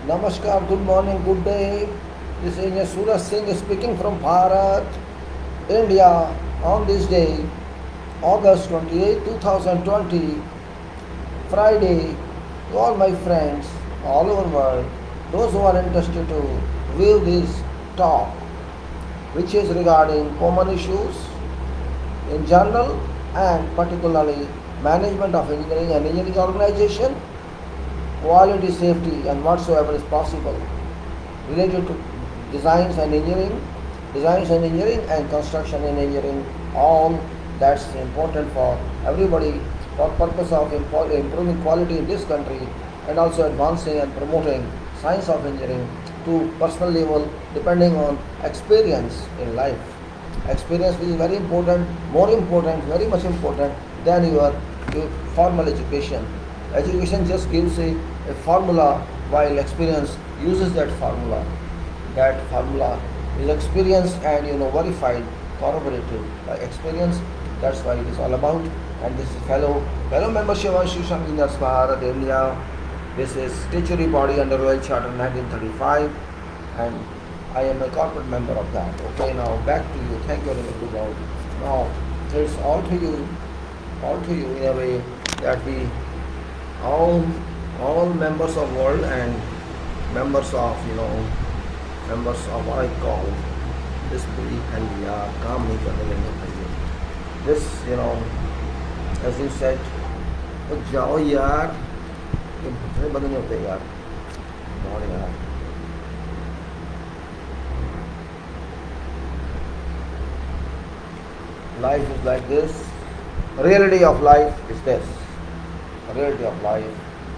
Namaskar, good morning, good day. This is Suraj Singh speaking from Bharat, India on this day, August 28, 2020, Friday. To all my friends all over the world, those who are interested to view this talk, which is regarding common issues in general and particularly management of engineering and engineering organization, quality, safety, and whatsoever is possible related to designs and engineering and construction and engineering, all that's important for everybody for purpose of improving quality in this country and also advancing and promoting science of engineering to personal level depending on experience in life. Experience is very important, more important, very much important than your formal education. Education just gives a formula while experience uses that formula. That formula is experienced and verified, corroborated by experience. That's why it is all about. And this is fellow member Shivanshu Engineers Bharat India. This is statutory body under Royal Charter 1935, and I am a corporate member of that. Okay, now back to you. Thank you very much. Now it's all to you in a way that we all members of world and members of members of what I call this पूरी फैली यार काम नहीं करने देंगे भाई this as you said तो जाओ यार ये भूखे बंद नहीं होते यार बहुत यार life is like this reality of life is this reality of life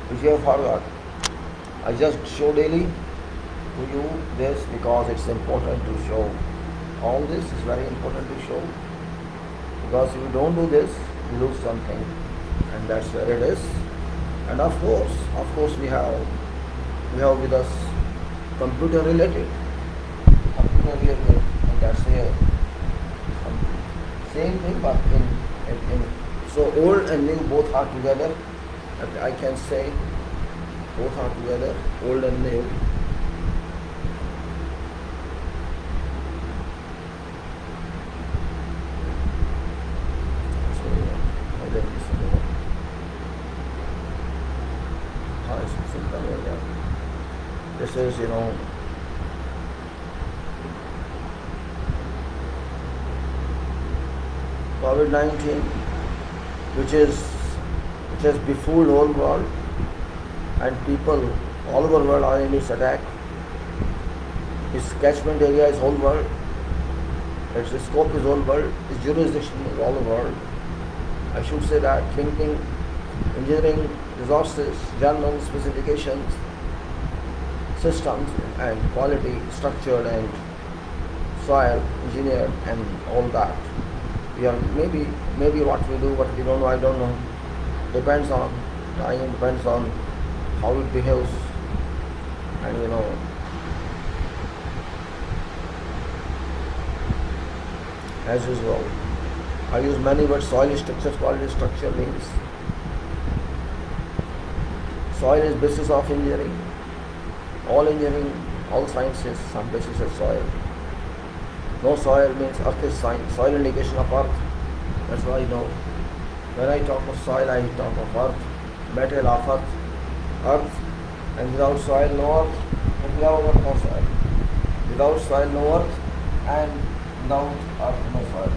which you have forgot I just show daily to you this because it's important to show. All this is very important to show because if you don't do this, you lose something, and that's where it is. And of course, we have with us computer related, and that's here. Same thing, but in so old and new both are together. I can say both are together, old and new. This is COVID-19, which has befooled whole world, and people all over the world are in its attack. Its catchment area is whole world. Its scope is whole world. Its jurisdiction is all the world. I should say that thinking, engineering, resources, journals, specifications, systems, and quality, structured and soil, engineered, and all that. We are maybe what we do, what we don't know, I don't know. Depends on time, depends on how it behaves, and as usual. I use many words. Soil structure, quality structure means soil is basis of engineering. All engineering, all sciences, some basis of soil. No soil means earth is soil indication of earth. That's why when I talk of soil, I talk of earth, metal of earth, and without soil, no earth, and without earth, no soil. Without soil, no earth, and without earth, no soil.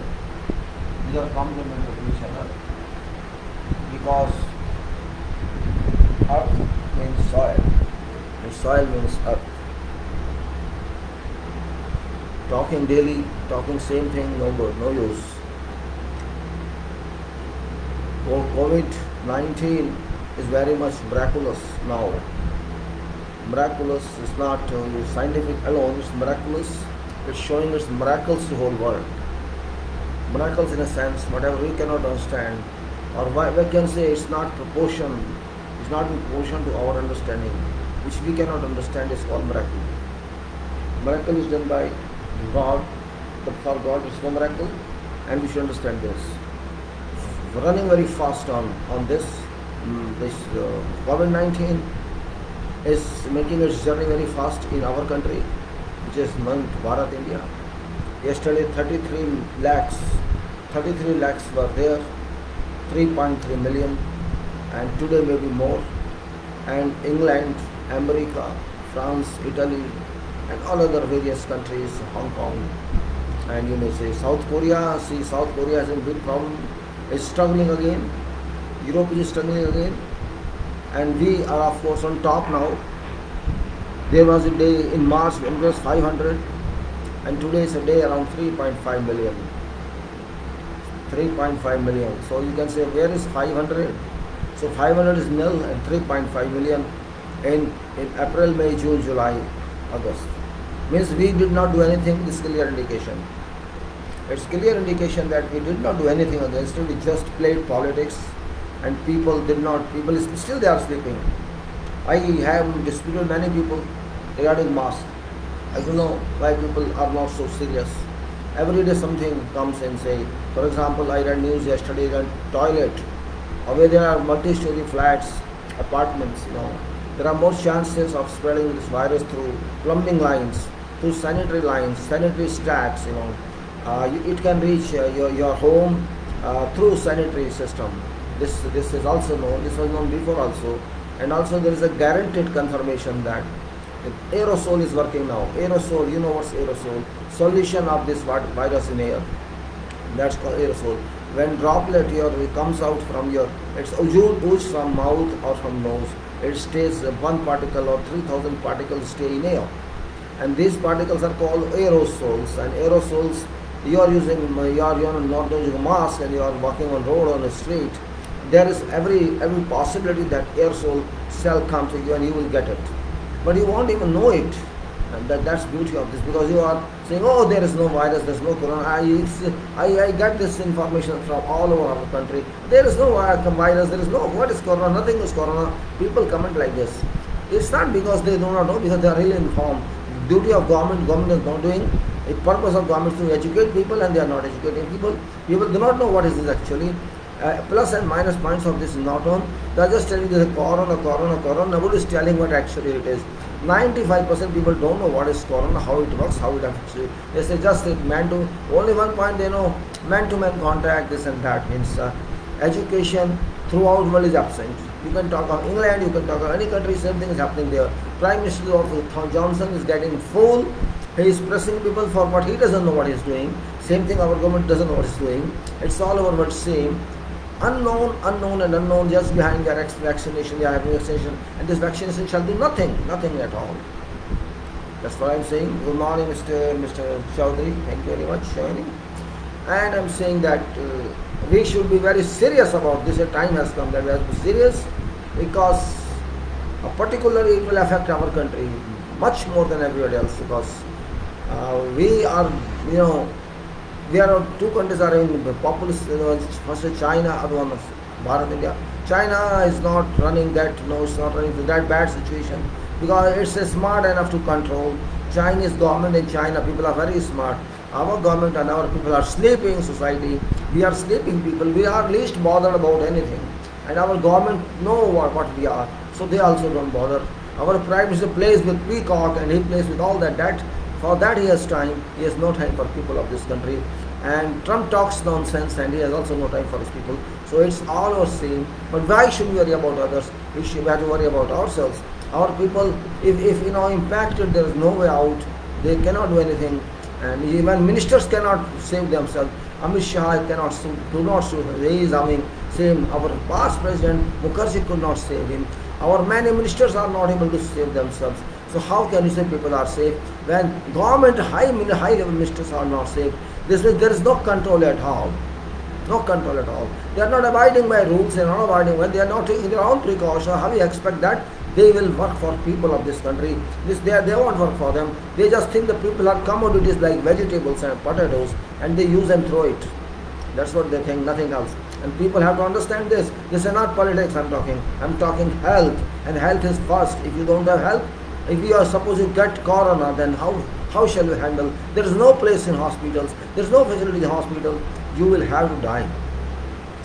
These are comes in the definition because earth means soil, and soil means earth. Talking daily, talking same thing, no good, no use. COVID-19 is very much miraculous now. Miraculous is not scientific alone, it's miraculous. It's showing its miracles to the whole world. Miracles in a sense, whatever we cannot understand, or we can say it's not in proportion to our understanding, which we cannot understand is called miracle. Miracle is done by God, but for God it's no miracle, and we should understand this. Running very fast on this COVID-19, is making its journey very fast in our country, which is named Bharat India. Yesterday 33 lakhs were there, 3.3 million, and today maybe more. And England, America, France, Italy, and all other various countries, Hong Kong, and you may say South Korea. See, South Korea has a big problem, is struggling again. Europe is struggling again, and we are of course on top now. There was a day in March when it was 500, and today is a day around 3.5 million. 3.5 million. So you can say, where is 500? So 500 is nil, and 3.5 million in April, May, June, July, August. Means we did not do anything. This is clear indication. It's clear indication that we did not do anything against it. We just played politics, and people still they are sleeping. I have disputed many people regarding mask. I don't know why people are not so serious. Every day something comes and say, for example, I read news yesterday that toilet, where there are multi-story flats, apartments, there are more chances of spreading this virus through plumbing lines, through sanitary lines, sanitary stacks, it can reach your home through sanitary system. This is also known, this was known before also. And also there is a guaranteed confirmation that aerosol is working now. Aerosol, you know what's aerosol? Solution of this virus in air. That's called aerosol. When droplet comes out from it's ooze from mouth or from nose. It stays 1 particle or 3,000 particles stay in air. And these particles are called aerosols. And aerosols, you are not using a mask and you are walking on road, on the street. There is every possibility that aerosol shall come to you and you will get it. But you won't even know it. And that's beauty of this, because you are saying, oh, there is no virus, there is no corona. I get this information from all over our country. There is no virus, there is no, what is corona? Nothing is corona. People comment like this. It's not because they do not know, because they are really informed. Duty of government is not doing. The purpose of government is to educate people, and they are not educating people. People do not know what is this actually. Plus and minus points of this is not on. They are just telling you the corona. Nobody is telling what actually it is. 95% people don't know what is corona, how it works, how it affects you. They say just only one point they know, man-to-man contact, this and that. Means education throughout world is absent. You can talk of England, you can talk of any country, same thing is happening there. Prime Minister of Johnson is getting full. He is pressing people for what he doesn't know what he is doing. Same thing our government doesn't know what it's doing. It's all over but same. Unknown, just behind their vaccination, they are having vaccination, and this vaccination shall do nothing at all. That's what I'm saying. Good morning, Mr. Chaudhary. Thank you very much for joining. And I'm saying that we should be very serious about this. A time has come that we have to be serious, because particularly it will affect our country much more than everybody else, because we are, two countries are in the populous. First is China, other one is Bharat India. China is not running that, it's not running to that bad situation, because it's smart enough to control. Chinese government in China, people are very smart. Our government and our people are sleeping society. We are sleeping people. We are least bothered about anything. And our government know what we are. So they also don't bother. Our Prime Minister plays with peacock, and he plays with all that. For that he has time. He has no time for people of this country. And Trump talks nonsense, and he has also no time for his people. So it's all our same. But why should we worry about others? We have to worry about ourselves. Our people, if impacted, there is no way out. They cannot do anything. And even ministers cannot save themselves. Amit Shah cannot do not sue. He is same. Our past president Mukherjee could not save him. Our many ministers are not able to save themselves. So how can you say people are safe when government high level ministers are not safe? This means there is no control at all. No control at all. They are not abiding by rules. They are not abiding when they are not taking their own precautions. How do you expect that they will work for people of this country? They won't work for them. They just think the people are commodities like vegetables and potatoes, and they use and throw it. That's what they think, nothing else. And people have to understand this. This is not politics I'm talking. I'm talking health. And health is first. If you don't have health, if you are supposed to get corona, then how shall you handle? There is no place in hospitals. There is no facility in hospital. You will have to die.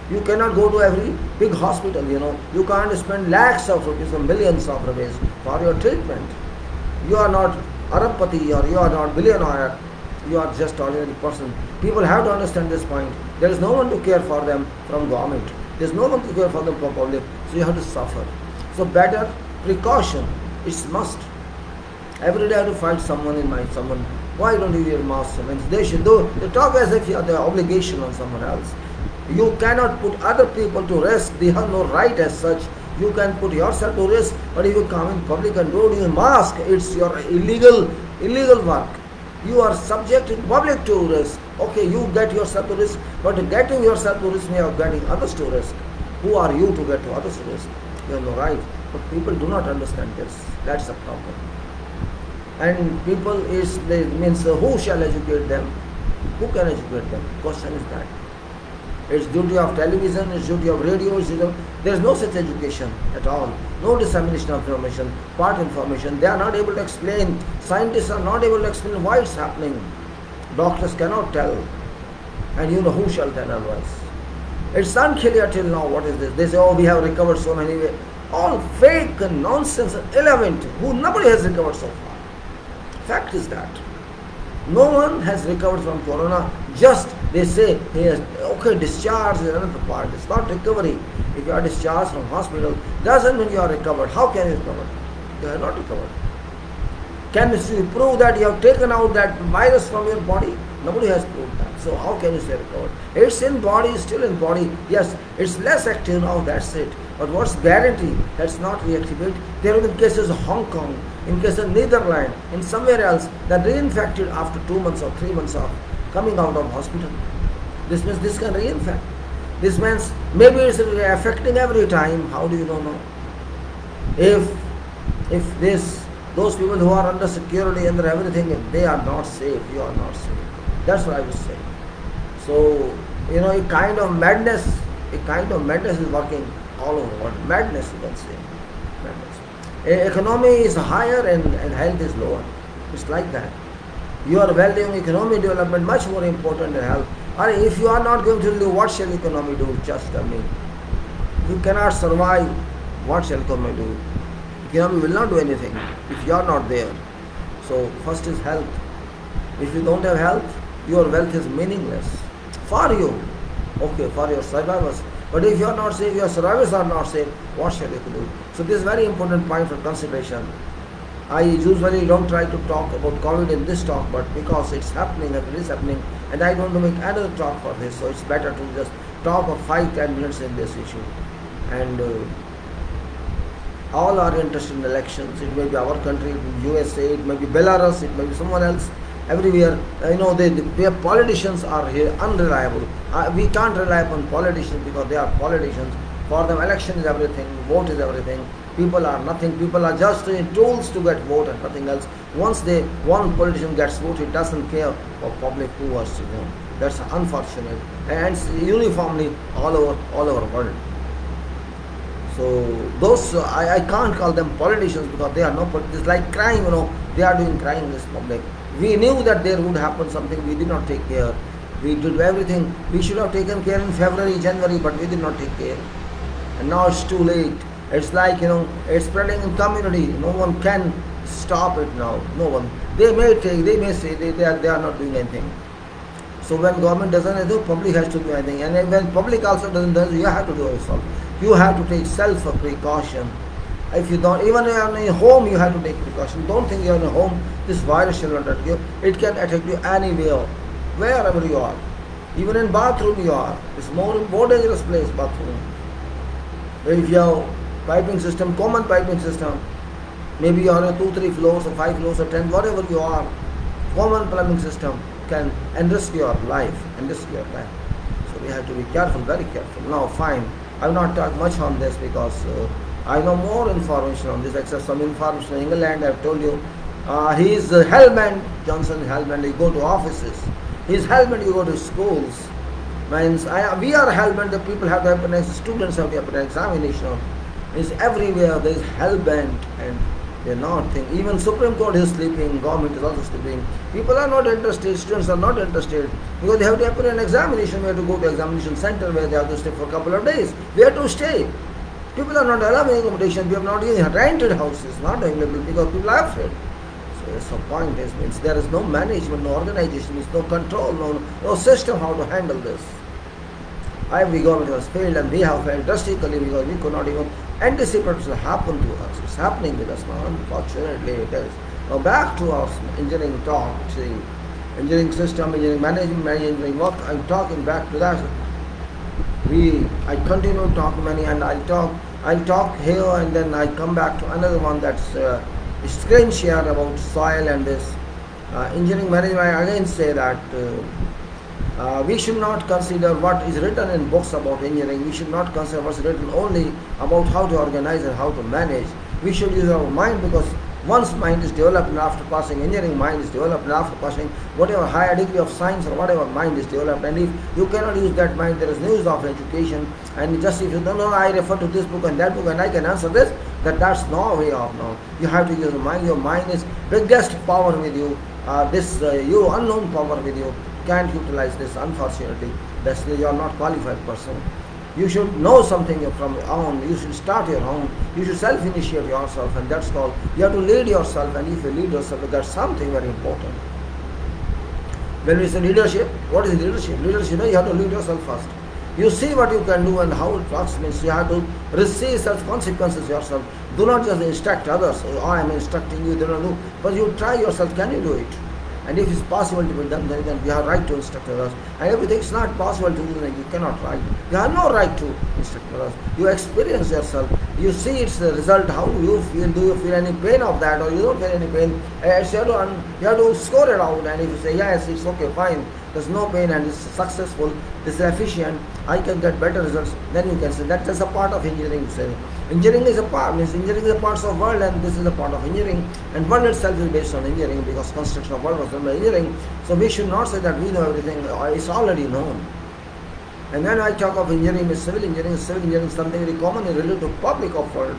You cannot go to every big hospital, You can't spend lakhs of rupees or millions of rupees for your treatment. You are not Arabpati or you are not billionaire. You are just ordinary person. People have to understand this point. There is no one to care for them from government. There is no one to care for them from public. So you have to suffer. So better precaution. It's must. Every day I have to find someone in mind. Someone, why don't you wear mask? I mean, they should do. They talk as if you have the obligation on someone else. You cannot put other people to risk. They have no right as such. You can put yourself to risk, but if you come in public and don't use mask, it's your illegal work. You are subjecting public to risk. Okay, you get yourself to risk, but getting yourself to risk means of getting others to risk. Who are you to get to others to risk? You have no right. But people do not understand this. That's the problem. And people means who shall educate them? Who can educate them? Question is that. It's duty of television, it's duty of radio, there is no such education at all. No dissemination of information, part information. They are not able to explain. Scientists are not able to explain why it's happening. Doctors cannot tell. And who shall tell otherwise? It's unclear till now what is this. They say, we have recovered so many ways. All fake and nonsense and irrelevant. Nobody has recovered so far. Fact is that. No one has recovered from corona. Just they say, discharge is another part. It's not recovery. If you are discharged from hospital, doesn't mean you are recovered. How can you recover? You are not recovered. Can you prove that you have taken out that virus from your body? Nobody has proved that. So how can you say recovered? It's in body, it's still in body. Yes, it's less active now, that's it. But what's guarantee that's not reactivate? There have been cases of Hong Kong, in case of Netherlands, in somewhere else, that reinfected after 2 months or 3 months of coming out of hospital. This means this can reinfect. This means maybe it's affecting every time. How do you know now? If those people who are under security, under everything, if they are not safe, you are not safe. That's what I would say. So, a kind of madness is working all over the world. Madness, you can say. Madness. Economy is higher and health is lower. It's like that. You are valuing economic development much more important than health. Or if you are not going to live, what shall economy do? Just tell me. You cannot survive. What shall economy do? Economy will not do anything if you are not there. So first is health. If you don't have health, your wealth is meaningless. For you. Okay, for your survivors. But if you are not safe, your survivors are not safe, what shall you do? So this is very important point for consideration. I usually don't try to talk about COVID in this talk, but because it's happening and it is happening, and I don't want to make another talk for this, so it's better to just talk for 5-10 minutes in this issue. And all are interested in elections. It may be our country, it may be USA, it may be Belarus, it may be someone else. Everywhere, where politicians are here unreliable. We can't rely upon politicians because they are politicians. For them, election is everything, vote is everything. People are nothing. People are just tools to get vote and nothing else. Once one politician gets vote, he doesn't care for public who was to vote. That's unfortunate, and it's uniformly all over the world. So those I can't call them politicians because they are not. It's like crime, They are doing crime in this public. We knew that there would happen something. We did not take care. We did everything. We should have taken care in February, January, but we did not take care. And now it's too late. It's like, it's spreading in community. No one can stop it now. No one. They may say they are not doing anything. So when government doesn't do, public has to do anything. And when public also doesn't do, you have to do it yourself. You have to take self-precaution. If you don't, even in your home, you have to take precaution. Don't think you're in a home, this virus shall not attack you. It can attack you anywhere, wherever you are. Even in bathroom you are. It's more dangerous place, bathroom. If you have piping system, common piping system, maybe you are on 2-3 floors or 5 floors or 10, whatever you are, common plumbing system can risk your life, So we have to be careful, very careful. Now fine, I will not talk much on this because I know more information on this, except some information in England. I have told you. He is hellbent, Johnson is hellbent, you go to offices. He is hellbent, you go to schools. Means we are hellbent, the people have to happen, students have to happen, examination. It's everywhere, there is hellbent, and They are not thinking. Even Supreme Court is sleeping, government is also sleeping. People are not interested, students are not interested because they have to appear in examination. We have to go to examination center where they have to stay for a couple of days. We have to stay. People are not allowing accommodation. We have not even rented houses, not available because people are afraid. So the point is, means there is no management, no organization, means no control, no system how to handle this. Every government has failed and we have failed drastically because we could not even anticipate what will happen to us. It's happening with us now, unfortunately it is. Now back to our engineering talk, see, engineering system, engineering management, engineering work, I'm talking back to that. I continue to talk many and I'll talk here and then I come back to another one that's screen share about soil and this. Engineering management, I again say that we should not consider what is written in books about engineering. We should not consider what's written only about how to organize and how to manage. We should use our mind because once mind is developed and after passing engineering, mind is developed and after passing whatever higher degree of science or whatever mind is developed. And if you cannot use that mind, there is no use of education. And just if you don't know, I refer to this book and that book and I can answer this, that's no way of now. You have to use your mind. Your mind is biggest power with you. You unknown power with you. Can't utilize this, unfortunately. That's you are not qualified person. You should know something from your own. You should start your own. You should self-initiate yourself, and that's called. You have to lead yourself, and if you lead yourself, that's something very important. When we say leadership, what is leadership? Leadership, you have to lead yourself first. You see what you can do and how it works, means you have to receive such consequences yourself. Do not just instruct others. Oh, I am instructing you, they don't do. But you try yourself, can you do it? And if it's possible to be done, then you have right to instruct others. And if it's not possible to do, then you cannot write. You have no right to instruct others. You experience yourself. You see its result, how you feel. Do you feel any pain of that or you don't feel any pain? You have to score it out. And if you say, yes, it's okay, fine. There's no pain and it's successful, it's efficient, I can get better results, then you can say that is a part of engineering. Engineering is a part, means engineering is a part of world and this is a part of engineering, and world itself is based on engineering because construction of world was done by engineering. So we should not say that we know everything, it's already known. And when I talk of engineering, civil engineering is something very common related to public of world.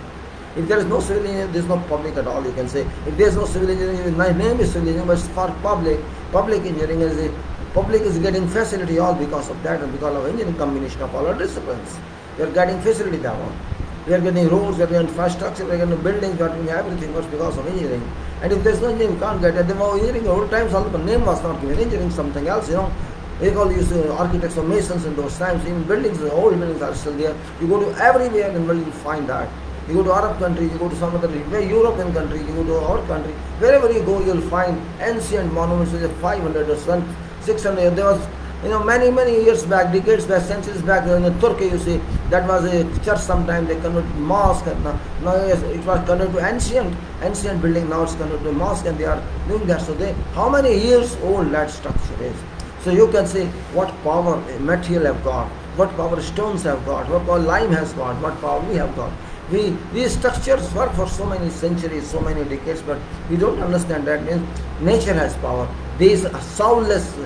If there is no civil engineering, there is no public at all, you can say. If there is no civil engineering, my name is civil engineering, but it's for public. Public engineering is public is getting facility all because of that and because of engineering combination of all our disciplines. We are getting facility that one. We are getting roads, we are getting infrastructure, we are getting buildings, we are getting everything was because of engineering. And if there is no engineering, you can't get it. Then engineering, old times, all the name was not given. Engineering something else, They call used architects or masons in those times. Even buildings, the old buildings are still there. You go to everywhere in the world, you find that. You go to Arab countries, you go to some other European country, you go to our country. Wherever you go, you'll find ancient monuments which are 500 or 600. There was, many years back, decades back, centuries back, in Turkey, you see, that was a church sometime. They converted to mosque. Now it was converted to ancient building. Now it's converted to mosque, and they are doing that. So how many years old that structure is? So you can see what power material have got, what power stones have got, what power lime has got, what power we have got. These structures work for so many centuries, so many decades, but we don't understand that means nature has power. These soulless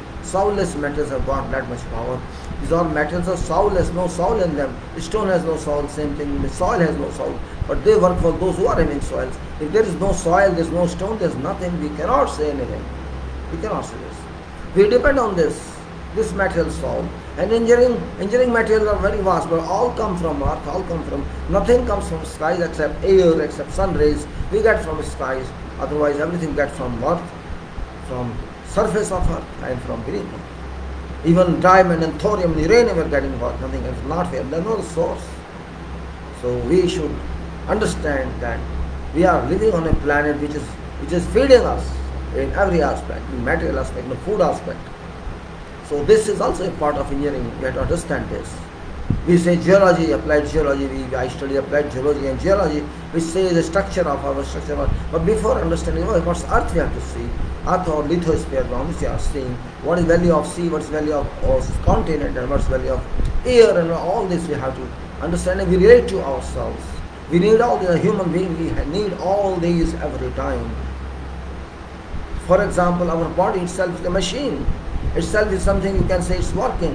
metals have got that much power. These all metals are soulless, no soul in them. Stone has no soul, same thing. The soil has no soul, but they work for those who are having soils. If there is no soil, there is no stone, there is nothing. We cannot say anything. We cannot say this. We depend on this material soul. And engineering materials are very vast, but all come from earth, nothing comes from skies except air, except sun rays. We get from skies, otherwise everything gets from earth, from surface of earth and from beneath earth. Even diamond and thorium and uranium are getting what? Nothing else, not here, there's no source. So we should understand that we are living on a planet which is feeding us in every aspect, in material aspect, in the food aspect. So this is also a part of engineering. We have to understand this. We say geology, applied geology. I study applied geology and geology. We say the structure of our structure. But before understanding what's earth, we have to see. Earth or lithosphere ground, we are seeing what is value of sea, what's value of continent, and what's value of air, and all this we have to understand. And we relate to ourselves. We need all the human being. We need all these every time. For example, our body itself is a machine. Itself is something you can say it's working.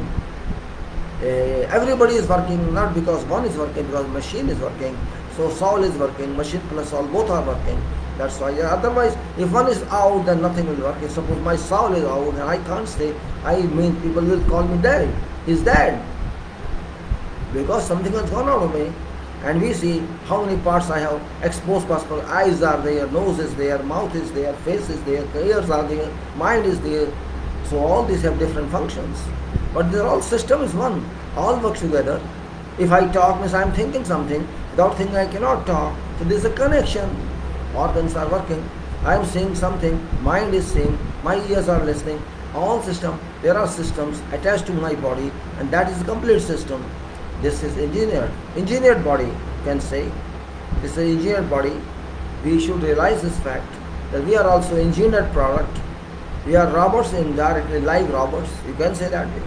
Everybody is working, not because one is working, because machine is working. So soul is working, machine plus soul, both are working. That's why. Otherwise, if one is out, then nothing will work. If suppose my soul is out and I can't stay, I mean people will call me dead. He's dead because something has gone out of me. And we see how many parts I have exposed possible. Eyes are there, nose is there, mouth is there, face is there, ears are there, mind is there. So all these have different functions. But they're all system is one. All work together. If I talk means I'm thinking something. Without thinking I cannot talk. So there's a connection. Organs are working. I'm seeing something. Mind is seeing. My ears are listening. All system. There are systems attached to my body, and that is a complete system. This is engineered. Engineered body, you can say. This is an engineered body. We should realize this fact that we are also engineered product. We are robots, indirectly live robots. You can say that way.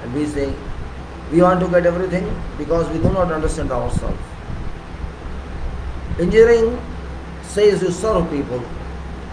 And we say we want to get everything because we do not understand ourselves. Engineering says you serve people.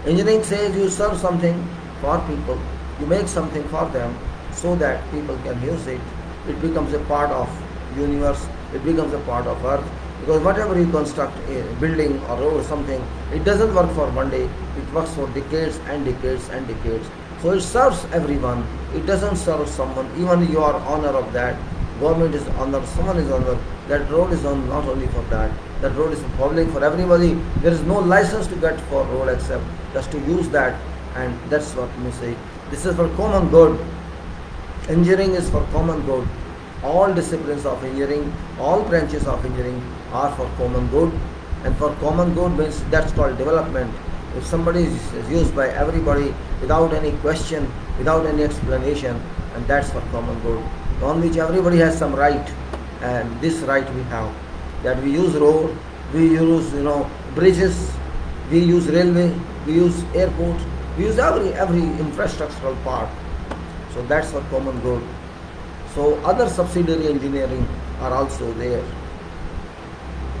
Engineering says you serve something for people. You make something for them so that people can use it. It becomes a part of universe. It becomes a part of earth. Because whatever you construct, a building or road or something, it doesn't work for one day. It works for decades and decades and decades. So it serves everyone. It doesn't serve someone. Even you are honor of that. Government is honor. Someone is honor. That road is on not only for that. That road is public for everybody. There is no license to get for road except just to use that. And that's what we say. This is for common good. Engineering is for common good. All disciplines of engineering, all branches of engineering are for common good. And for common good means that's called development. If somebody is used by everybody without any question, without any explanation, and that's for common good, on which everybody has some right, and this right we have. That we use road, we use bridges, we use railway, we use airport, we use every infrastructural part. So that's for common good. So other subsidiary engineering are also there,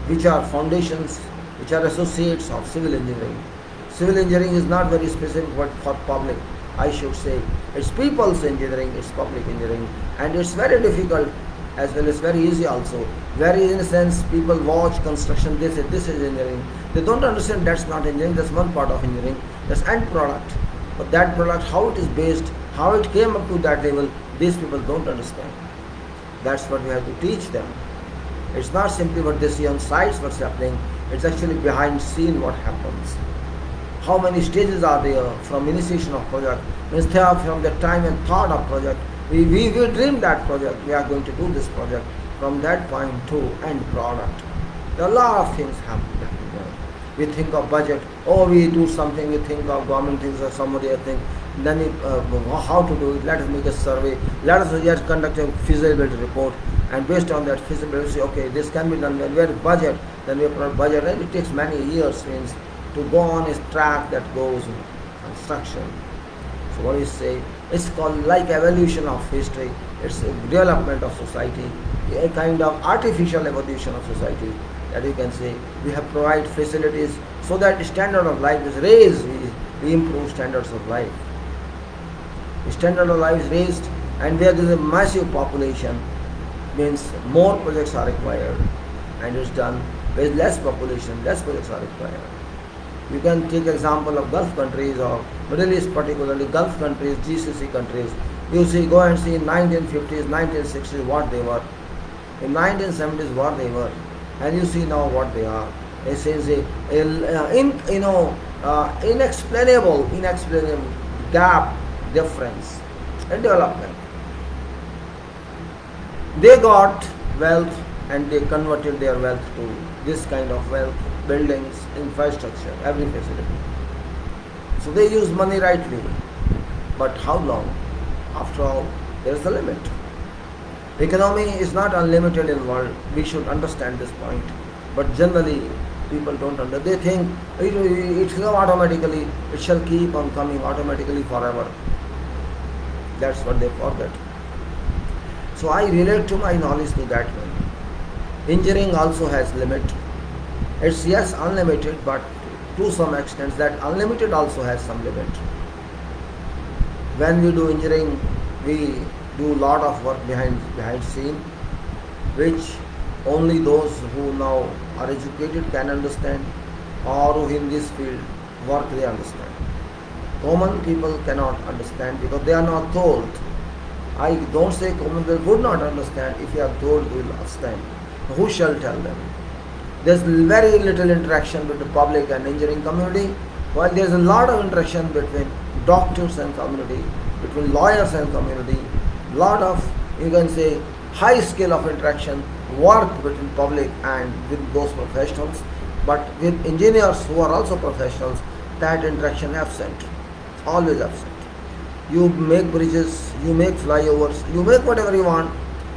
which are foundations, which are associates of civil engineering. Civil engineering is not very specific but for public, I should say. It's people's engineering, it's public engineering, and it's very difficult as well as very easy also. Very in a sense, people watch construction, they say this is engineering. They don't understand that's not engineering, that's one part of engineering, that's end product. But that product, how it is based, how it came up to that level, these people don't understand. That's what we have to teach them. It's not simply what they see on sites what's happening, it's actually behind scene what happens. How many stages are there from initiation of project, means they are from the time and thought of project. We dream that project, we are going to do this project, from that point to end product. There are a lot of things happen. We think of budget, we do something, we think of government things or somebody else thing. Then how to do it, let us make a survey, let us just conduct a feasibility report, and based on that feasibility say, okay, this can be done. When we have budget, then we have budget, and it takes many years means to go on a track that goes in construction. So what do you say? It's called like evolution of history, it's a development of society, a kind of artificial evolution of society. That you can say, we have provided facilities so that the standard of life is raised, we improve standards of life. The standard of life is raised, and where there is a massive population, means more projects are required, and it's done. Where less population, less projects are required. You can take example of Gulf countries or Middle East, particularly Gulf countries, GCC countries. You see, go and see in 1950s, 1960s what they were, in 1970s what they were, and you see now what they are. It is inexplainable gap, difference in development. They got wealth and they converted their wealth to this kind of wealth, buildings, infrastructure, every facility. So they use money rightly. But how long? After all, there is a limit. Economy is not unlimited in the world. We should understand this point. But generally, people don't understand. They think it will come automatically. It shall keep on coming automatically forever. That's what they forget. So I relate to my knowledge to that one. Engineering also has limit. It's yes unlimited, but to some extent that unlimited also has some limit. When we do engineering, we do a lot of work behind scene, which only those who now are educated can understand. or who in this field work, they understand. Common people cannot understand because they are not told. I don't say common people would not understand. If you are told, they will understand. Who shall tell them? There's very little interaction between the public and engineering community, while there's a lot of interaction between doctors and community, between lawyers and community, lot of, you can say, high scale of interaction, work between public and with those professionals, but with engineers who are also professionals, that interaction absent, always absent. You make bridges, you make flyovers, you make whatever you want,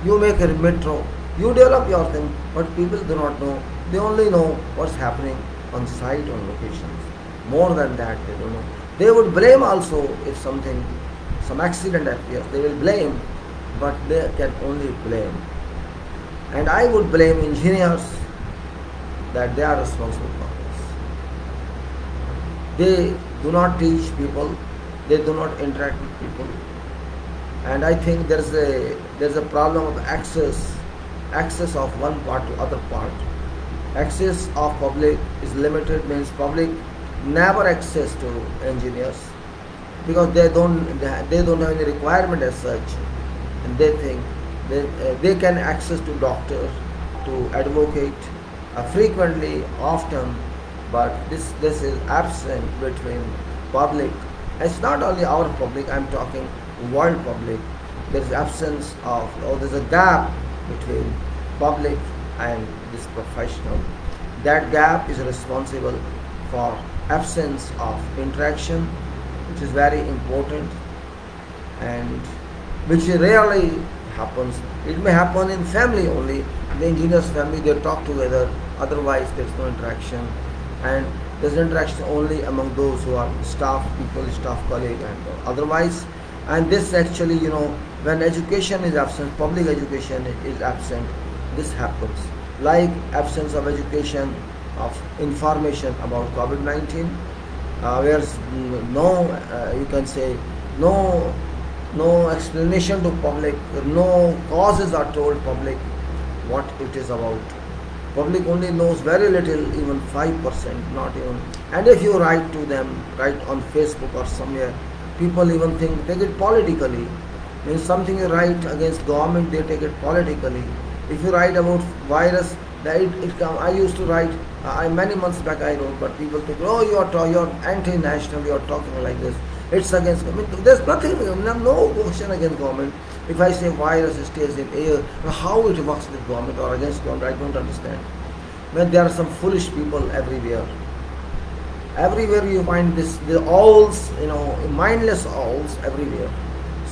you make a metro, you develop your thing, but people do not know. They only know what's happening on site, on locations. More than that, they don't know. They would blame also if something, some accident appears. They will blame, but they can only blame. And I would blame engineers that they are responsible for this. They do not teach people. They do not interact with people. And I think there's a problem of access of one part to other part. Access of public is limited, means public never access to engineers because they don't have any requirement as such, and they think they can access to doctor, to advocate frequently, often, but this is absent between public. It's not only our public, I'm talking world public. There is absence of, or there's a gap between public and this professional. That gap is responsible for absence of interaction, which is very important and which rarely happens. It may happen in family only. In the engineer's family, they talk together. Otherwise, there's no interaction, and there's interaction only among those who are staff people, staff colleague, and otherwise. And this actually, when education is absent, public education is absent, this happens. Like absence of education, of information about COVID-19, where's you can say, no explanation to public, no causes are told public what it is about. Public only knows very little, even 5%, not even. And if you write to them, write on Facebook or somewhere, people even take it politically. Means something you write against government, they take it politically. If you write about virus, I used to write, many months back I wrote, but people think, oh, you're anti-national, you're talking like this. It's against government. There's nothing, no question against government. If I say virus stays in air, how it works with government or against government, I don't understand. But there are some foolish people everywhere. Everywhere you find the owls, mindless owls everywhere.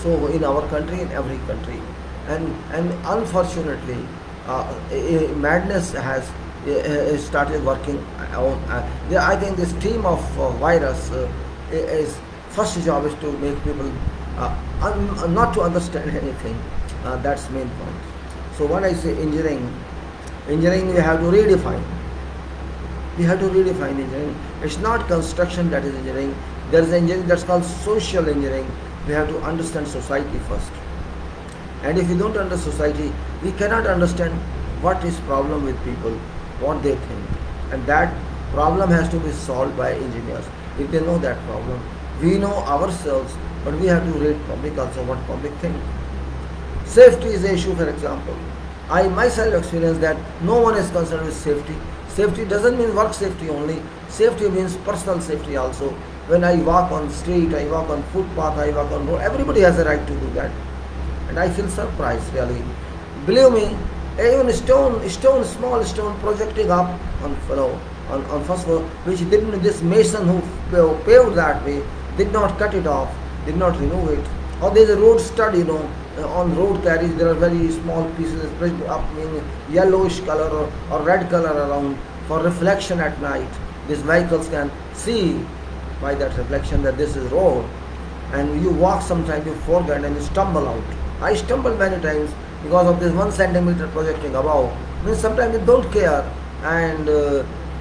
So in our country, in every country. And unfortunately, madness has started working on. I think this team of virus is first job is to make people not to understand anything. That's main point. So when I say engineering we have to redefine. We have to redefine engineering. It's not construction that is engineering. There is engineering that's called social engineering. We have to understand society first. And if we don't understand society, we cannot understand what is problem with people, what they think. And that problem has to be solved by engineers. If they know that problem, we know ourselves, but we have to read public also what public think. Safety is the issue, for example. I myself experienced that no one is concerned with safety. Safety doesn't mean work safety only. Safety means personal safety also. When I walk on street, I walk on footpath, I walk on road, everybody has a right to do that. And I feel surprised really. Believe me, even small stone projecting up on first floor, which didn't, this mason who paved that way did not cut it off, did not remove it. Or there's a road stud, on road carriage there are very small pieces spread up in yellowish color or red color around for reflection at night. These vehicles can see by that reflection that this is road, and you walk sometimes, you forget and you stumble out. I stumbled many times because of this 1 centimeter projecting above. Means sometimes you don't care, and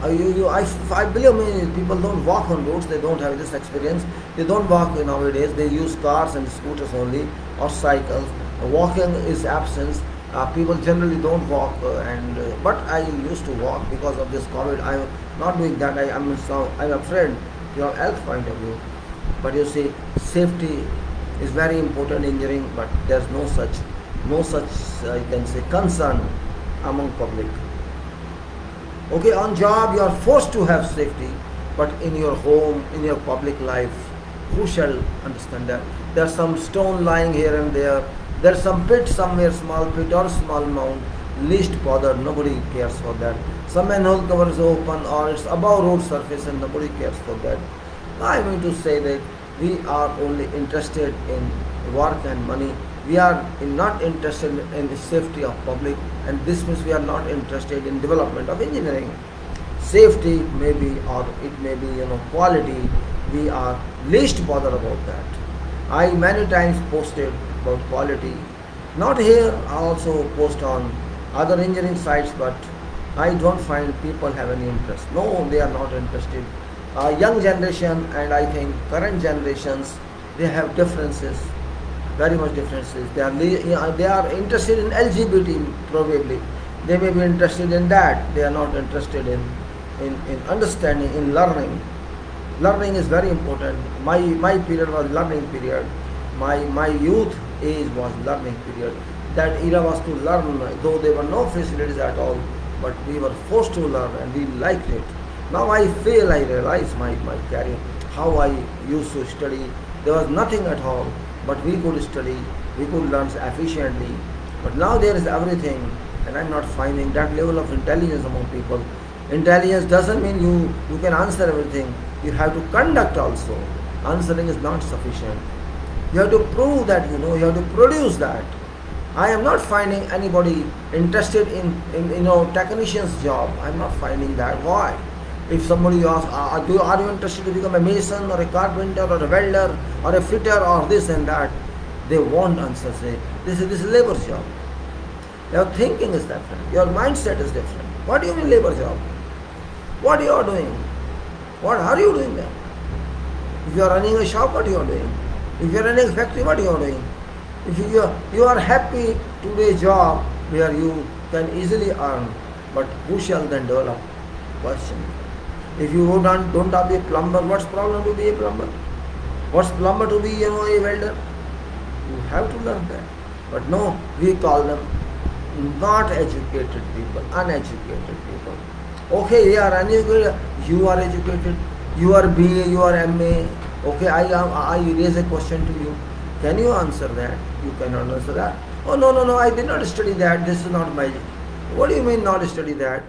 I believe me, people don't walk on roads, they don't have this experience. They don't walk nowadays, they use cars and scooters only, or cycles. Walking is absence. People generally don't walk, but I used to walk because of this COVID. not doing that. I'm afraid your health point of view. But you see, safety is very important in engineering, but there's no such I can say concern among public. Okay, on job you are forced to have safety, but in your home, in your public life, who shall understand that? There's some stone lying here and there. There's some pit somewhere, small pit or small mound. Least bother, nobody cares for that. Some manhole cover is open or it's above road surface and nobody cares for that. I mean to say that we are only interested in work and money. We are not interested in the safety of public, and this means we are not interested in development of engineering. Safety may be, or it may be, quality. We are least bothered about that. I many times posted about quality, not here. I also post on other engineering sites, but I don't find people have any interest. No, they are not interested. Young generation and I think current generations, they have differences, very much differences. They are interested in LGBT probably. They may be interested in that. They are not interested in understanding, in learning. Learning is very important. My period was learning period. My youth age was learning period. That era was to learn, though there were no facilities at all, but we were forced to learn and we liked it. Now I feel, I realize my career, how I used to study. There was nothing at all, but we could study, we could learn efficiently. But now there is everything, and I'm not finding that level of intelligence among people. Intelligence doesn't mean you can answer everything. You have to conduct also. Answering is not sufficient. You have to prove that you know, you have to produce that. I am not finding anybody interested in technician's job. I'm not finding that. Why? If somebody asks, are you interested to become a mason or a carpenter or a welder or a fitter or this and that, they won't answer. Say, this is labor job. Your thinking is different. Your mindset is different. What do you mean labor job? What you are doing? What are you doing there? If you are running a shop, what you are doing? If you are running a factory, what you are doing? If you are happy to do a job where you can easily earn, but who shall then develop? Question. If you don't have a plumber, what's problem to be a plumber? What's plumber to be a welder? You have to learn that. But no, we call them not educated people, uneducated people. Okay, they are uneducated, you are educated, you are BA, you are MA. Okay, I raise a question to you. Can you answer that? You cannot answer that. Oh no, I did not study that. This is not my. What do you mean not study that?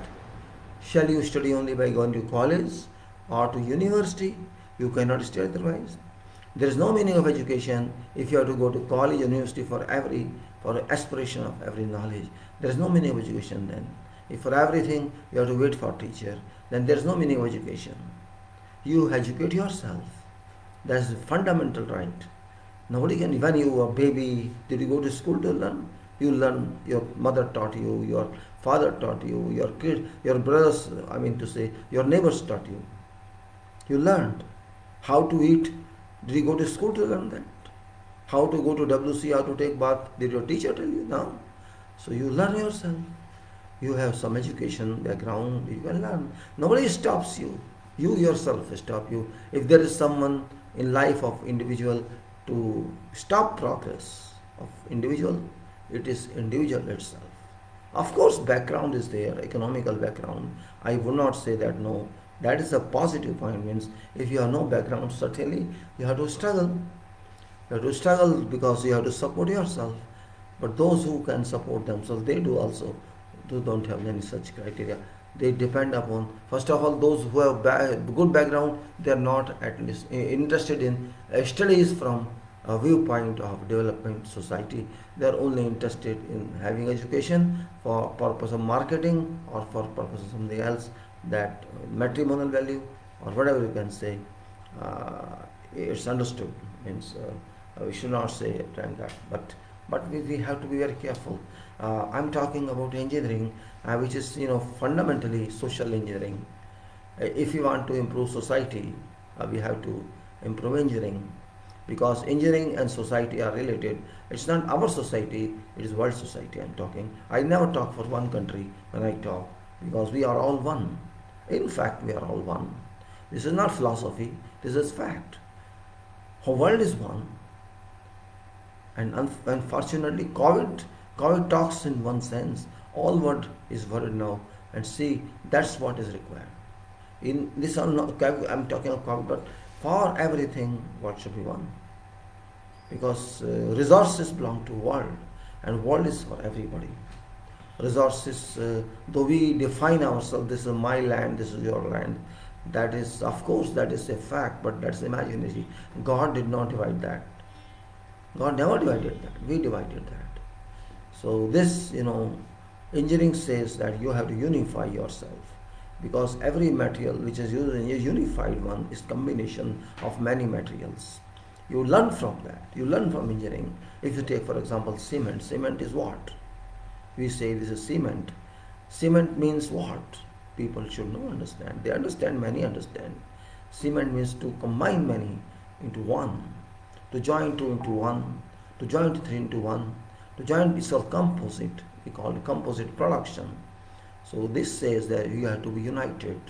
Shall you study only by going to college or to university? You cannot study otherwise. There is no meaning of education if you have to go to college, university for aspiration of every knowledge. There is no meaning of education then. If for everything you have to wait for teacher, then there is no meaning of education. You educate yourself. That is fundamental right. Nobody can, when you were a baby, did you go to school to learn? You learn, your mother taught you, your father taught you, your kid, your brothers, your neighbors taught you. You learned how to eat. Did you go to school to learn that? How to go to WC, how to take bath, did your teacher tell you? No. So you learn yourself. You have some education background, you can learn. Nobody stops you. You yourself stop you. If there is someone in life of individual to stop progress of individual, it is individual itself. Of course, background is there, economical background. I would not say that no. That is a positive point. Means if you have no background, certainly you have to struggle. You have to struggle because you have to support yourself. But those who can support themselves, they do also. They don't have any such criteria. They depend upon, first of all, those who have good background, they are not at least interested in studies from a viewpoint of development society. They are only interested in having education for purpose of marketing or for purpose of something else, that matrimonial value or whatever you can say. It's understood. Means we should not say it like that, but we have to be very careful. I'm talking about engineering, which is fundamentally social engineering. If we want to improve society, we have to improve engineering, because engineering and society are related. It's not our society, it is world society I'm talking. I never talk for one country when I talk, because we are all one. In fact, we are all one. This is not philosophy, this is fact. Our world is one, and unfortunately, COVID talks in one sense. All word is word now, and see that's what is required. In this, I'm talking of COVID, but for everything, what should be one? Because resources belong to world, and world is for everybody. Resources, though we define ourselves, this is my land, this is your land, that is, of course, that is a fact, but that's imaginary. God did not divide that. God never divided that. We divided that. So this, engineering says that you have to unify yourself, because every material which is used in a unified one is combination of many materials. You learn from that. You learn from engineering. If you take, for example, cement. Cement is what? We say this is cement. Cement means what? People should know, understand. They understand, many understand. Cement means to combine many into one, to join two into one, to join three into one, to join piece of composite. We call it composite production. So this says that you have to be united.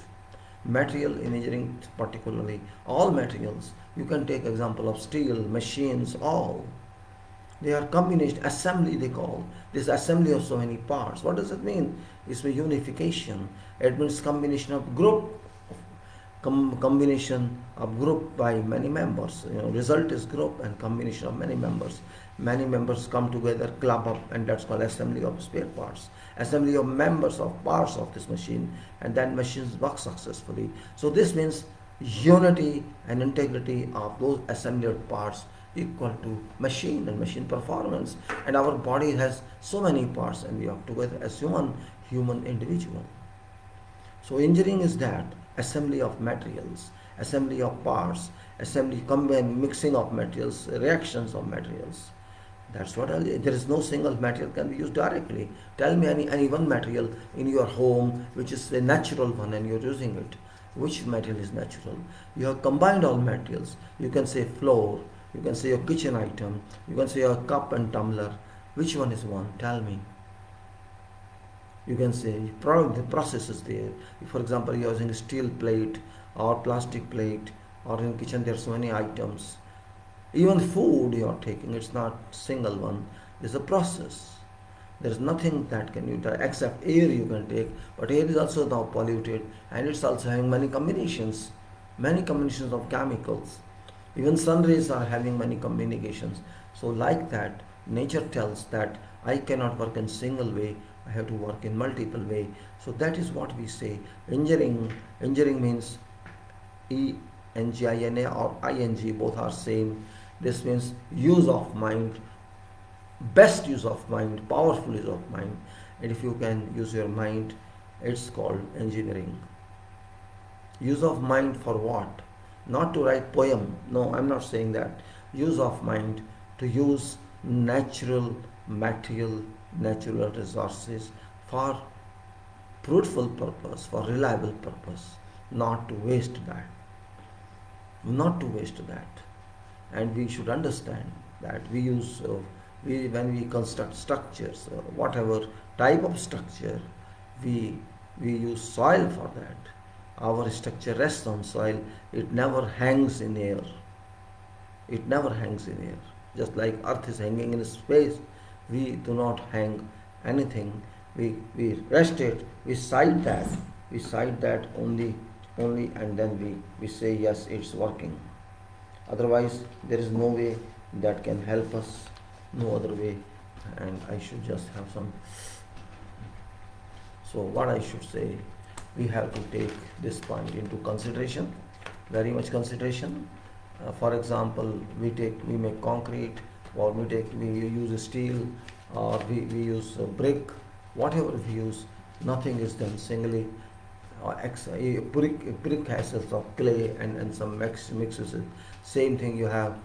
Material in engineering particularly, all materials, you can take example of steel, machines, all. They are combination, assembly they call. This assembly of so many parts. What does it mean? It's a unification. It means combination of group, combination of group by many members. Result is group and combination of many members. Many members come together, club up, and that's called assembly of spare parts. Assembly of members of parts of this machine, and then machines work successfully. So this means unity and integrity of those assembled parts equal to machine and machine performance. And our body has so many parts, and we are together as human individual. So engineering is that assembly of materials, assembly of parts, assembly, mixing of materials, reactions of materials. That's what there is no single material can be used directly. Tell me any one material in your home which is a natural one and you're using it. Which material is natural? You have combined all materials. You can say floor, you can say your kitchen item, you can say your cup and tumbler. Which one is one? Tell me. You can say the process is there. If, for example, you're using steel plate or plastic plate, or in kitchen there are so many items. Even food you are taking, it's not single one. It's a process. There is nothing that can you try except air you can take, but air is also now polluted, and it's also having many combinations of chemicals. Even sun rays are having many combinations. So like that, nature tells that I cannot work in single way, I have to work in multiple way. So that is what we say. Engineering means ENGINA or ING, both are same. This means use of mind, best use of mind, powerful use of mind. And if you can use your mind, it's called engineering. Use of mind for what? Not to write poem. No, I'm not saying that. Use of mind to use natural material, natural resources for fruitful purpose, for reliable purpose, not to waste that. Not to waste that. And we should understand that when we construct structures, whatever type of structure, we use soil for that. Our structure rests on soil. It never hangs in air. It never hangs in air. Just like earth is hanging in space, we do not hang anything. We rest it. We side that only, and then we say yes, it's working. Otherwise, there is no way that can help us, no other way. And I should just have some. So what I should say, we have to take this point into consideration, very much consideration. For example, we make concrete, or we use steel, or we use brick, whatever we use, nothing is done singly. A brick has of clay and some mixes it. Same thing you have,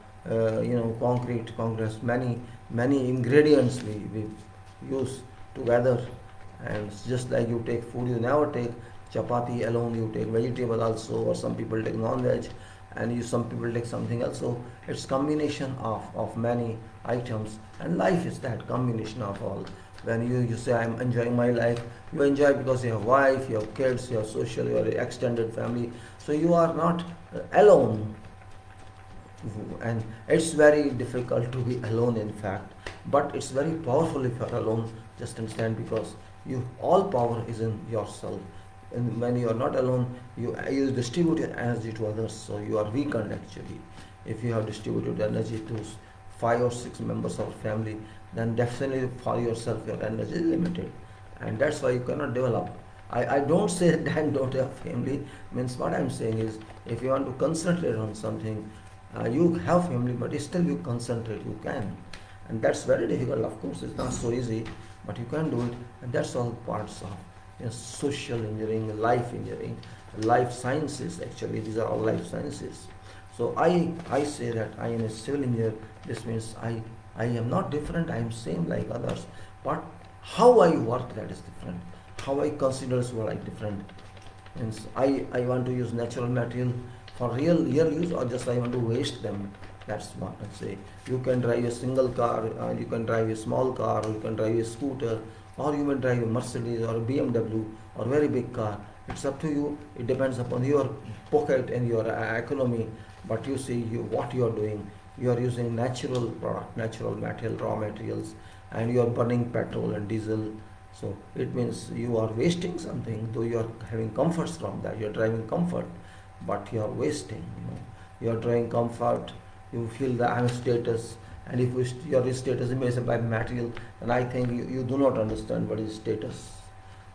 concrete has many ingredients we use together. And it's just like you take food, you never take chapati alone, you take vegetable also, or some people take non-veg, and some people take something else. So it's combination of many items, and life is that combination of all. When you say I'm enjoying my life, you enjoy because you have wife, you have kids, you have social, you have extended family. So you are not alone, and it's very difficult to be alone in fact, but it's very powerful if you're alone. Just understand, because you all power is in yourself, and when you are not alone, you distribute your energy to others, so you are weakened actually. If you have distributed energy to 5 or 6 members of family, then definitely for yourself your energy is limited, and that's why you cannot develop. I don't say that don't have family. Means what I'm saying is, if you want to concentrate on something, you have family, but still you concentrate, you can. And that's very difficult, of course, it's not so easy, but you can do it. And that's all parts of social engineering, life engineering, life sciences. Actually, these are all life sciences. So I say that I am a civil engineer. This means I am not different, I am same like others, but how I work, that is different. How I consider is like different. Means I want to use natural material for real use, or just I want to waste them. That's what I say. You can drive a single car, you can drive a small car, or you can drive a scooter, or you can drive a Mercedes or a BMW or very big car. It's up to you. It depends upon your pocket and your economy. But you see, what you are doing. You are using natural product, natural material, raw materials, and you are burning petrol and diesel. So it means you are wasting something, though you are having comforts from that. You are driving comfort, but you are wasting. You are driving comfort. You feel the I'm status, and if your status is measured by material, then I think you do not understand what is status.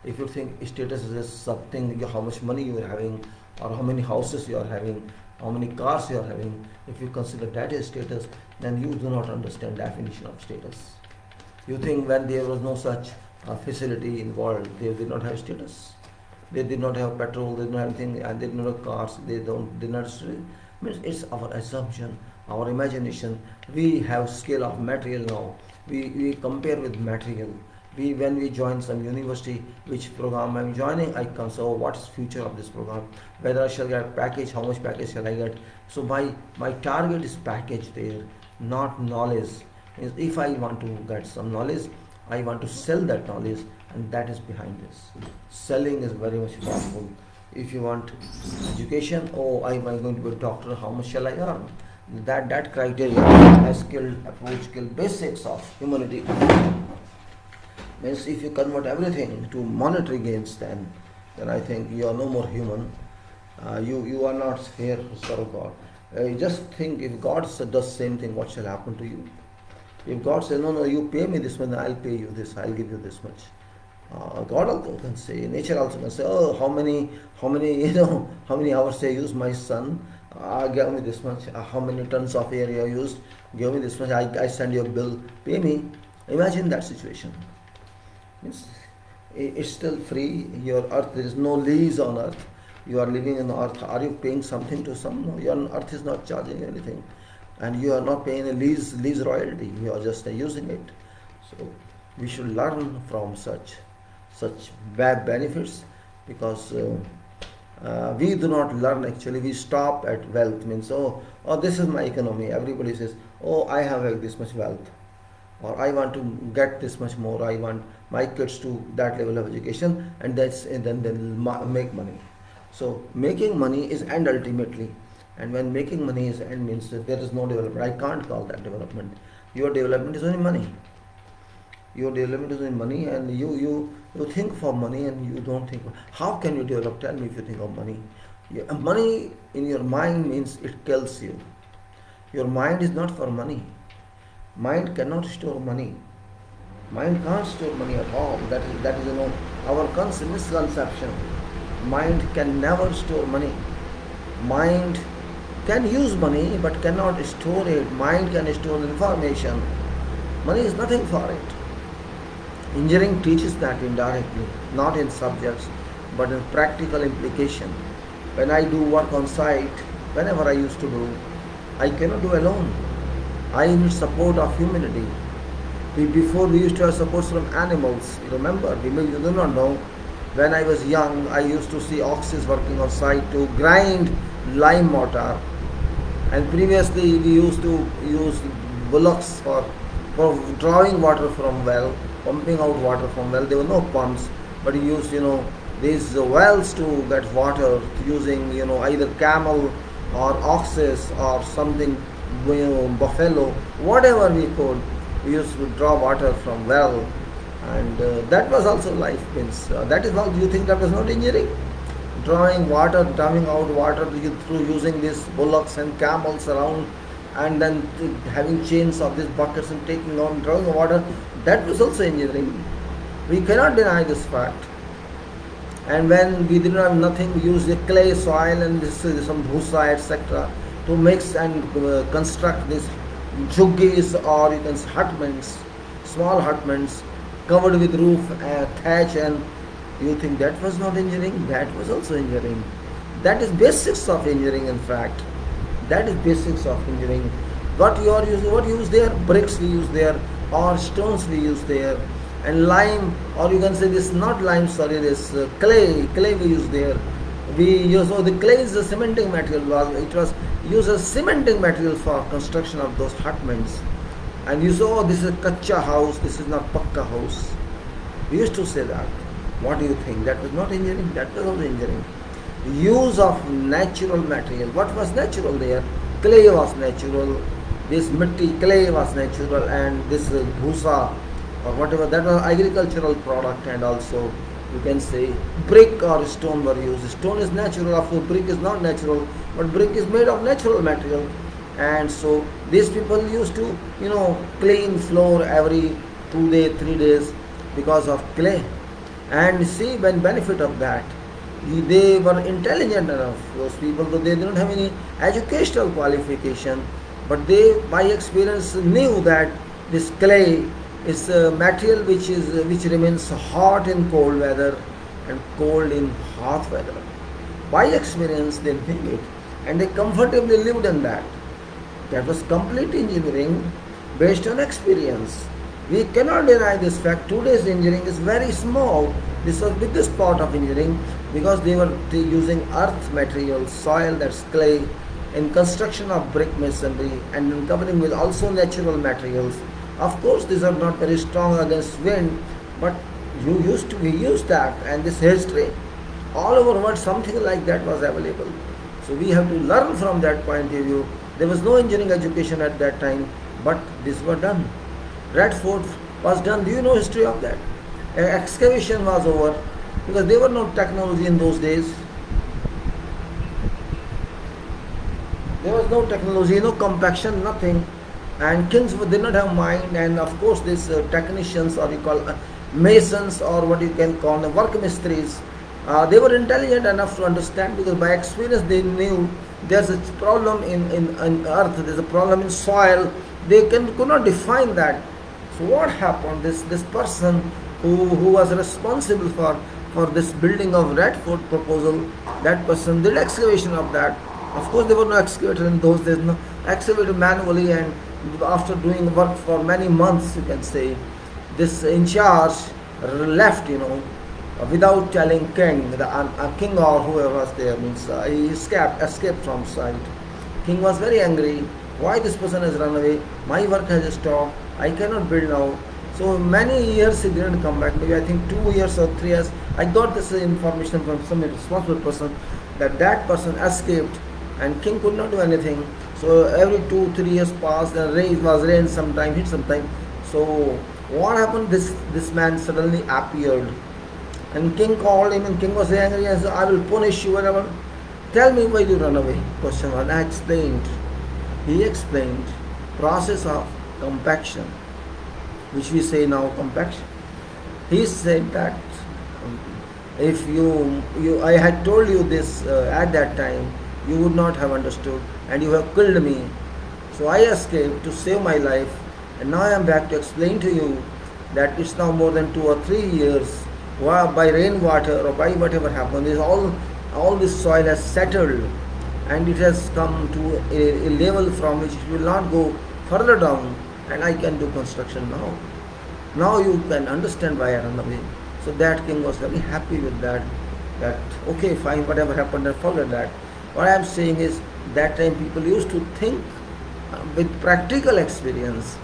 If you think status is just something, how much money you are having, or how many houses you are having, how many cars you are having, if you consider that as status, then you do not understand definition of status. You think when there was no such facility in the world, they did not have status. They did not have petrol, they did not have anything, and they did not have cars, did not. Means it's our assumption, our imagination. We have scale of material now. We compare with material. When we join some university, which program I'm joining, I can say, oh, what is future of this program? Whether I shall get package, how much package shall I get? So my target is package there, not knowledge. If I want to get some knowledge, I want to sell that knowledge, and that is behind this. Selling is very much powerful. If you want education, oh, I'm going to be a doctor, how much shall I earn? That criteria, a skilled approach, skilled basics of humanity. Means if you convert everything to monetary gains, then I think you are no more human. You are not here to serve God. Just think, if God does same thing, what shall happen to you? If God says, no, you pay me this much, I'll pay you this, I'll give you this much. God also can say, nature also can say, oh, how many how many hours I use my son, give me this much. How many tons of air you used, give me this much. I send you a bill, pay me. Imagine that situation. It's still free. Your earth, there is no lease on earth. You are living on earth. Are you paying something to some? No, your earth is not charging anything, and you are not paying a lease royalty. You are just using it. So we should learn from such bad benefits, because we do not learn. Actually, we stop at wealth. Means, oh, this is my economy. Everybody says, oh, I have this much wealth, or I want to get this much more. I want my kids to that level of education, and then they'll make money. So making money is end ultimately, and when making money is end, means that there is no development. I can't call that development. Your development is only money. Your development is only money, and you think for money, and you don't think. How can you develop? Tell me, if you think of money. Money in your mind means it kills you. Your mind is not for money. Mind cannot store money. Mind can't store money at all. That is our misconception. Mind can never store money. Mind can use money but cannot store it. Mind can store information. Money is nothing for it. Engineering teaches that indirectly, not in subjects, but in practical implication. When I do work on site, whenever I used to do, I cannot do alone. I need support of humanity. Before we used to have support from animals. Remember, you do not know. When I was young, I used to see oxes working on site to grind lime mortar. And previously we used to use bullocks for for drawing water from well, pumping out water from well. There were no pumps, but he used, these wells to get water using, either camel or oxes or something, buffalo, whatever we could. We used to draw water from well, and that was also life. Means that is how you think that was not engineering? Drawing water, drawing out water through using these bullocks and camels around, and then having chains of these buckets and taking on drawing water. That was also engineering. We cannot deny this fact. And when we didn't have nothing, we used the clay soil and this some bhusa, etc., to mix and construct these jhuggis, or you can say hutments, small hutments covered with roof, thatch, and you think that was not engineering? That was also engineering. That is basics of engineering, in fact. That is basics of engineering. What you are using, what you use there? Bricks we use there, or stones we use there, and lime, or you can say this not lime, sorry, this clay we use there. We use, the clay is a cementing material. It was used as cementing material for construction of those hutments. And you saw, this is a kacha house, this is not pakka house. We used to say that. What do you think? That was not engineering? That was also engineering. Use of natural material. What was natural there? Clay was natural, this mitti, clay was natural, and this bhusa or whatever, that was agricultural product. And also you can say brick or stone were used. Stone is natural, of course brick is not natural, but brick is made of natural material. And so these people used to, clean floor every 2 days, 3 days because of clay. And see, when benefit of that, they were intelligent enough, those people, though they didn't have any educational qualification, but they by experience knew that this clay is a material which remains hot in cold weather and cold in hot weather. By experience they knew it, and they comfortably lived in that. That was complete engineering based on experience. We cannot deny this fact. Today's engineering is very small. This was the biggest part of engineering, because they were using earth material, soil, that's clay, in construction of brick masonry, and in covering with also natural materials. Of course, these are not very strong against wind, but we used that, and this history, all over the world, something like that was available. So we have to learn from that point of view. There was no engineering education at that time, but these were done. Red Fort was done. Do you know history of that? Excavation was over, because there were no technology in those days. There was no technology, no compaction, nothing. And kings did not have mind, and of course these technicians, or you call masons, or what you can call the work mistries, they were intelligent enough to understand, because by experience they knew there's a problem in earth, there's a problem in soil. They could not define that. So what happened? This person who was responsible for this building of Red Fort proposal, that person did excavation of that. Of course, there were no excavator in those days, no, excavated manually, and after doing work for many months, you can say, this in charge left, without telling king, the king or whoever was there, means he escaped from sight. King was very angry. Why this person has run away? My work has stopped. I cannot build now. So many years he didn't come back. Maybe I think 2 years or 3 years. I got this information from some responsible person that person escaped, and king could not do anything. So every 2-3 years passed, and rain sometime, hit sometime. So what happened? This man suddenly appeared, and king called him, and king was angry and said, I will punish you, whatever. Tell me why you run away. Question one. I explained. He explained process of compaction, which we say now compaction. He said that if I had told you this at that time, you would not have understood, and you have killed me. So I escaped to save my life, and now I am back to explain to you that it's now more than 2 or 3 years. By rainwater or by whatever happened, is all this soil has settled, and it has come to a level from which it will not go further down, and I can do construction now. Now you can understand why I run away. So that king was very happy with that okay, fine, whatever happened, I forget that. What I am saying is, that time people used to think with practical experience.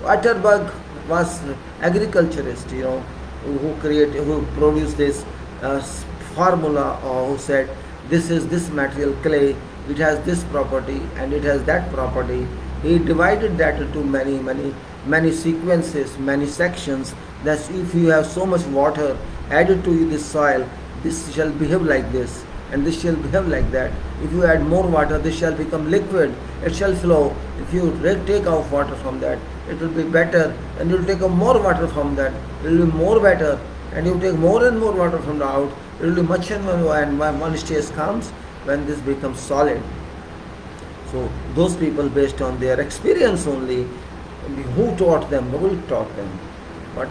Atterberg was agriculturist, who produced this uh, formula, or who said this is this material clay, it has this property and it has that property. He divided that into many sequences, many sections. That if you have so much water added to this soil, this shall behave like this, and this shall behave like that. If you add more water, this shall become liquid, it shall flow. If you take out water from that, it will be better, and you will take more water from that, it will be more better, and you take more and more water from the out, it will be much and more, and one stage comes when this becomes solid. So those people, based on their experience only, who taught them? Nobody taught them, but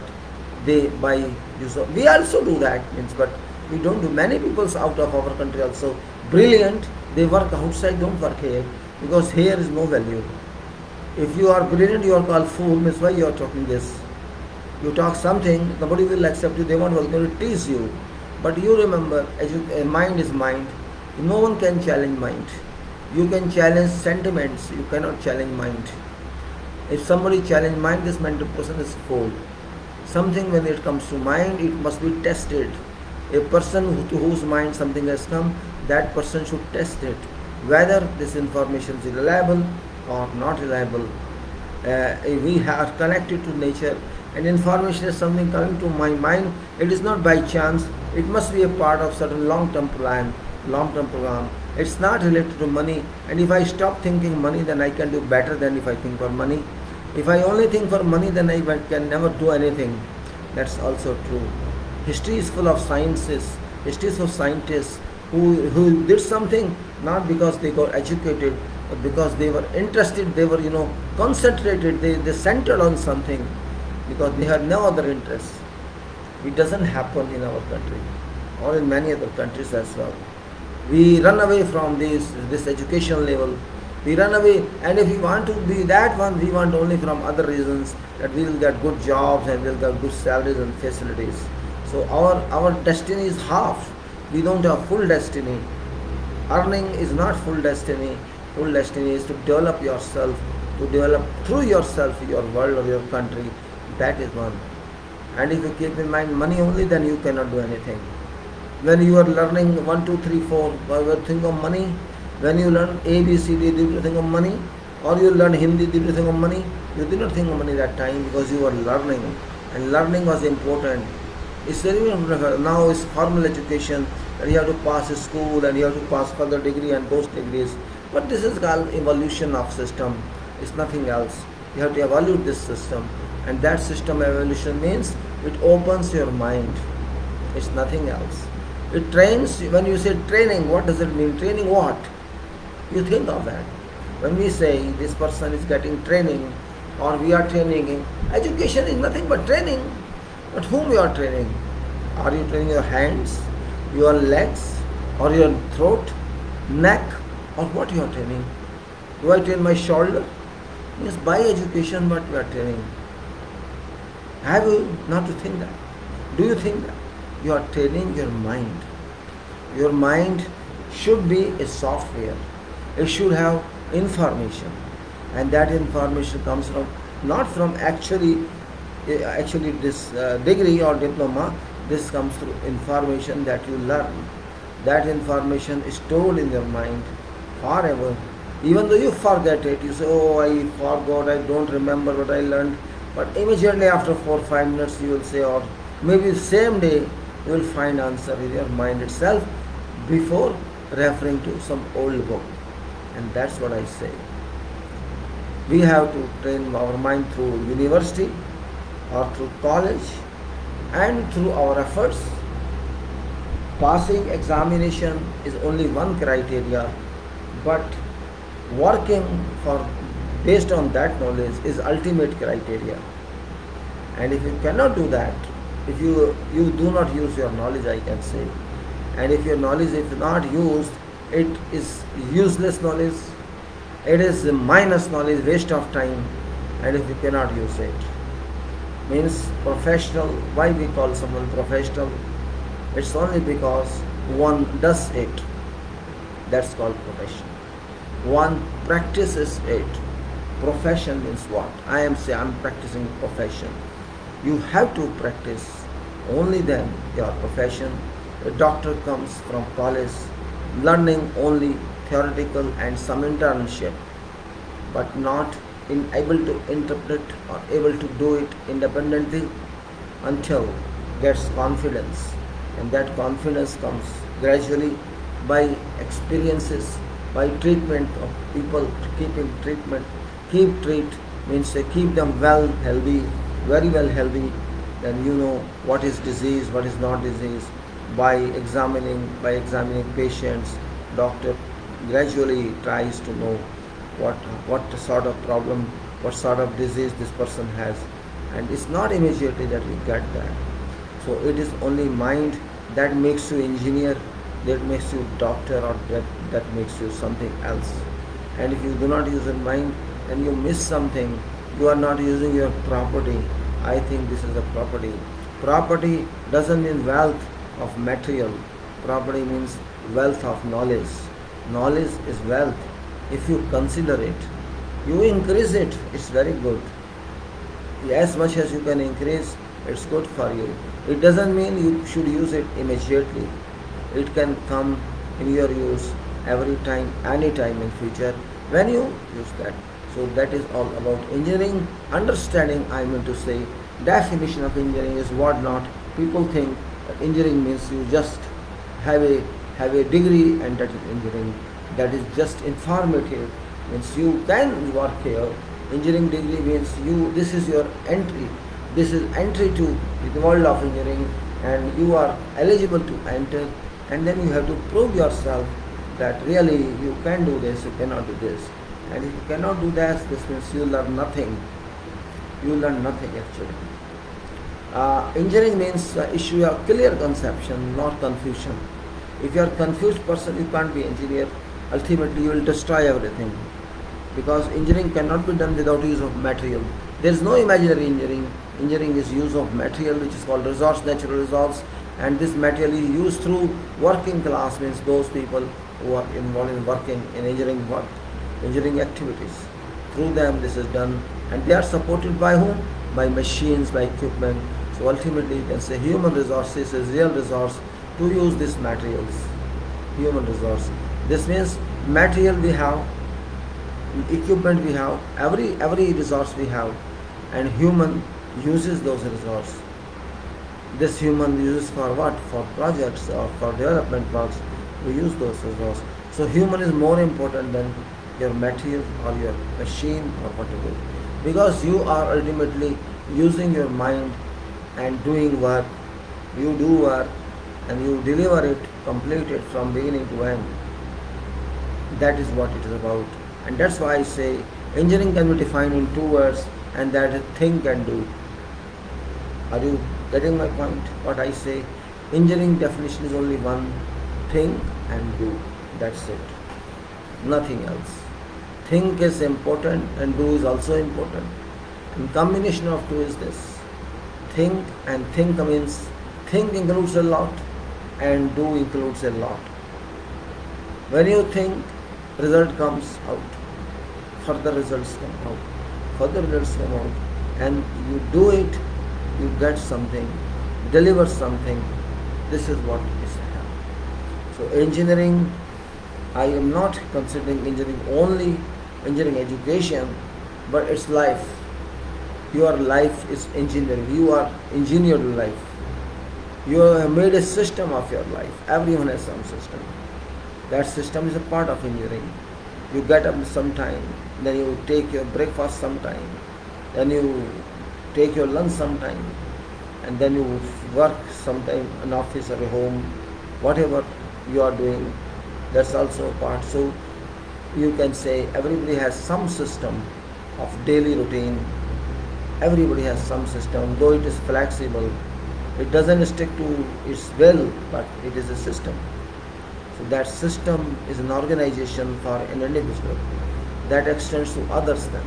they by use of, we also do that, means, but we don't do. Many people out of our country also brilliant, they work outside, don't work here, because here is no value. If you are brilliant, you are called fool, means why you are talking this? You talk something, nobody will accept you, they won't work, they will tease you. But you remember, mind is mind. No one can challenge mind. You can challenge sentiments, you cannot challenge mind. If somebody challenge mind, this mental person is fool. Something, when it comes to mind, it must be tested. A person to whose mind something has come, that person should test it, whether this information is reliable or not reliable. We are connected to nature, and information is something coming to my mind. It is not by chance. It must be a part of certain long-term plan, long-term program. It's not related to money. And if I stop thinking money, then I can do better than if I think for money. If I only think for money, then I can never do anything. That's also true. History is full of sciences. History is full of scientists who did something not because they got educated, but because they were interested, they were, concentrated, they centered on something, because they had no other interest. It doesn't happen in our country or in many other countries as well. We run away from this education level. We run away, and if we want to be that one, we want only from other reasons, that we will get good jobs and we will get good salaries and facilities. So our destiny is half. We don't have full destiny. Earning is not full destiny. Full destiny is to develop yourself, to develop through yourself your world or your country. That is one. And if you keep in mind money only, then you cannot do anything. When you are learning 1, 2, 3, 4, you think of money. When you learn A, B, C, D, did you think of money? Or you learn Hindi, did you think of money? You did not think of money that time, because you were learning, and learning was important. It's very important. Now it's formal education, and you have to pass a school, and you have to pass further degree and post degrees. But this is called evolution of system. It's nothing else. You have to evaluate this system, and that system evolution means it opens your mind. It's nothing else. It trains. When you say training, what does it mean? Training what? You think of that. When we say this person is getting training, or we are training him, education is nothing but training. But whom you are training? Are you training your hands, your legs, or your throat, neck, or what you are training? Do I train my shoulder? Yes, by education, what we are training. Have you not to think that? Do you think that? You are training your mind. Your mind should be a software. It should have information, and that information comes from not from actually this degree or diploma. This comes through information that you learn. That information is stored in your mind forever. Even though you forget it, you say, oh, I forgot, I don't remember what I learned. But immediately after 4 or 5 minutes you will say, or maybe the same day, you will find answer in your mind itself before referring to some old book. And that's what I say. We have to train our mind through university or through college and through our efforts. Passing examination is only one criteria, but working based on that knowledge is ultimate criteria. And if you cannot do that, if you do not use your knowledge, I can say, and if your knowledge is not used, it is useless knowledge, it is minus knowledge, waste of time. And if you cannot use it, means professional. Why we call someone professional? It's only because one does it. That's called profession. One practices it. Profession means what? I'm practicing profession. You have to practice, only then your profession. A doctor comes from college learning only theoretical and some internship, but not able to interpret or able to do it independently until gets confidence, and that confidence comes gradually by experiences, by treatment of people, keeping treatment. Keep treat means keep them well healthy, very well healthy. Then you know what is disease, what is not disease. By examining patients, doctor gradually tries to know what sort of problem, what sort of disease this person has, and it's not immediately that we get that. So it is only mind that makes you engineer, that makes you doctor, or that makes you something else. And if you do not use your mind and you miss something, you are not using your property. I think this is a property. Property doesn't mean wealth of material. Property means wealth of knowledge. Knowledge is wealth. If you consider it, you increase it, it's very good. As much as you can increase, it's good for you. It doesn't mean you should use it immediately. It can come in your use every time, any time in future when you use that. So that is all about engineering. Understanding, I mean to say, definition of engineering is what not. People think that engineering means you just have a degree and that is engineering. That is just informative. Means you can work here. Engineering degree means this is your entry. This is entry to the world of engineering, and you are eligible to enter, and then you have to prove yourself that really you can do this, you cannot do this. And if you cannot do that, this means you learn nothing. You learn nothing actually. Engineering means issue a clear conception, not confusion. If you are a confused person, you can't be engineer. Ultimately, you will destroy everything, because engineering cannot be done without use of material. There is no imaginary engineering. Engineering is use of material, which is called resource, natural resource, and this material is used through working class, means those people who are involved in working in engineering work, engineering activities. Through them this is done, and they are supported by whom? By machines, by equipment. So ultimately you can say human resources is real resource to use these materials. Human resource. This means material we have, equipment we have, every resource we have, and human uses those resources. This human uses for what? For projects or for development works. We use those resources. So human is more important than your material or your machine or whatever, because you are ultimately using your mind and doing work. You do work and you deliver it, complete it from beginning to end. That is what it is about. And that's why I say engineering can be defined in two words, and that is think and do. Are you getting my point? What I say? Engineering definition is only one: think and do. That's it. Nothing else. Think is important and do is also important. And combination of two is this. Think, and think means think includes a lot and do includes a lot. When you think, result comes out. Further results come out. Further results come out. And you do it, you get something, deliver something. This is what is happening. So engineering, I am not considering engineering only engineering education, but it's life. Your life is engineering. You are engineered life. You have made a system of your life. Everyone has some system. That system is a part of engineering. You get up sometime, then you take your breakfast sometime, then you take your lunch sometime, and then you work sometime in office or a home, whatever you are doing, that's also a part. So you can say everybody has some system of daily routine. Everybody has some system, though it is flexible. It doesn't stick to its will, but it is a system. So that system is an organization for an individual that extends to others then,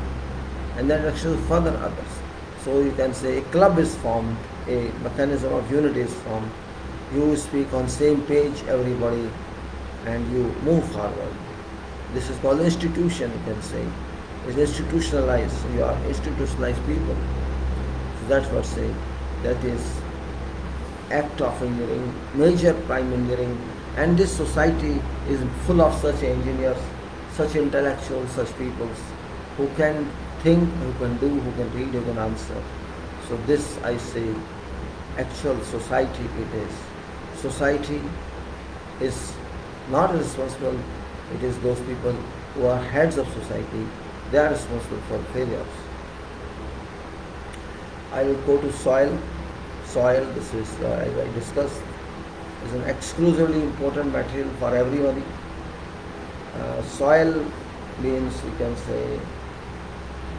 and that extends to further others. So you can say a club is formed, a mechanism of unity is formed. You speak on same page, everybody, and you move forward. This is called institution, you can say. is institutionalized. So you are institutionalized people. So that's what say. That is act of engineering, major prime engineering, and this society is full of such engineers, such intellectuals, such peoples who can think, who can do, who can read, who can answer. So this I say, actual society it is. Society is not responsible, it is those people who are heads of society, they are responsible for failures. I will go to soil. Soil, this is, as I discussed, is an exclusively important material for everybody. Soil means, you can say,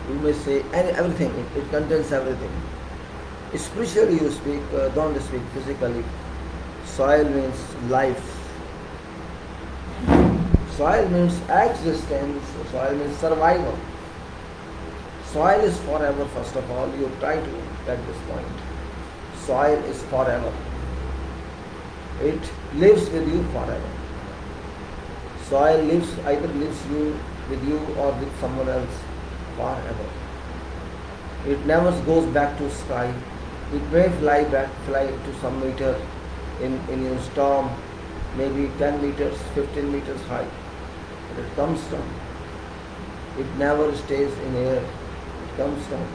you may say everything, it contains everything. Spiritually you speak, don't speak physically. Soil means life. Soil means existence. Soil means survival. Soil is forever, first of all. You try to get this point. Soil is forever. It lives with you forever. Soil either lives with you or with someone else forever. It never goes back to sky. It may fly to some meter in a storm, maybe 10 meters, 15 meters high. But it comes down. It never stays in air. It comes down.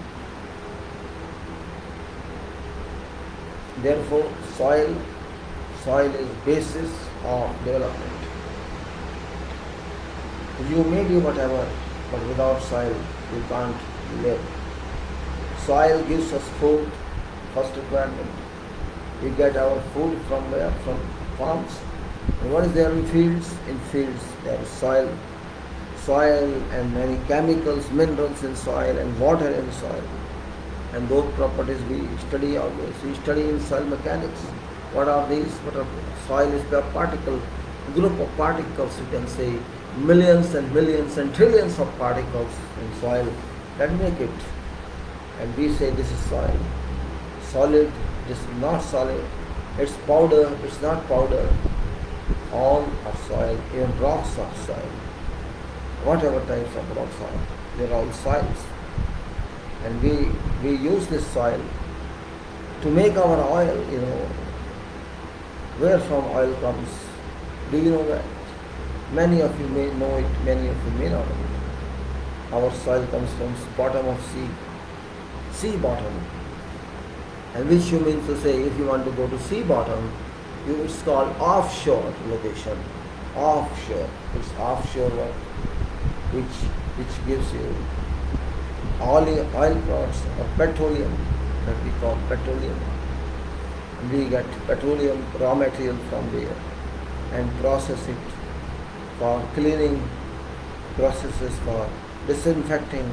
Therefore, soil is basis of development. You may do whatever, but without soil, you can't live. Soil gives us food, first requirement. We get our food from where? From farms. And what is there in fields? In fields there is soil. Soil and many chemicals, minerals in soil and water in soil. And those properties we study always. We study in soil mechanics. What are these? Soil is a particle, group of particles, you can say, millions and millions and trillions of particles in soil that make it. And we say this is soil. Solid, this is not solid. It's powder, it's not powder. All are soil, even rocks are soil. Whatever types of rocks are, they're all soils. And we use this soil to make our oil, Where from oil comes? Do you know that? Many of you may know it, many of you may not know it. Our soil comes from bottom of sea bottom. And which you mean to say, if you want to go to sea bottom, it's called offshore location. Offshore. It's offshore work, which gives you oil products or petroleum, that we call petroleum. We get petroleum raw material from there and process it for cleaning, processes for disinfecting,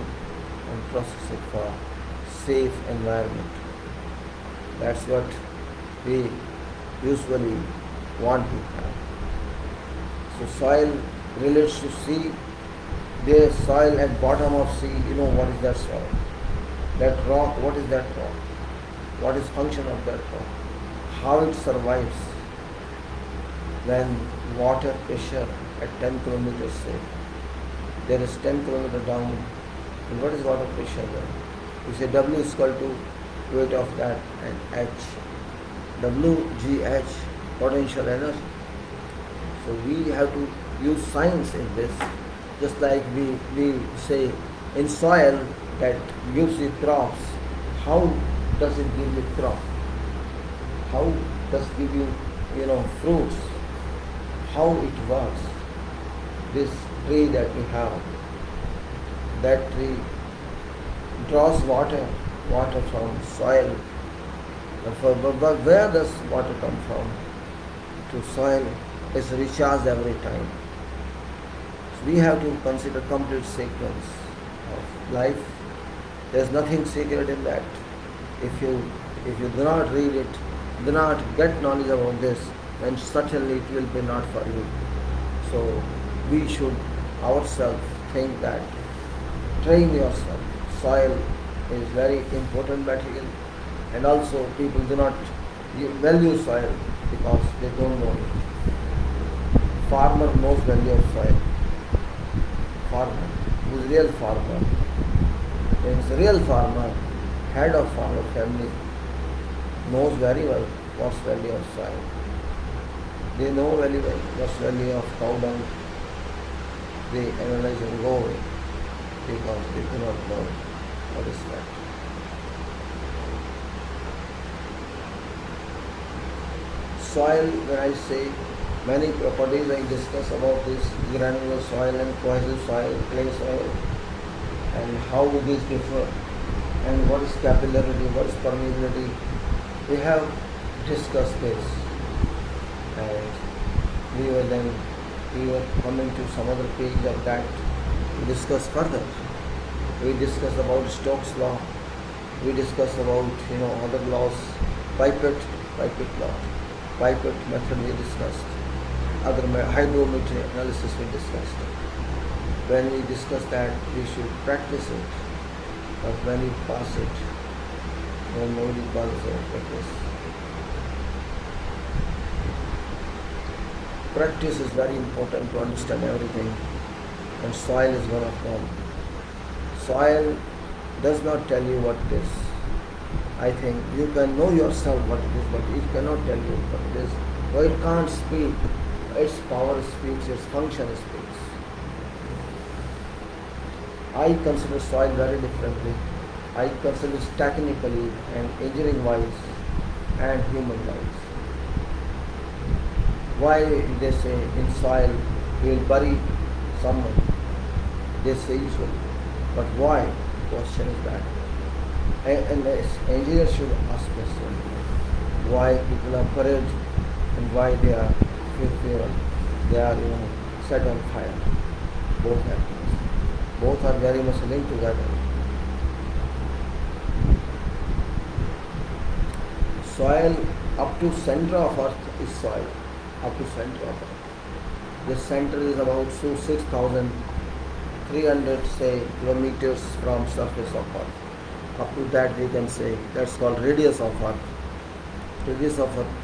and process it for safe environment. That's what we usually want to have. So soil relates to sea. There is soil at bottom of sea. You know what is that soil? That rock, what is that rock? What is function of that rock? How it survives when water pressure at 10 kilometers, say, there is 10 kilometers down, and what is water pressure there? You say W is equal to weight of that and H. WGH, potential energy. So we have to use science in this, just like we say in soil that gives you crops. How does it give you crop? How does it give you, fruits? How it works? This tree that we have, that tree draws water from soil. But where does water come from? To soil. It's recharged every time. So we have to consider complete sequence of life. There's nothing secret in that. If you do not read it, do not get knowledge about this, then certainly it will be not for you. So we should ourselves think that, train yourself. Soil is very important material, and also people do not value soil because they don't know it. Farmer knows value of soil. Farmer. who's real farmer, means real farmer, head of farmer family, knows very well what's value of soil. They know very well what's value of cow dung. They analyze and go away because they do not know what is that. Soil, when I say many properties, I discuss about this granular soil and cohesive soil, clay soil, and how these differ, and what is capillarity, what is permeability. We have discussed this, and we were coming to some other page of that to discuss further. We discussed about Stokes law. We discussed about other laws, pipette law, pipette method we discussed. Other hydrometry analysis we discussed. When we discuss that, we should practice it. But when you pass it, then nobody bothers about practice. Practice is very important to understand everything, and soil is one of them. Soil does not tell you what it is. I think you can know yourself what it is, but it cannot tell you what it is. Or it can't speak. Its power speaks, its function speaks. I consider soil very differently. I consider it technically and engineering wise and human wise. Why they say in soil we will bury someone? They say usually. But why? The question is that. And the engineer should ask question. Why people are buried and why they are fearful. They are set on fire. Both happens. Both are very much linked together. Soil up to center of earth is soil. Up to center of earth. The center is about 6,300 kilometers from surface of earth. Up to that we can say that's called radius of earth. Radius of earth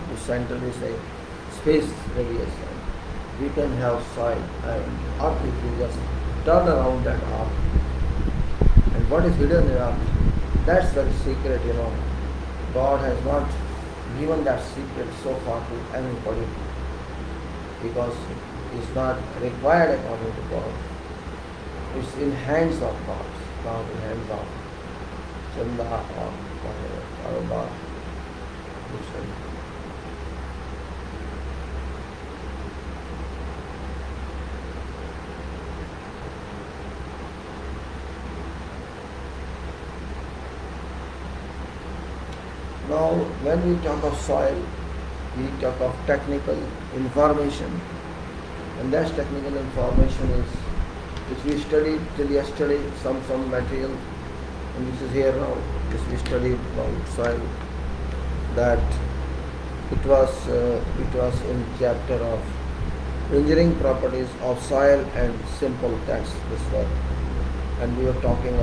to center is a space radius. We can have soil and earth if we just turn around that earth. And what is hidden in earth? That's very secret, God has not given that secret so far to anybody because it's not required according to God. It's in hands of God, not in hands of Chanda or whatever, or God. Now, when we talk of soil, we talk of technical information, and that technical information is which we studied till yesterday, some material, and this is here now. This we studied about soil. That it was in chapter of engineering properties of soil and simple text. This one, and we were talking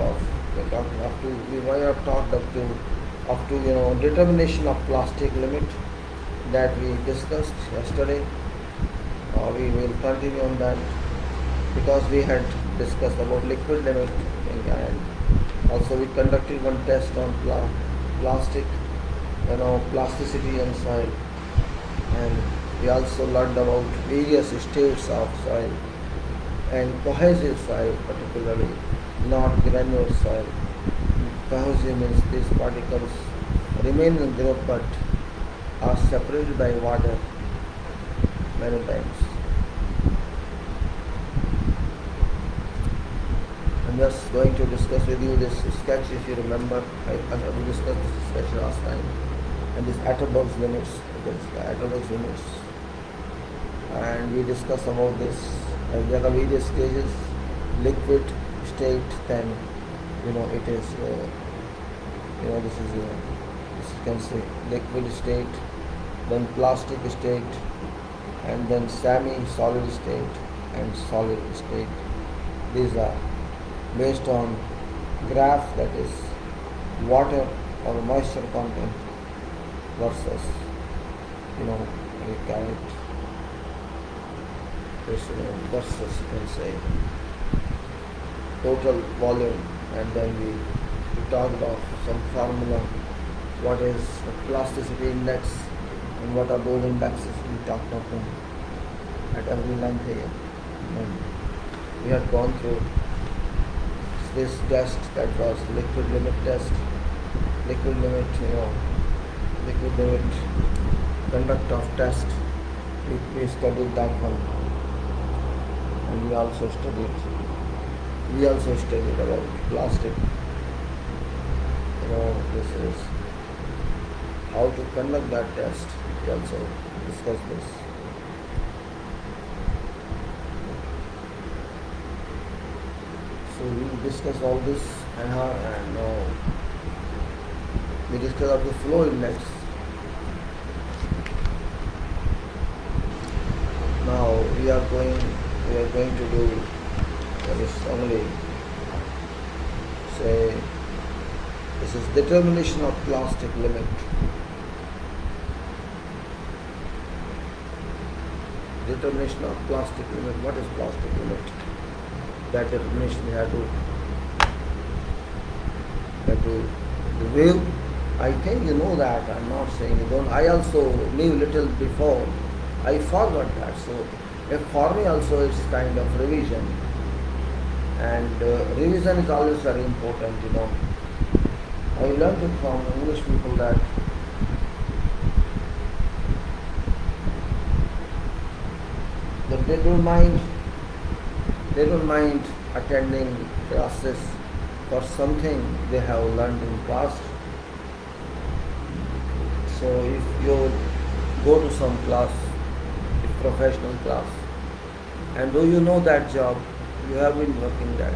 up to determination of plastic limit that we discussed yesterday. We will continue on that because we had discussed about liquid limit, and also we conducted one test on plastic, plasticity and soil, and we also learned about various states of soil and cohesive soil, particularly not granular soil. Cohesive means these particles remain in group but are separated by water many times. I'm just going to discuss with you this sketch. If you remember, we discussed this sketch last time, and this Atterbuck's limits, and we discussed about this. There are various stages: liquid state, then it is this is you can say liquid state, then plastic state, and then semi-solid state and solid state. These are based on graph, that is water or moisture content versus recurrent versus you can say total volume, and then we talked about some formula, what is the plasticity index and what are those indexes. We talked about them at every length here. And we had gone through this test that was liquid limit test, liquid limit, liquid limit conduct of test. We studied that one, and we also studied about plastic. This is how to conduct that test. We also discussed this. So we discuss all this, and we discuss about the flow index. Now we are going to do this only. Say this is determination of plastic limit. Determination of plastic limit. What is plastic limit? That determination we have to review. I think you know that. I'm not saying you don't. I also knew little before. I forgot that. So for me also it's kind of revision. And revision is always very important, I learned it from English people that they don't mind attending classes for something they have learned in past. So if you go to some class, professional class, and do you know that job, you have been working that,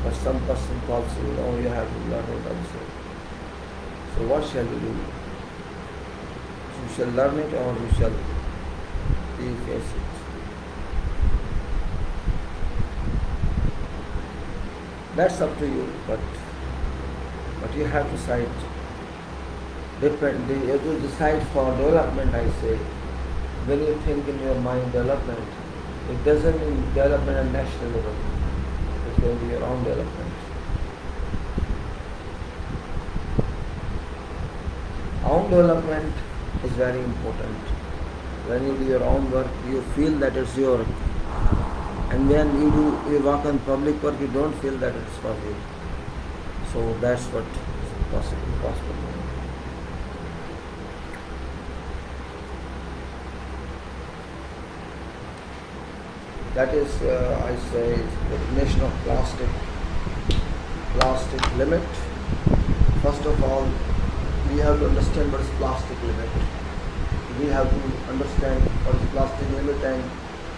but some person calls you, you have to learn it also. So what shall you do? You shall learn it or you shall face it. That's up to you, but you have to decide. You have to decide for development, I say. When you think in your mind development, it doesn't mean development at national level. It's going to be your own development. Own development is very important. When you do your own work, you feel that it's your work. And when you work on public work, you don't feel that it's for you. So that's what is possible. That is, I say, the definition of plastic limit. First of all, we have to understand what is plastic limit. We have to understand what is plastic limit, and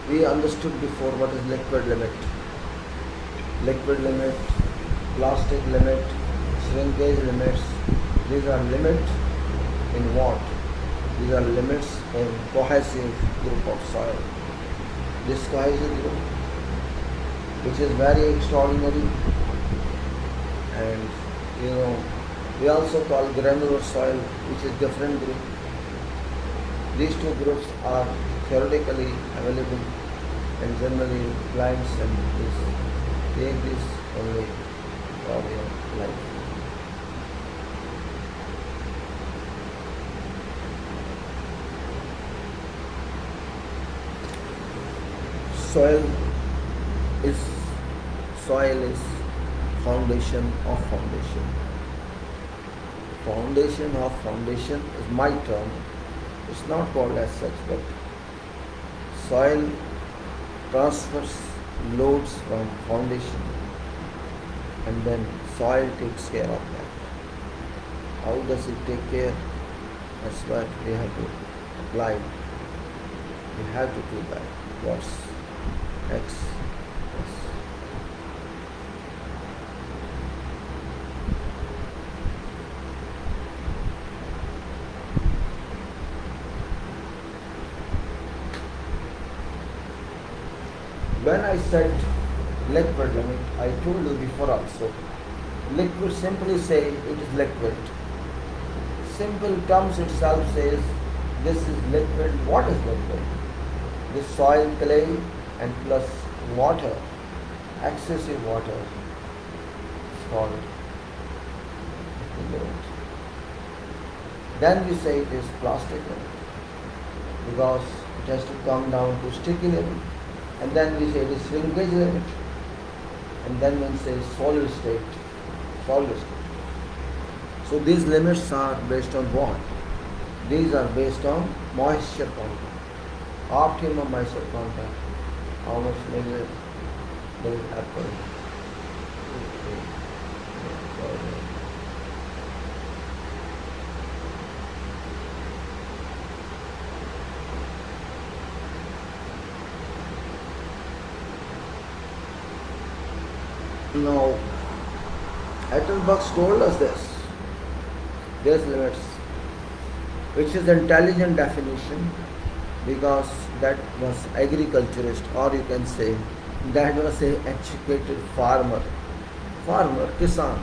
we understood before what is liquid limit. Liquid limit, plastic limit, shrinkage limits. These are limits in what? These are limits in cohesive group of soil. This cohesive group, which is very extraordinary, and we also call granular soil, which is different group. These two groups are theoretically available, and generally clients and this take this only for your life. Soil is foundation of foundation. Foundation of foundation is my term. It's not called as such, but soil transfers loads from foundation, and then soil takes care of that. How does it take care? That's what we have to apply. We have to do that. What's X. Yes. When I said liquid limit, I told you before also. Liquid, simply say it is liquid. Simple terms itself says this is liquid. What is liquid? This soil, clay, and plus water, excessive water, called limit. Then we say it is plastic limit because it has to come down to sticky limit. And then we say it is shrinkage limit. And then we say solid state. Solid state. So these limits are based on what? These are based on moisture content. Optimum moisture content. How much will happen? Now, Attenborough told us this. These limits, which is intelligent definition, because that was agriculturist, or you can say that was a educated farmer, kisan.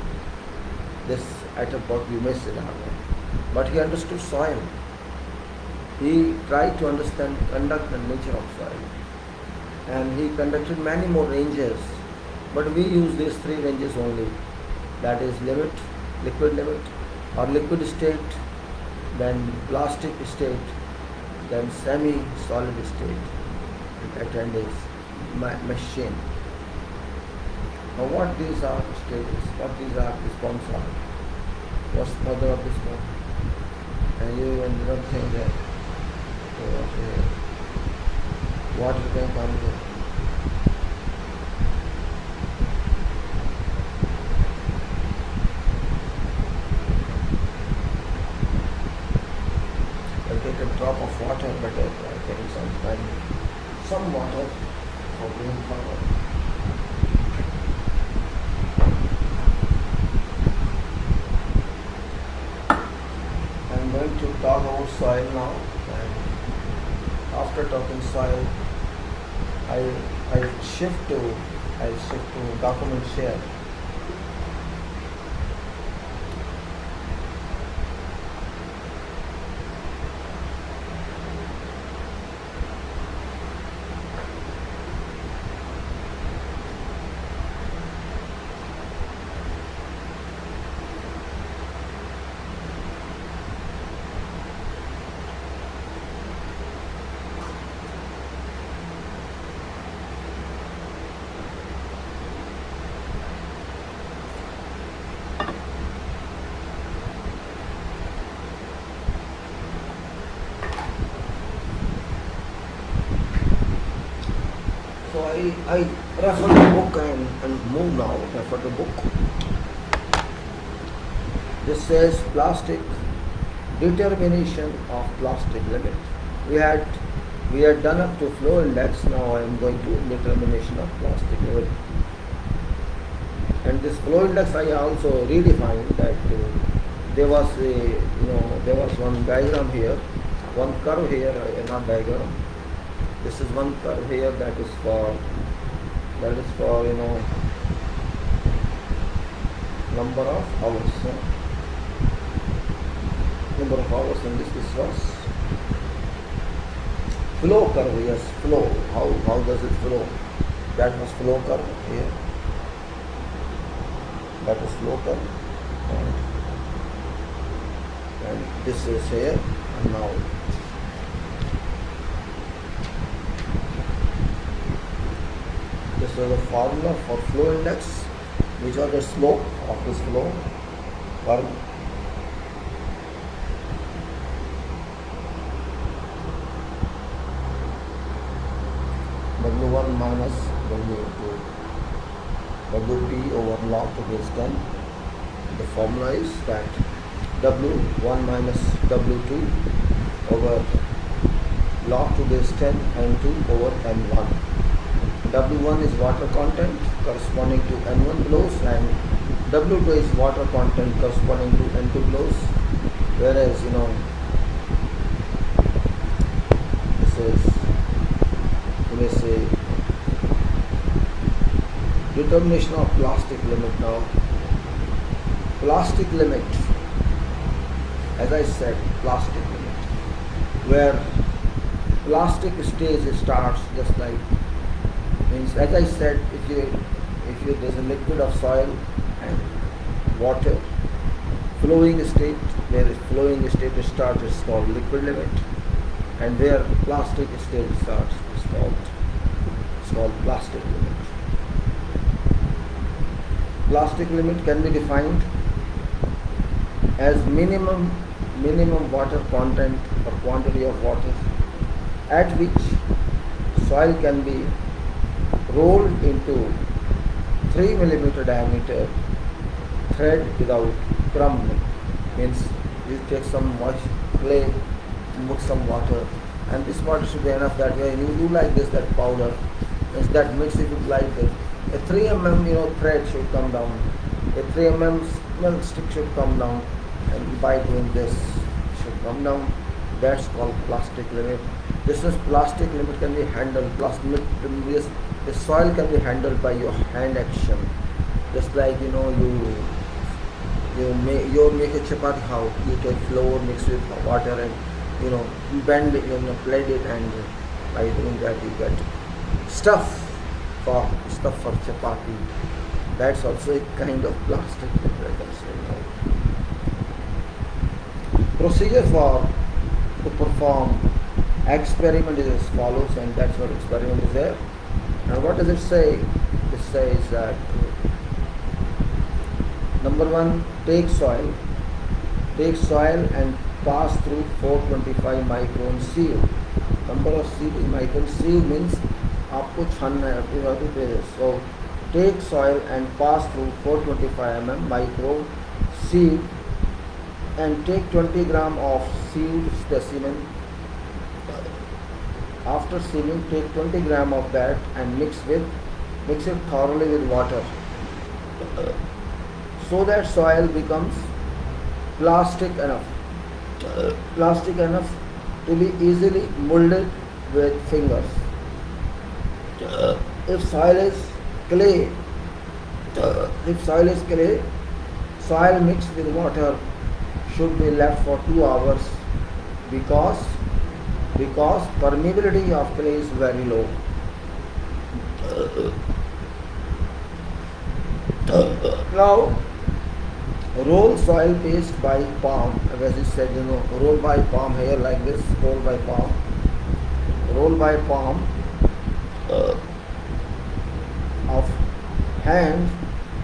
This Attenborough, you may say that, but he understood soil. He tried to understand conduct and nature of soil, and he conducted many more ranges. But we use these three ranges only. That is limit, liquid limit, or liquid state, then plastic state, then semi-solid state. At end is machine. Now what these are stages, what these are response are, what's further of this one? And you even don't think that what you can come to. Take a drop of water, but I think some water for being forward. I'm going to talk about soil now, and after talking soil, I'll shift to document share. So I refer the book and move now, refer the book. This says plastic, determination of plastic limit. We had done up to flow index, now I am going to determination of plastic limit. And this flow index I also redefined that there was one diagram here, one curve here, not diagram. This is one curve here that is for number of hours. Number of hours, and this was flow curve. Yes, flow. How does it flow? That was flow curve here. That is flow curve, and this is here. And now this was the formula for flow index, which was the slope of this flow curve. W1 minus W2, WP over log to base 10. The formula is that W1 minus W2 over log to base 10 N2 over N1. W1 is water content corresponding to N1 blows, and W2 is water content corresponding to N2 blows. Whereas this is, you may say, determination of plastic limit. Now plastic limit, as I said, plastic limit, where plastic stage starts just like, means, as I said, if you there's a liquid of soil and water. Flowing state, where flowing state starts, is called liquid limit, and where plastic state starts, it's called plastic limit. Plastic limit can be defined as minimum water content or quantity of water at which soil can be rolled into 3 millimeter diameter thread without crumbling. Means you take some clay, mix some water, and this water should be enough that way. And you do like this, that powder, is that mix it with like this. A 3 mm thread should come down. A 3 mm milk stick should come down, and by doing this should come down. That's called plastic limit. This is plastic limit can be handled. The soil can be handled by your hand action. Just like you make a chapati, how you take flour mix with water and bend it, blend it, and by doing that you get stuff for chapati. That's also a kind of plastic material. Procedure to perform experiment is as follows, and that's what experiment is there. And what does it say? It says that number 1, take soil and pass through 425 micron sieve. Number of sieve is micron. Sieve means आपको छानना है, you have to do this. So take soil and pass through 425 mm micro sieve and take 20 gram of sieved specimen. After sieving, take 20 gram of that and mix it thoroughly with water, so that soil becomes plastic enough to be easily molded with fingers. If soil is clay, soil mixed with water should be left for 2 hours because permeability of clay is very low. Now, roll soil paste by palm. As I said, roll by palm here like this. Roll by palm of hand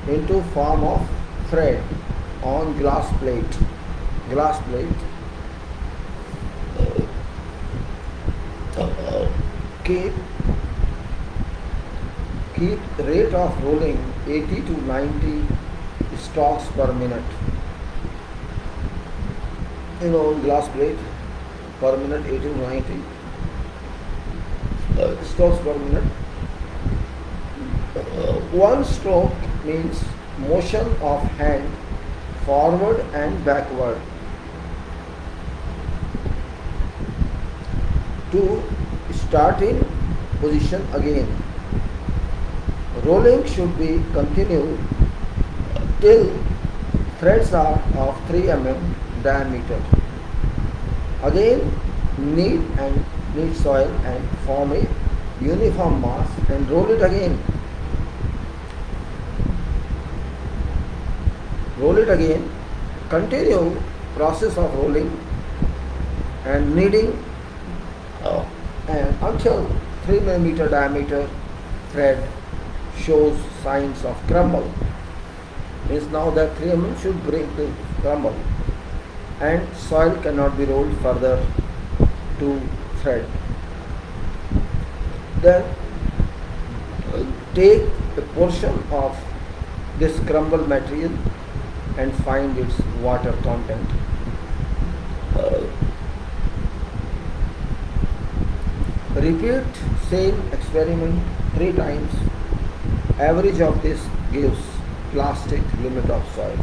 into form of thread on glass plate. Keep rate of rolling 80 to 90 stalks per minute. Glass plate per minute 80 to 90 stalks per minute. One stroke means motion of hand forward and backward. 2, starting position again. Rolling should be continued till threads are of 3 mm diameter. Again, knead soil and form a uniform mass and roll it again. Continue process of rolling and kneading and until 3 mm diameter thread shows signs of crumble. Means now that 3 mm should bring to crumble, and soil cannot be rolled further to thread. Then take a portion of this crumble material and find its water content. Repeat same experiment 3 times. Average of this gives plastic limit of soil.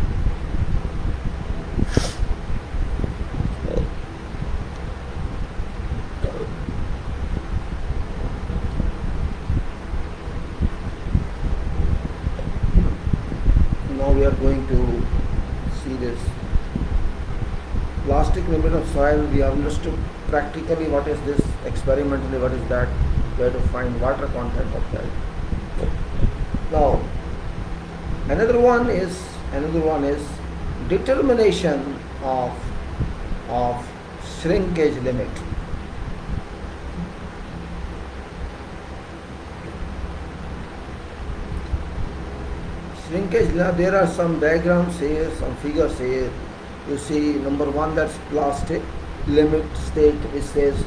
Now we are going to see this plastic limit of soil. We have understood practically what is this, experimentally what is that. We have to find water content of that. Now another one is Another one is determination of shrinkage limit. Shrinkage, now there are some diagrams here, some figures here. You see number one, that's plastic limit state, which says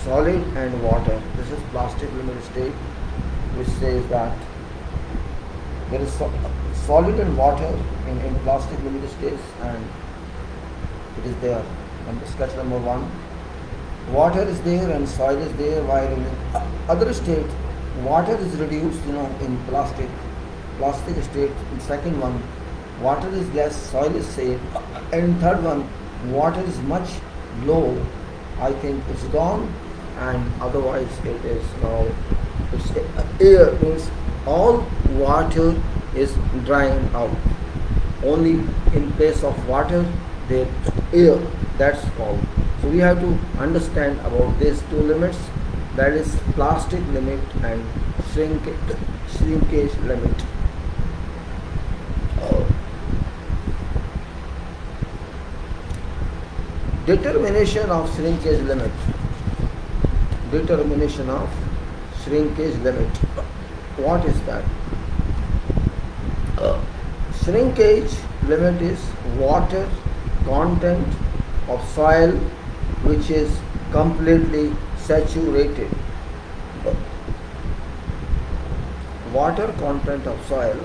solid and water. This is plastic limit state, which says that there is solid and water in plastic limit states, and it is there. And sketch number one, water is there and soil is there, while in other state water is reduced, in plastic state. In second one, water is less, soil is same, and in third one, water is much low. I think it's gone, and otherwise it is now it's air, means all water is drying out. Only in place of water there air, that's all. So we have to understand about these two limits, that is plastic limit and shrinkage limit. Determination of shrinkage limit. Determination of shrinkage limit. What is that? Shrinkage limit is water content of soil which is completely saturated. Water content of soil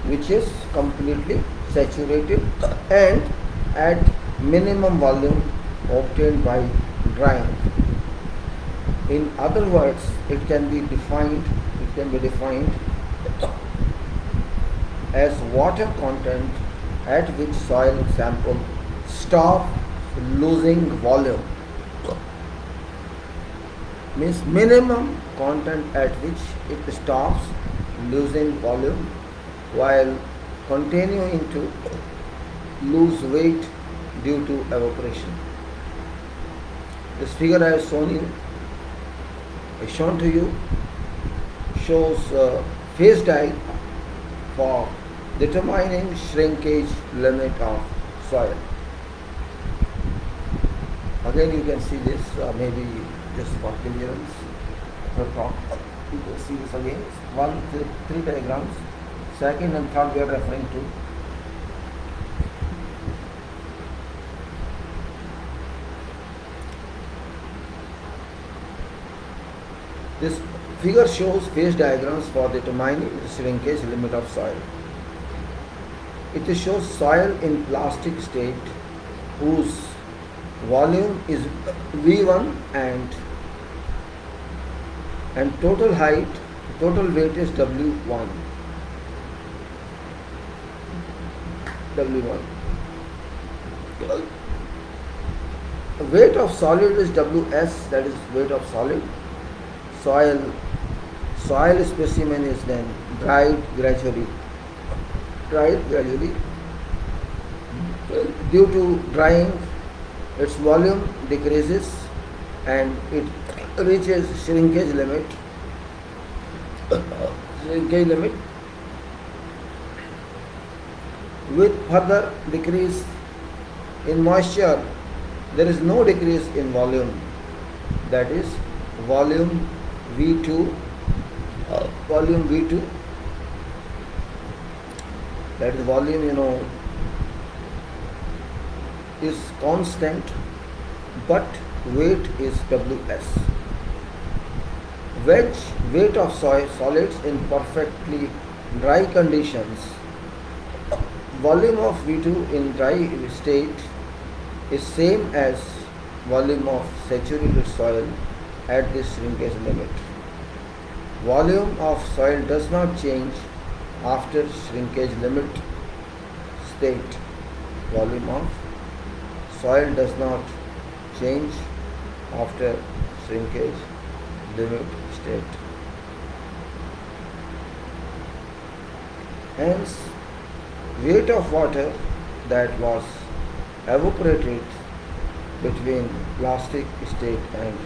which is completely saturated and at minimum volume obtained by drying. In other words, it can be defined as water content at which soil sample stop losing volume. Means minimum content at which it stops losing volume while continuing to lose weight due to evaporation. This figure I have shown to you shows phase diagram for determining shrinkage limit of soil. Again, you can see this, maybe just for clearance. You can see this again. Three diagrams. Second and third we are referring to. This figure shows phase diagrams for determining the shrinkage limit of soil. It shows soil in plastic state whose volume is V1 and total weight is W1. Weight of solid is Ws, that is weight of solid. Soil specimen is then dried gradually. Due to drying, its volume decreases and it reaches shrinkage limit. With further decrease in moisture, there is no decrease in volume. That is volume V2. That is volume, is constant, but weight is Ws. Weight of solids in perfectly dry conditions. Volume of V2 in dry state is same as volume of saturated soil at this shrinkage limit. Volume of soil does not change after shrinkage limit state. Volume of soil does not change after shrinkage limit state. Hence, weight of water that was evaporated between plastic state and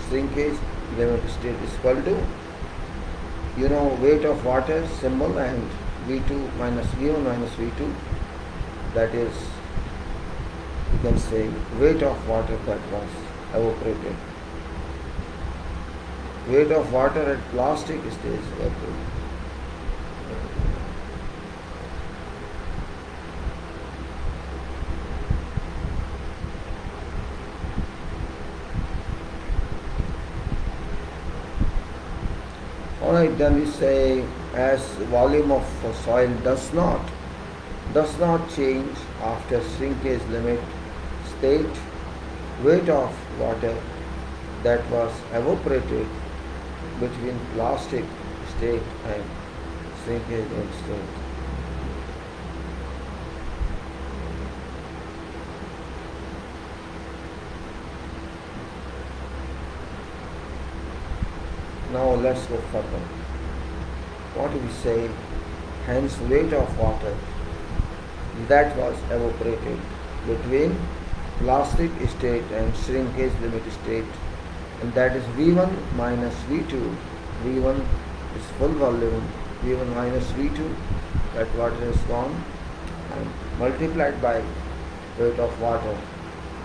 shrinkage limit state is equal to you know, weight of water symbol and V2 minus V1 minus V2, that is, you can say weight of water that was evaporated. Weight of water at plastic stage evaporated. Alright, then we say as volume of soil does not change after shrinkage limit state, weight of water that was evaporated between plastic state and shrinkage limit state. Now let's go further. What do we say? Hence weight of water that was evaporated between plastic state and shrinkage limit state, and that is V1 minus V2. V1 is full volume, V1 minus V2, that water is gone, and multiplied by weight of water.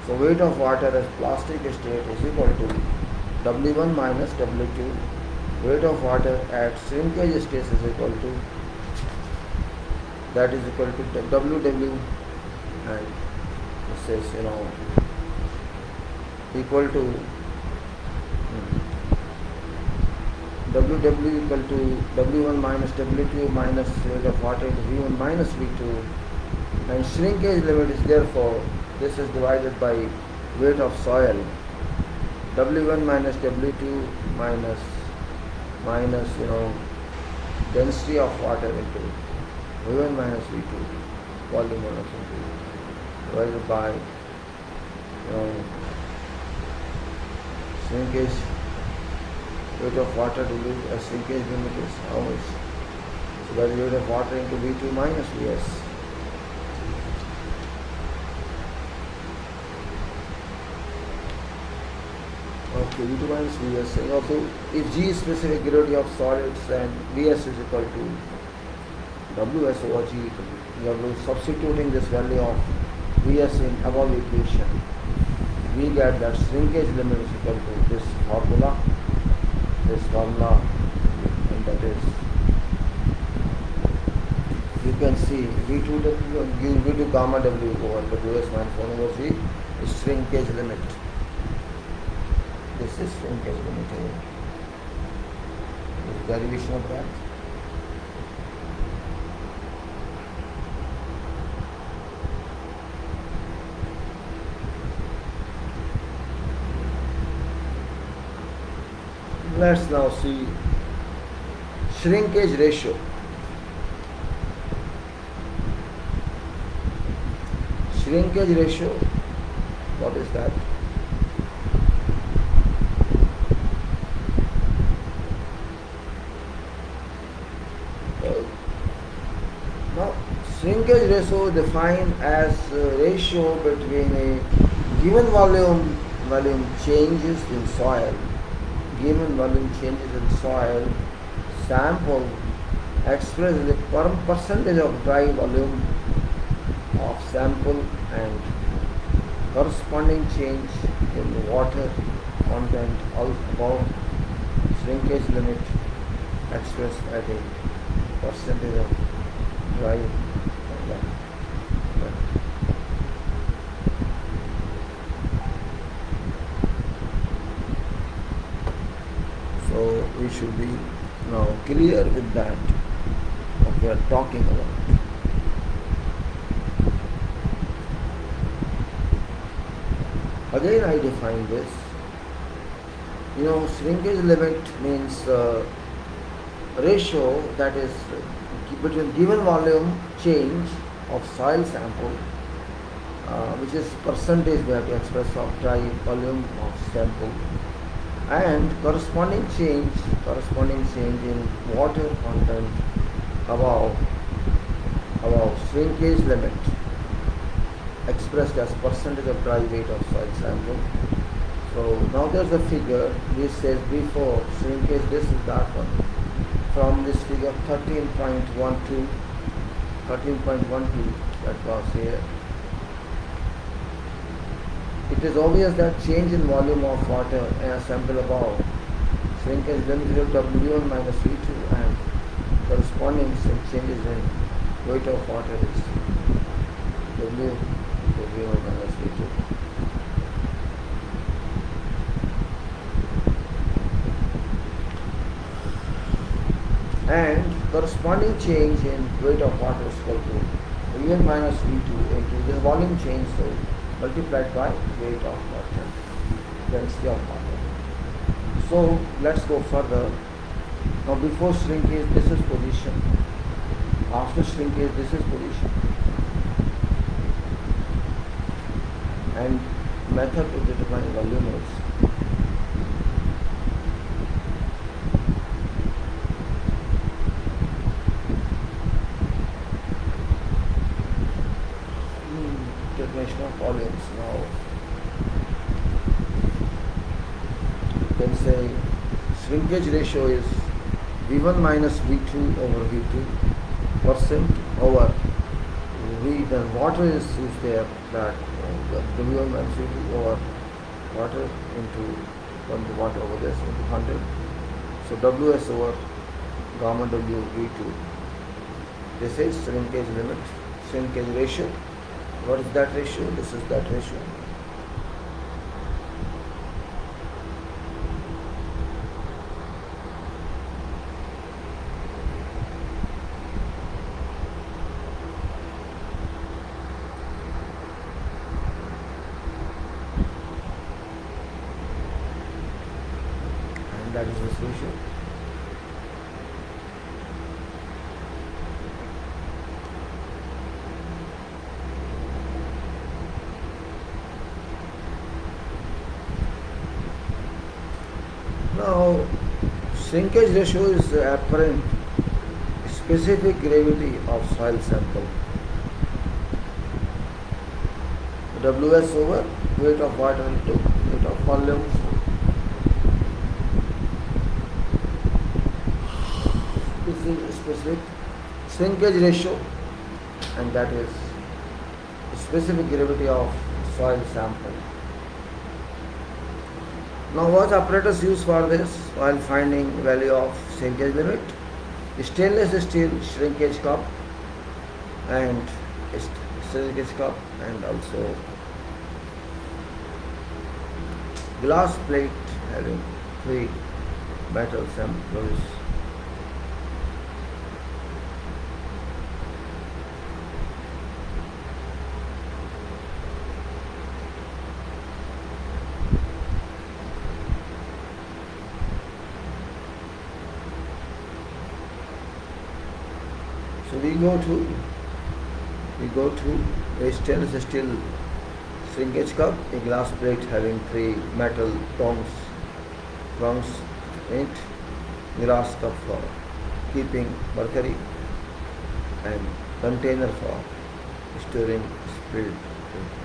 So weight of water as plastic state is equal to W1 minus W2. Weight of water at shrinkage state is equal to, that is equal to WW, and this is, you know, equal to WW equal to W1 minus W2 minus weight of water to V1 minus V2, and shrinkage limit is therefore this is divided by weight of soil, W1 minus W2 minus you know, density of water into V1 minus V2, volume minus V2, divided by, you know, shrinkage, weight of water to a shrinkage limit is how much? So that is weight of water into V2 minus Vs. Okay, V2 minus Vs. And also, if G is specific gravity of solids, then Vs is equal to Ws over G. We are substituting this value of Vs in above equation. We get that shrinkage limit is equal to this formula, and that is, you can see V2 gamma W over Ws minus 1 over G is shrinkage limit. This is shrinkage limit here. This derivation of that. Let's now see shrinkage ratio. Shrinkage ratio, what is that? Now, shrinkage ratio defined as ratio between a given volume changes in soil, sample expressed as a percentage of dry volume of sample and corresponding change in water content above shrinkage limit expressed at a percentage of dry volume. So we should be now clear with that, what we are talking about. Again I define this. You know, shrinkage limit means ratio that is between given volume change of soil sample, which is percentage we have to express of dry volume of sample, and corresponding change in water content above shrinkage limit expressed as percentage of dry weight of soil sample. So now there's a figure which says before shrinkage, this is that one, from this figure 13.12 that was here. It is obvious that change in volume of water in a sample above, shrinkage limit of W1 minus V2, and corresponding changes in weight of water is W1 minus V2. And corresponding change in weight of water is equal to V1 minus V2 into this volume change, so multiplied by weight of water, density of water. So let's go further. Now before shrinkage this is position, after shrinkage this is position, and method to determine volume is definition of volumes. Now you can say shrinkage ratio is V1 minus V2 over V2 percent over V, then water is there, that W1 minus V2 over water into water over this into 100. So WS over gamma W V2. This is shrinkage limit, shrinkage ratio. What is that ratio? This is that ratio. And that is this ratio. Now, shrinkage ratio is apparent specific gravity of soil sample. WS over weight of water into weight of volume. This is specific shrinkage ratio, and that is specific gravity of soil sample. Now what apparatus used for this while finding value of shrinkage limit? Stainless steel shrinkage cup and also glass plate having 3 metal samples. So we go to a stainless steel shrinkage cup, a glass plate having 3 metal prongs, paint, glass cup for keeping mercury, and container for storing spilled liquids.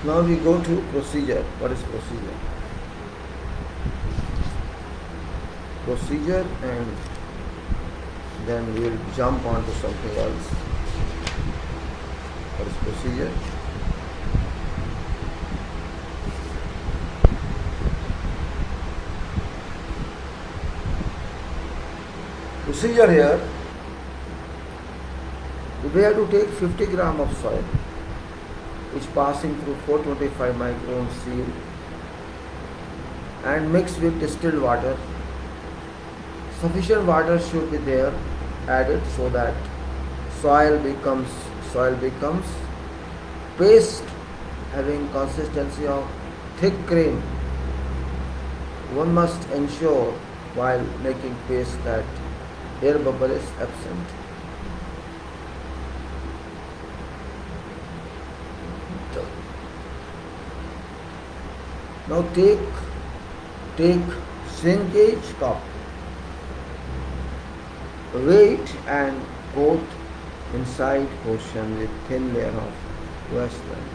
Now we go to procedure. What is procedure? Procedure, and then we will jump on to something else. What is procedure? Procedure here, we have to take 50 gram of soil, which passing through 425 micron seal and mixed with distilled water. Sufficient water should be there added so that soil becomes paste having consistency of thick cream. One must ensure while making paste that air bubble is absent. Now take shrinkage cup, weight and coat inside portion with thin layer of Vaseline.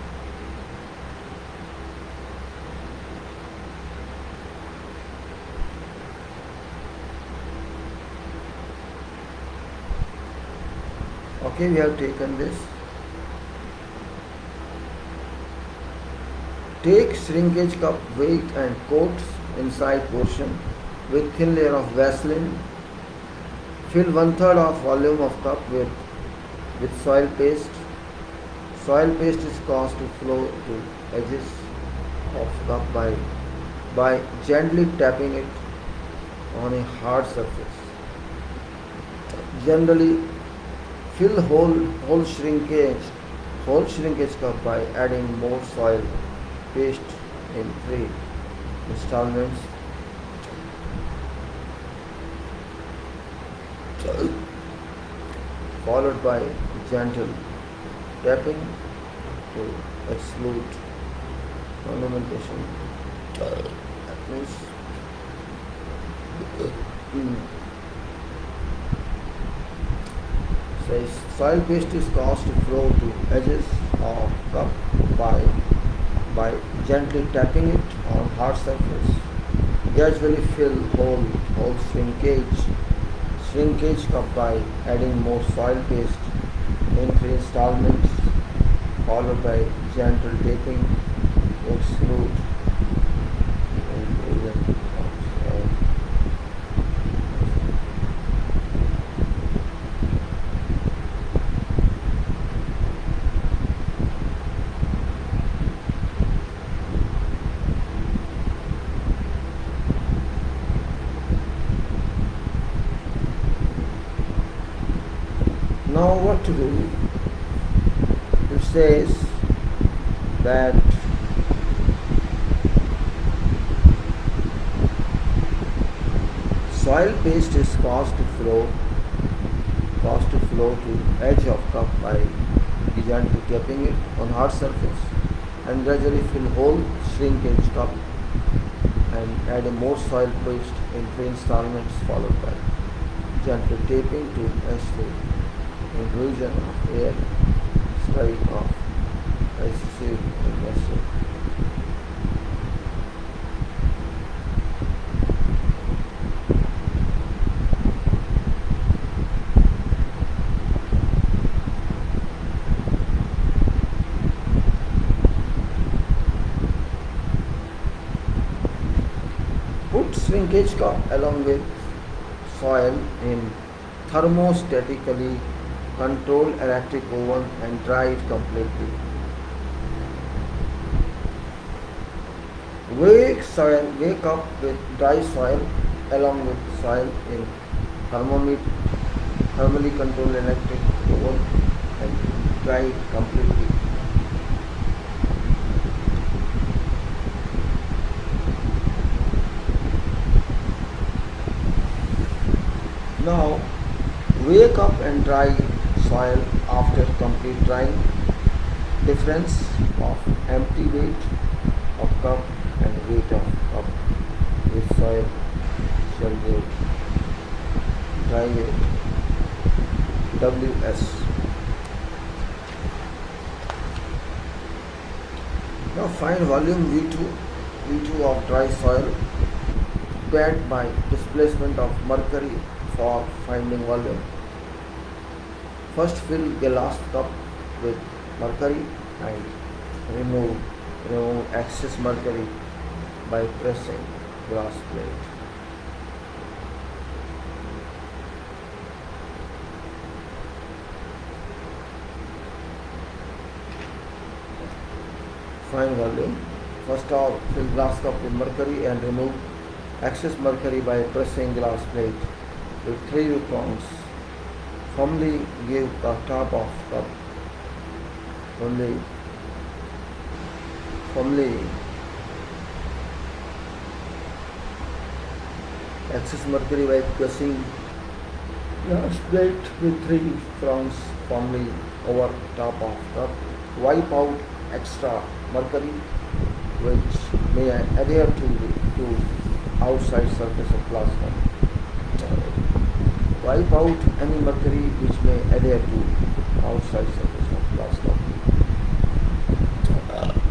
Okay, we have taken this. Take shrinkage cup, weight and coat inside portion with thin layer of Vaseline. Fill 1/3 of volume of cup with soil paste. Soil paste is caused to flow to edges of cup by gently tapping it on a hard surface. Generally, fill whole shrinkage cup by adding more soil paste in 3 installments. Followed by gentle tapping to exclude ornamentation. That means says soil paste is caused to flow to edges of cup by gently tapping it on hard surface. Gradually fill whole shrinkage cup by adding more soil paste in 3 installments, followed by gentle tapping to exclude inclusion of soil. Now what to do? It says that soil paste is caused to flow to edge of cup by gently tapping it on hard surface, and gradually fill whole shrinkage cup and add a more soil paste in 3 installments, followed by gentle tapping to exclude inclusion of air, strike of excessive investor. Put shrinkage cup along with soil in thermostatically controlled electric oven and dry it completely. Wake up with dry soil along with soil in thermally controlled electric oven and dry it completely. Now wake up and dry soil after complete drying. Difference of empty weight of cup and weight of cup with soil shall give dry weight WS. Now find volume V2 of dry soil backed by displacement of mercury for finding volume. First fill glass cup with mercury and remove excess mercury by pressing glass plate. Find volume. First off, fill glass cup with mercury and remove excess mercury by pressing glass plate with 3 prongs. Firmly give the top of cup firmly excess mercury by pressing glass plate with 3 prongs firmly over top of cup. Wipe out extra mercury which may adhere to outside surface of plasma. Wipe out any mercury which may adhere to outside surface of plasma.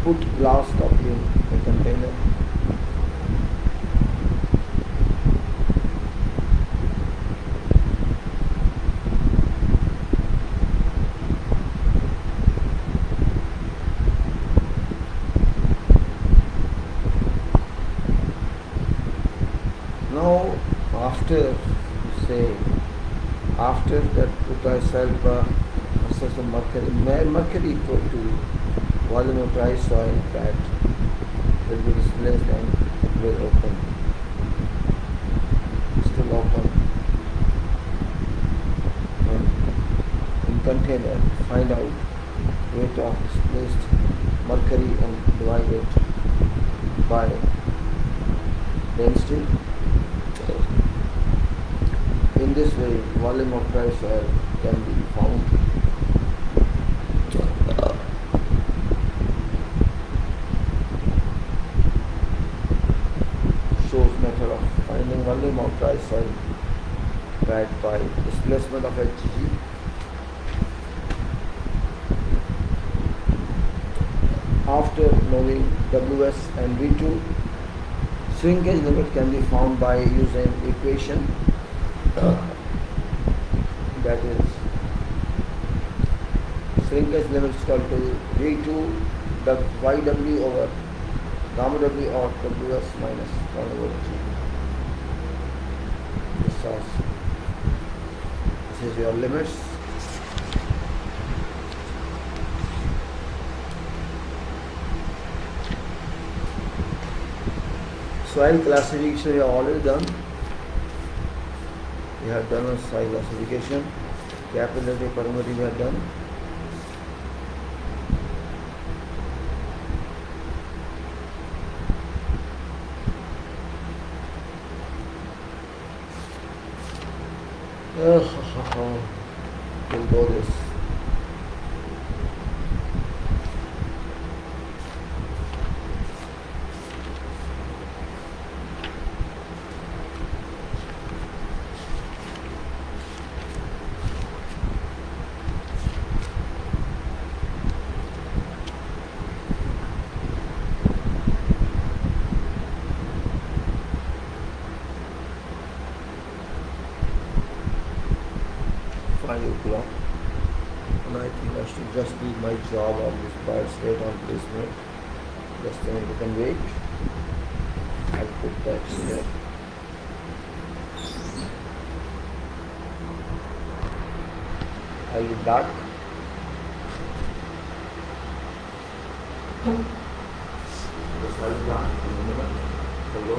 Put glass copy in a container. Now, after that, put thyself assess the mercury. Mercury equal to volume of dry soil that will be displaced and will open. Still open. And in container, find out rate of displaced mercury and divide it by density. In this way, volume of dry soil can be found. Shows method of finding volume of dry soil backed by displacement of Hg. After knowing Ws and V2, shrinkage limit can be found by using equation that is shrinkage limit is equal to V2 YW over gamma W or Ws minus 1 over G. This is your limits. Soil classification we have already done. We have done a soil classification. Capillary permeability we have done. We'll go this. And I think I should just do my job on this bird straight on placement. Just a minute, you can wait. I'll put that here. I'll be back. Just I'll be back in a minute. Hello.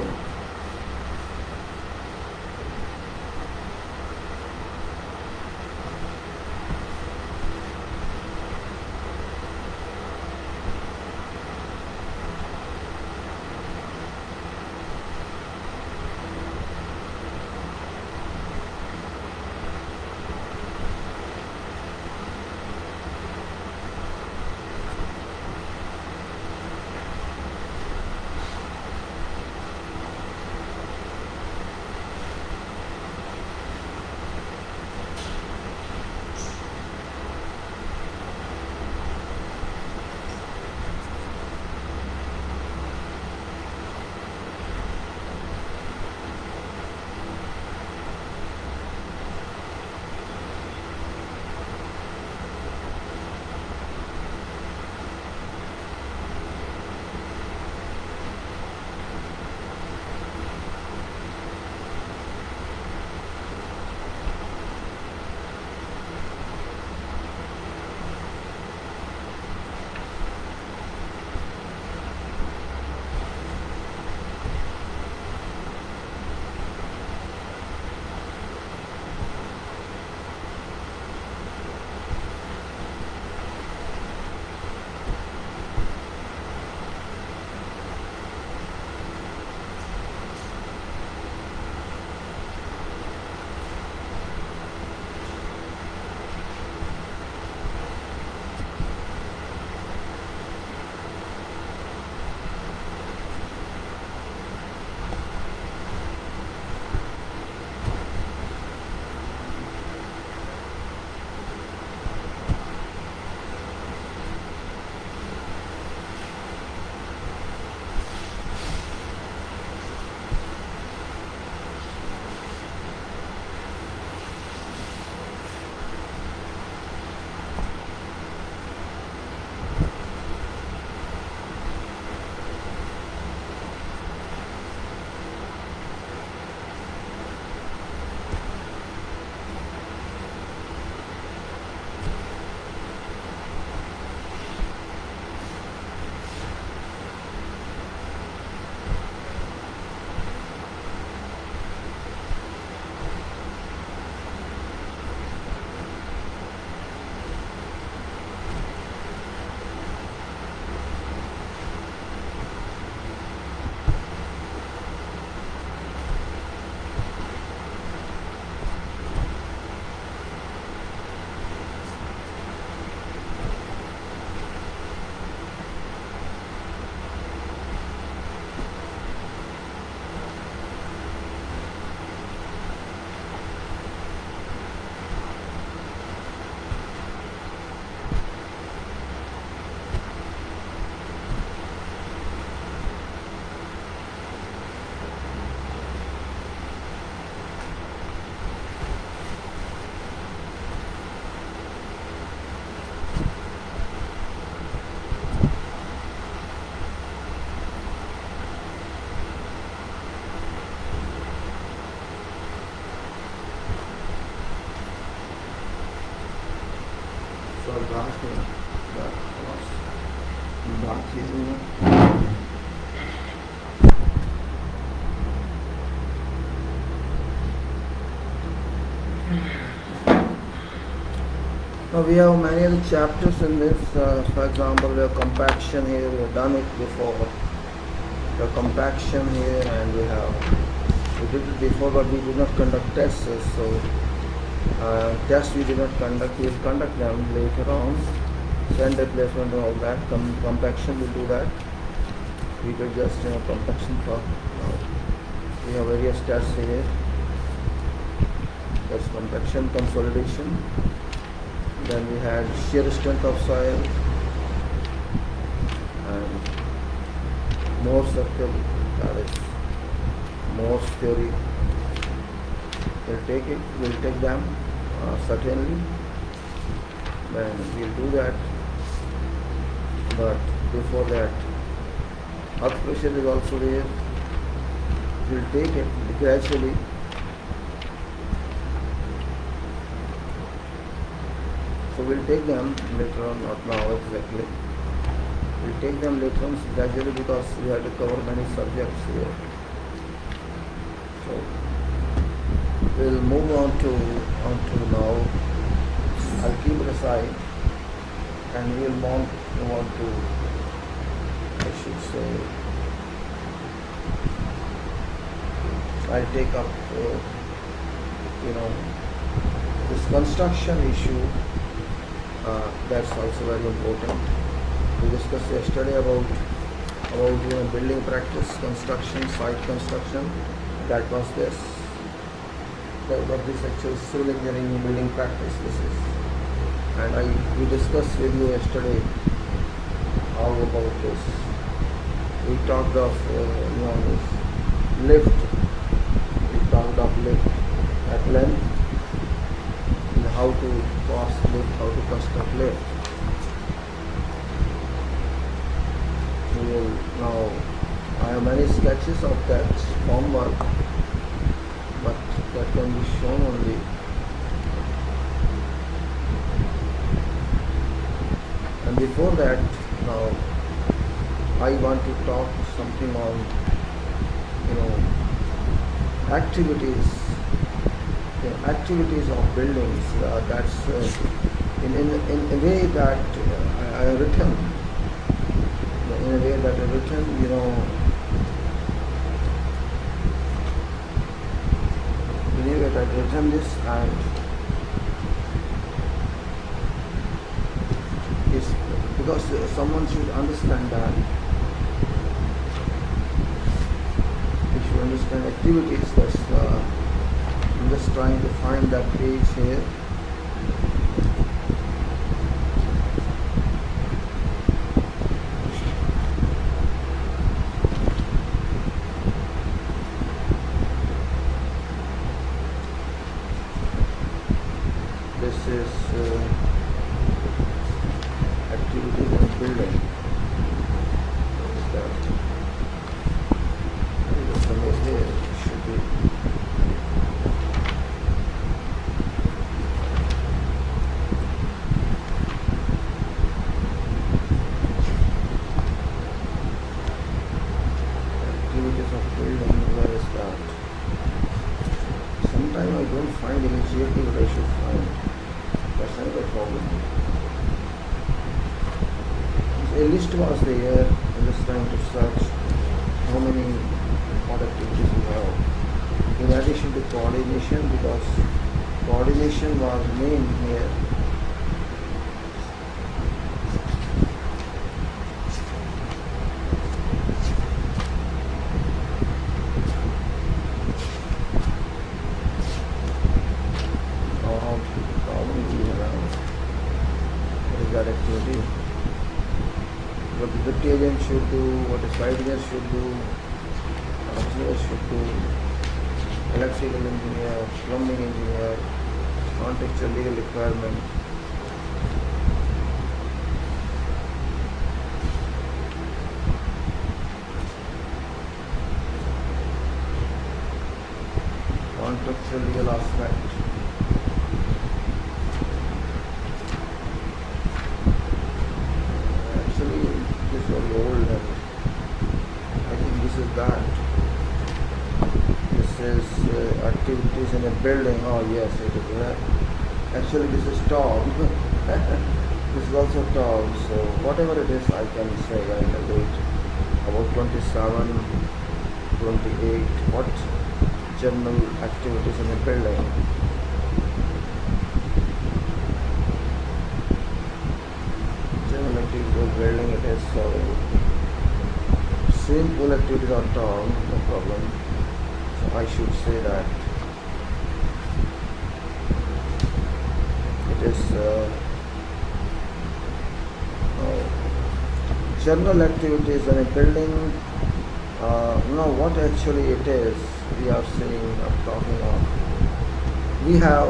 थोड़ा dark है, dark है। Now we have many other chapters in this. For example, we have compaction here. We have done it before. We have compaction here, and we did it before, but we did not conduct tests. So tests we did not conduct. We will conduct them later on. Send replacement and all that. Compaction we'll do that. We did just compaction for now. We have various tests here. That's compaction, consolidation. Then we had shear strength of soil and Morse circle, that is Morse theory. We'll take them certainly. Then we'll do that. But before that, earth pressure is also there. We'll take it gradually. So we'll take them later on, not now exactly. We'll take them later on gradually because we have to cover many subjects here. So we'll move on to now. I'll keep it aside and we'll move on to, I should say, I'll take up this construction issue. That's also very important. We discussed yesterday about building practice, construction, site construction. That was this. That was this actual civil engineering building practice. This is, and we discussed with you yesterday all about this. We talked of lift. We talked of lift at length. How to cost lift, how to construct lift. Now I have many sketches of that form work, but that can be shown only. And before that, now I want to talk something on activities of buildings. That's in a way that I have written. In a way that I have written, in a way that I have written this, and it's because someone should understand that. You should understand activities. That's I'm just trying to find that page here. This is activities in building. What is that? Somewhere here it should be. Activities of building, where is that? Sometimes I don't find immediately what I should find. That's another problem. A list was there. I'm just trying to search how many what activities we have. In addition to coordination, because coordination was main here. That activity, what the duty agent should do, what the site agent should do, engineer should do, electrical engineer, plumbing engineer, architecture legal requirement. Architecture legal aspect. says activities in a building. Oh yes, it is. Actually, this is tall. This is also tall. So whatever it is, I can say I can do it. About 27, 28. What general activities in a building? General activities in a building. It is so. Swimming pool activities are tall. No problem. So I should say that it is general activities in a building. No, what actually it is we are saying or talking of. We have,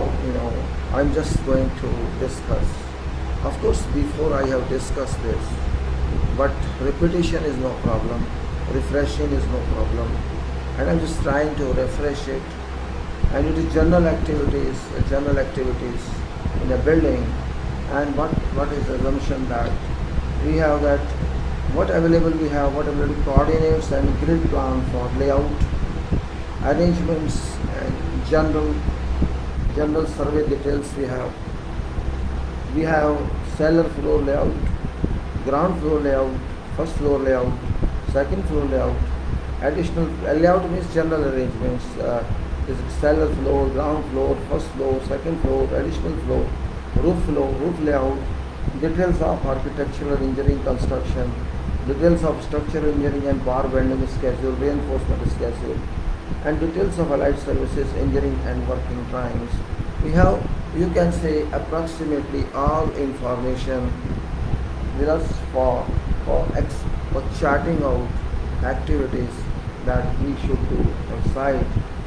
I'm just going to discuss. Of course, before I have discussed this, but repetition is no problem, refreshing is no problem, and I'm just trying to refresh it. And it is general activities in a building. And what is the assumption that we have, that what available we have, what available coordinates and grid plan for layout, arrangements, and general survey details we have. We have cellar floor layout, ground floor layout, first floor layout, second floor layout. Additional layout means general arrangements. Is it cellar floor, ground floor, first floor, second floor, additional floor, roof layout, details of architectural engineering construction, details of structural engineering and bar bending schedule, reinforcement schedule, and details of allied services engineering and working drawings. We have, you can say, approximately all information with us for charting out activities that we should do on site.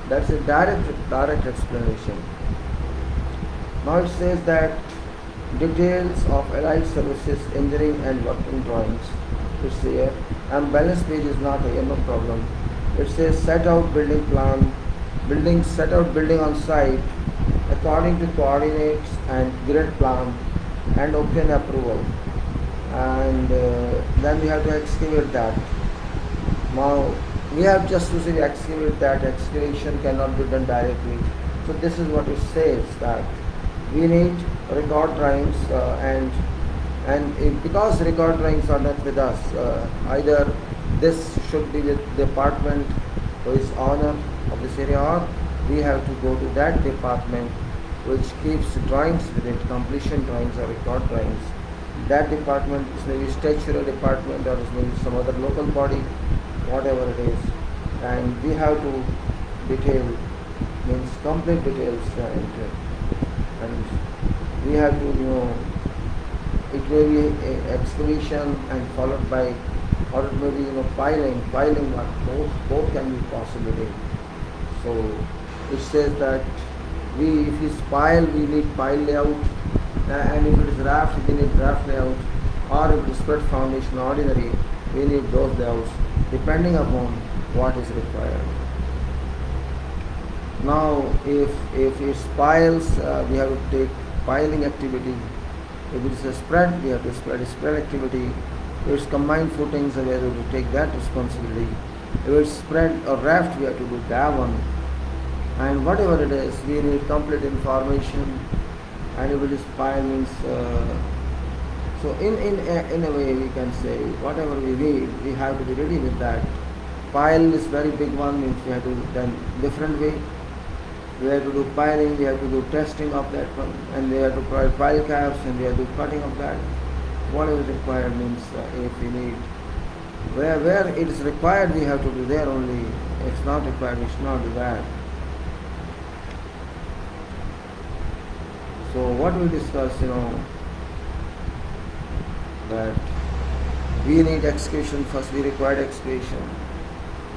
That's a direct explanation. Now it says that details of allied services engineering and working drawings. It's here, and balance page is not here, no problem. It says set out building plan, set out building on site according to coordinates and grid plan, and obtain approval. And then we have to excavate that. Now we have just to say excavate that. Excavation cannot be done directly. So this is what it says, that we need record drawings, because record drawings are not with us, either this should be with the department who is owner of this area, or we have to go to that department which keeps drawings with it, completion drawings or record drawings. That department is maybe statutory department, or is maybe some other local body, whatever it is, and we have to detail, means complete details, and we have to, it may be excavation and followed by, or it may be, piling what, both can be possibility. So it says that if it's pile, we need pile layout, and if it is raft, we need raft layout, or if it is spread foundation ordinary, we need those layouts, depending upon what is required. Now if it's piles, we have to take piling activity. If it is a spread, we have to spread activity. If it's combined footings, we have to take that responsibility. If it's spread or raft, we have to do that one. And whatever it is, we need complete information. And if it is pile, means so in a way we can say whatever we need, we have to be ready with that. Pile is very big one, means we have to do done different way. We have to do piling, we have to do testing of that one, and we have to provide pile caps, and we have to do cutting of that. Whatever is required, means if we need, where it is required, we have to do there only. If it's not required, we should not do that. So what we discuss, that we need excavation first, we required excavation,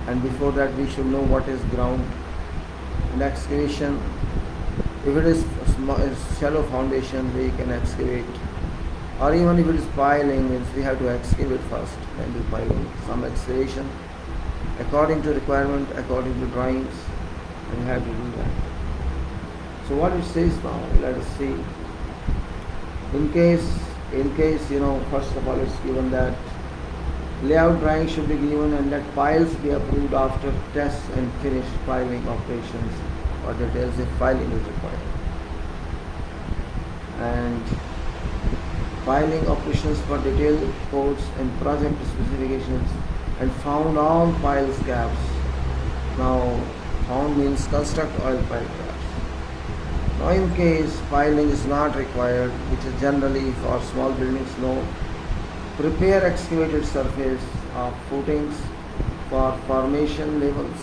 and before that we should know what is ground. In excavation, if it is shallow foundation, we can excavate, or even if it is piling, means we have to excavate first, then do piling, some excavation according to requirement, according to drawings, and we have to do that. So what it says now, let us see. In case, first of all, it's given that Layout drawing should be given and let piles be approved after tests and finish piling operations or details if filing is required. And piling operations for detailed codes and project specifications and found on piles caps. Now found means construct oil pile caps. Now in case piling is not required, which is generally for small buildings, no, prepare excavated surface of footings for formation levels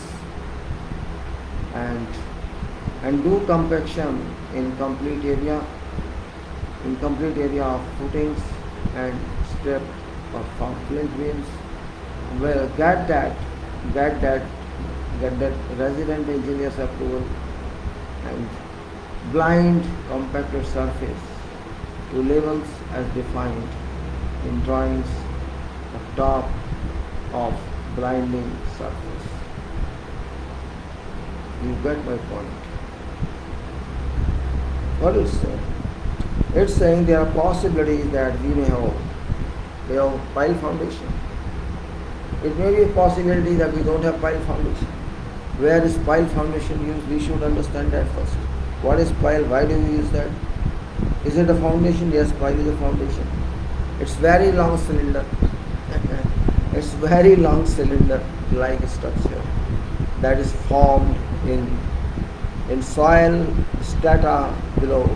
and do compaction in complete area of footings and strip of flint beams. Well, get that resident engineer's approval and blind compacted surface to levels as defined in drawings of top of blinding surface. You get my point. What is saying? It's saying there are possibilities that we may have pile foundation. It may be a possibility that we don't have pile foundation. Where is pile foundation used? We should understand that first. What is pile? Why do we use that? Is it a foundation? Yes, pile is a foundation. It's very long cylinder. It's very long cylinder like structure that is formed in soil strata below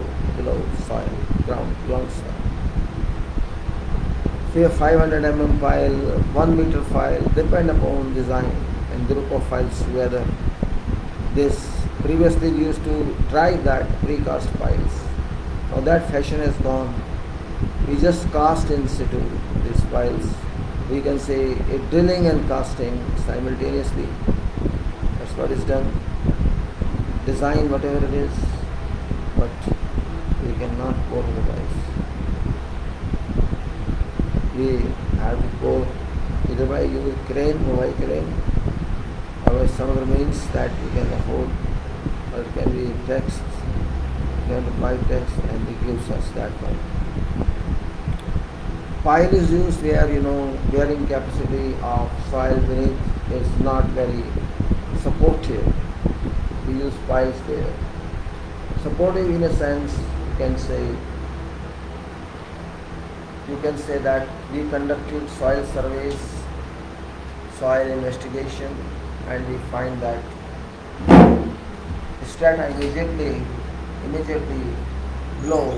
soil, ground soil. Say a 500 mm pile, 1 meter file, depend upon design and group of files together. This previously used to drive that precast piles. Now that fashion has gone. We just cast in situ these piles. We can say a drilling and casting simultaneously. That's what is done. Design whatever it is, but we cannot pour otherwise. We have to pour either by using crane, mobile crane, or by some other means that we can afford, or it can be text. We can apply text and it gives us that one. Pile is used where bearing capacity of soil beneath is not very supportive. We use piles there. Supportive in a sense, you can say that we conducted soil surveys, soil investigation, and we find that strata immediately below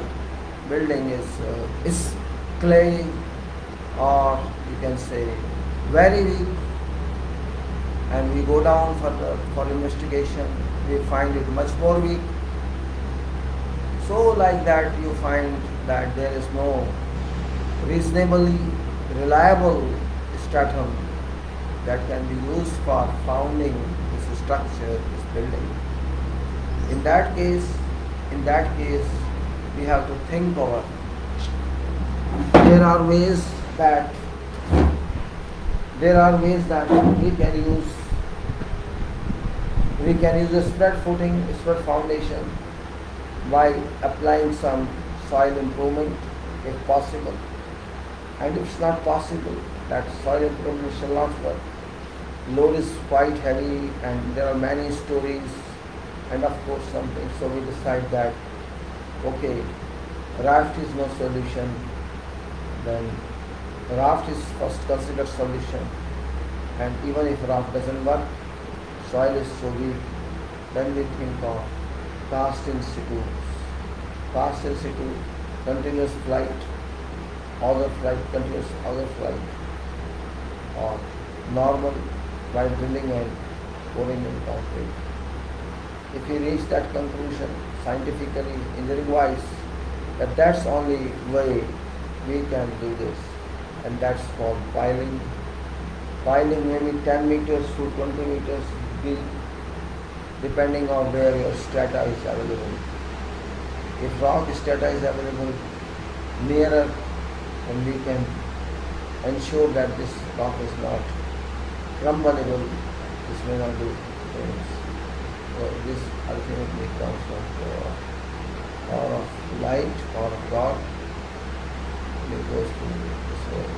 building is clay, or you can say very weak, and we go down for investigation, we find it much more weak. So like that you find that there is no reasonably reliable stratum that can be used for founding this structure, this building. In that case, we have to think over. There are ways that we can use a spread footing, spread foundation by applying some soil improvement if possible. And if it's not possible, that soil improvement shall not work. Load is quite heavy and there are many stories and of course something. So we decide that okay, raft is no solution, then raft is first considered solution, and even if raft doesn't work, soil is so weak, then we think of cast in situ, continuous flight, continuous auger flight, or normal by drilling and pouring in concrete. If we reach that conclusion scientifically, engineering wise, that's only way we can do this, and that's called piling. Piling maybe 10 meters to 20 meters deep, depending on where your strata is available. If rock strata is available nearer, then we can ensure that this rock is not crumbleable. This may not do things. So this ultimately comes from the power of light, power of God. It goes to the soul.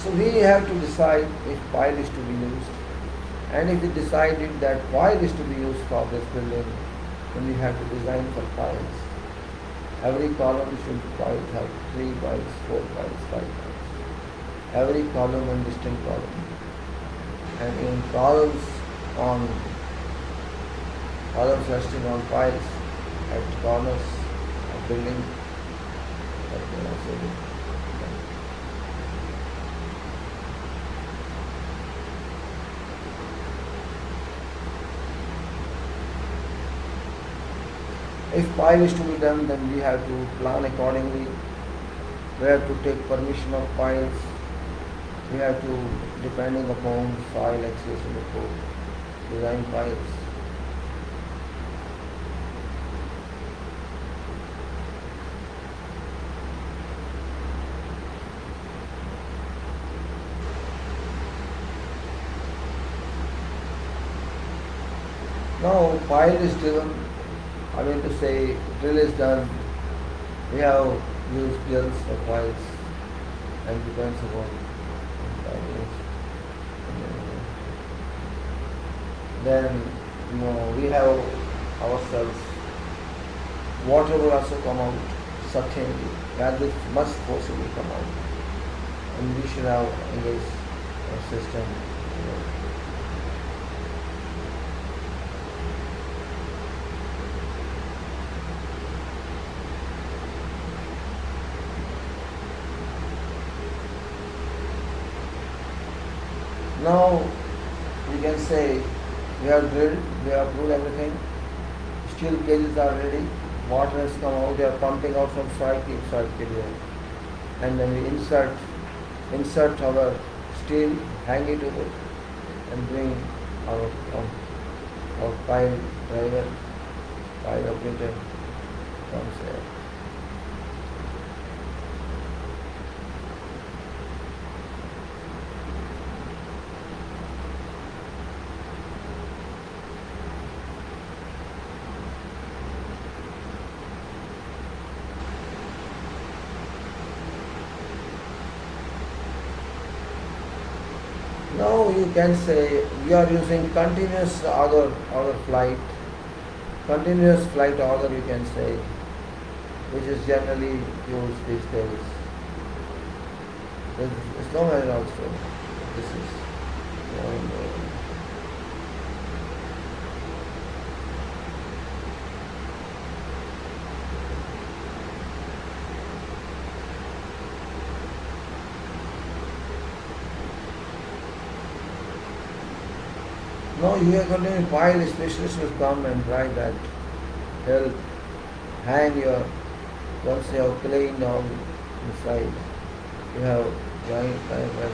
So we have to decide if pile is to be used. And if we decided that pile is to be used for this building, then we have to design for piles. Every column should have 3 piles, 4 piles, 5 piles. Every column and distinct column. And in on columns resting on piles at corners of building, that can also be done. If pile is to be done, then we have to plan accordingly. We have to take permission of piles. We have to, depending upon soil access in the code, design piles. Now pile is driven, I mean to say drill is done, we have used drills for piles and depends upon pile is. Then we have ourselves water will also come out certainly, that it must possibly come out, and we should have in this system. Now we can say we have drilled, we have pulled everything, steel cages are ready, water has come out, they are pumping out from soil cage, and then we insert our steel, hang it over, and bring our pile driver, pile operator comes here. Now you can say we are using continuous auger flight. Continuous flight auger you can say, which is generally used these days. It's long as also. This is now you are continuing pile specialist will come and try that help hang your, once you have cleaned all the sides, you have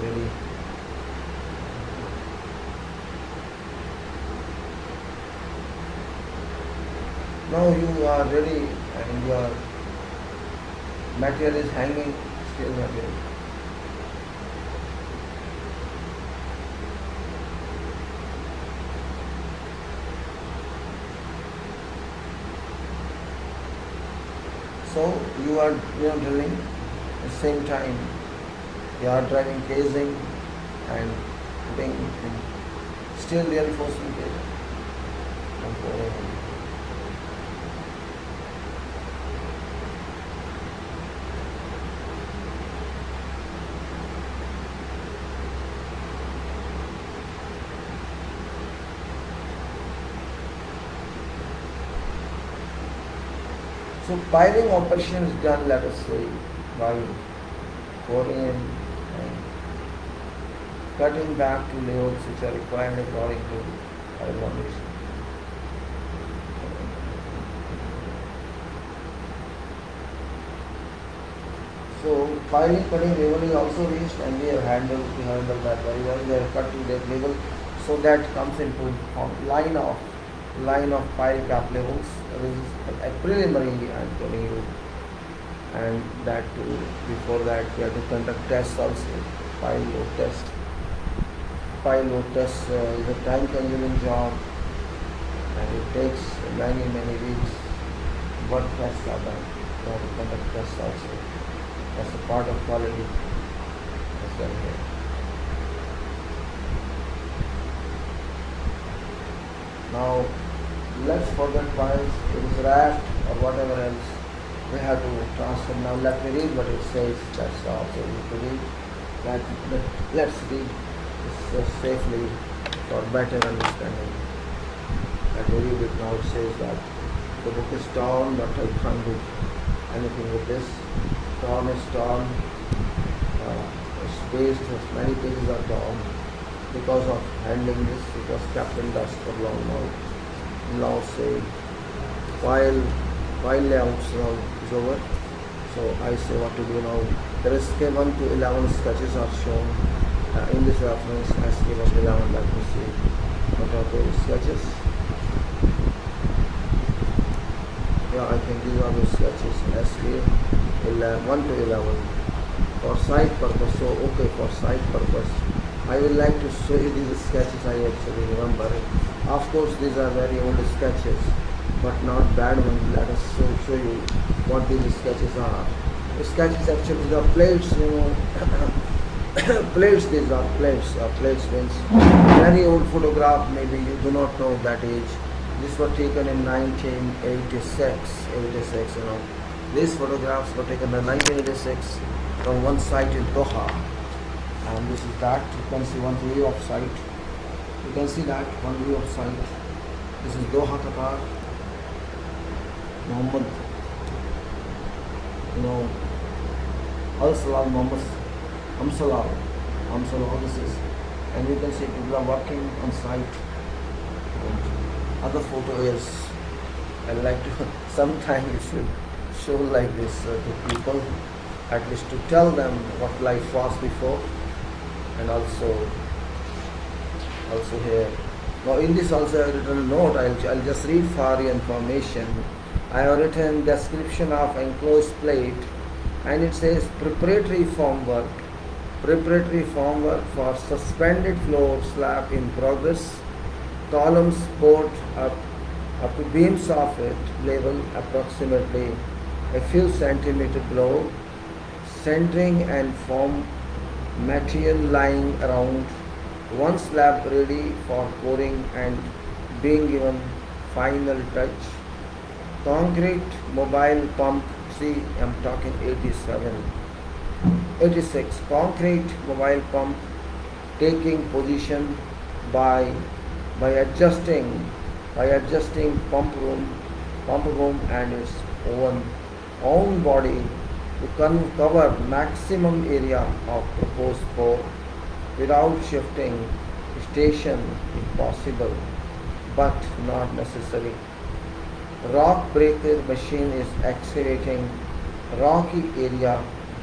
really now you are ready and your material is hanging still material. So you are drilling at the same time you are driving casing and putting in steel reinforcement casing. So piling operation is done, let us say, by pouring in and cutting back to layouts which are required according to pile foundation. So piling cutting level is also reached, and we have handled that very well. We have cut to that level, so that comes into line of pile cap levels. This is a preliminary I am telling you, and that too, before that we have to conduct tests also. Pile load test. Pile load test is a time consuming job, and it takes many weeks. What tests are done? We have to conduct tests also. That's a part of quality as well here. Now let's forget files, it is raft or whatever else. We have to transfer. Now let me read what it says. That's also need to read. Let's read this safely for better understanding. Let me read it now. It says that the book is torn, but I can't do anything with this. Torn is torn. Spaced, many pages are torn because of handling this. It was kept in dust for long now. Now say while layouts now is over. So I say what to do now. There is K1 to 11 sketches are shown in this reference as K1 to 11. Let me see what are those sketches. Yeah, I think these are the sketches SK 1 to 11 for site purpose. So okay, for site purpose I will like to show you these sketches. I actually remember it. Of course these are very old sketches, but not bad ones. Let us show you what these sketches are. The sketches actually, the plates, plates, these are plates. Plates means very old photograph, maybe you do not know that age. These were taken in 1986, These photographs were taken in 1986 from one site in Doha. And this is that. You can see one view of site. You can see that one view of site. This is Doha, Qatar. Muhammad, Al-Salam, Muhammad, Amsalam, this is. And you can see people are working on site. And other photo is, I like to, sometimes you should show like this to people, at least to tell them what life was before. And also here. Now in this also I have written a note. I'll just read for your information. I have written description of enclosed plate, and it says preparatory formwork for suspended floor slab in progress. Columns poured up to beams of it, level approximately a few centimeters below, centering and form material lying around, one slab ready for pouring and being given final touch. Concrete mobile pump, see I'm talking 86. Concrete mobile pump taking position by adjusting pump room and its own body to cover maximum area of proposed pour without shifting station if possible, but not necessary. Rock breaker machine is excavating rocky area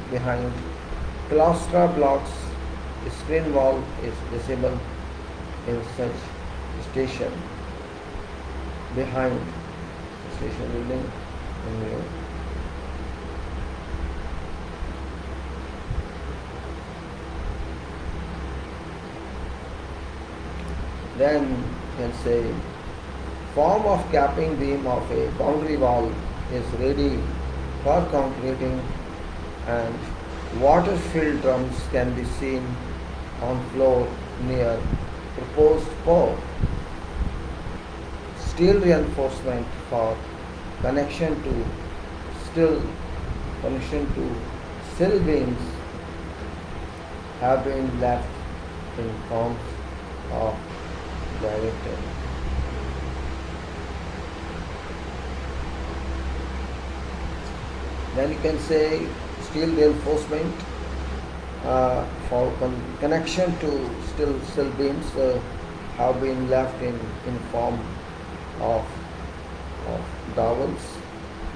behind. Plaster blocks screen wall is visible in such station behind station building. Then you can say form of capping beam of a boundary wall is ready for concreting, and water-filled drums can be seen on floor near proposed pour. Steel reinforcement for connection to sill beams have been left in forms of directed. Then you can say steel reinforcement for connection to sill beams have been left in form of dowels.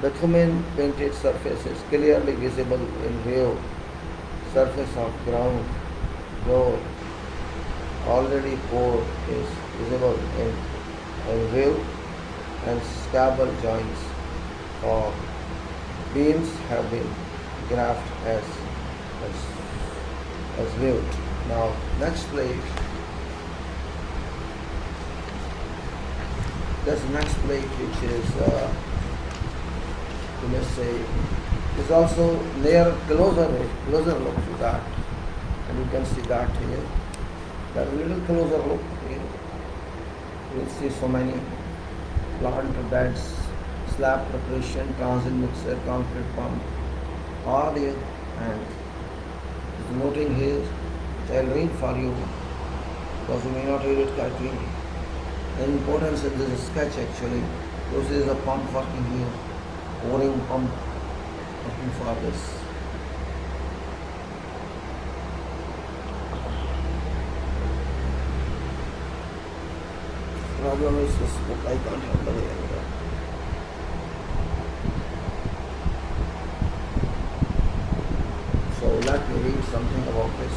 Bitumen painted surface is clearly visible in view. Surface of ground floor already poured is visible in view, and scabble joints or beams have been graphed as viewed. Now next plate. This next plate, which is let's say is also near closer look to that, and you can see that here. That little closer look here. You will see so many plant beds, slab preparation, transit mixer, concrete pump, all there, and it's noting here, which I'll read for you because you may not read it correctly. The importance of this sketch actually. This is a pump working here, pouring pump working for this. Problem is this book I can't handle it anymore. So let me read something about this.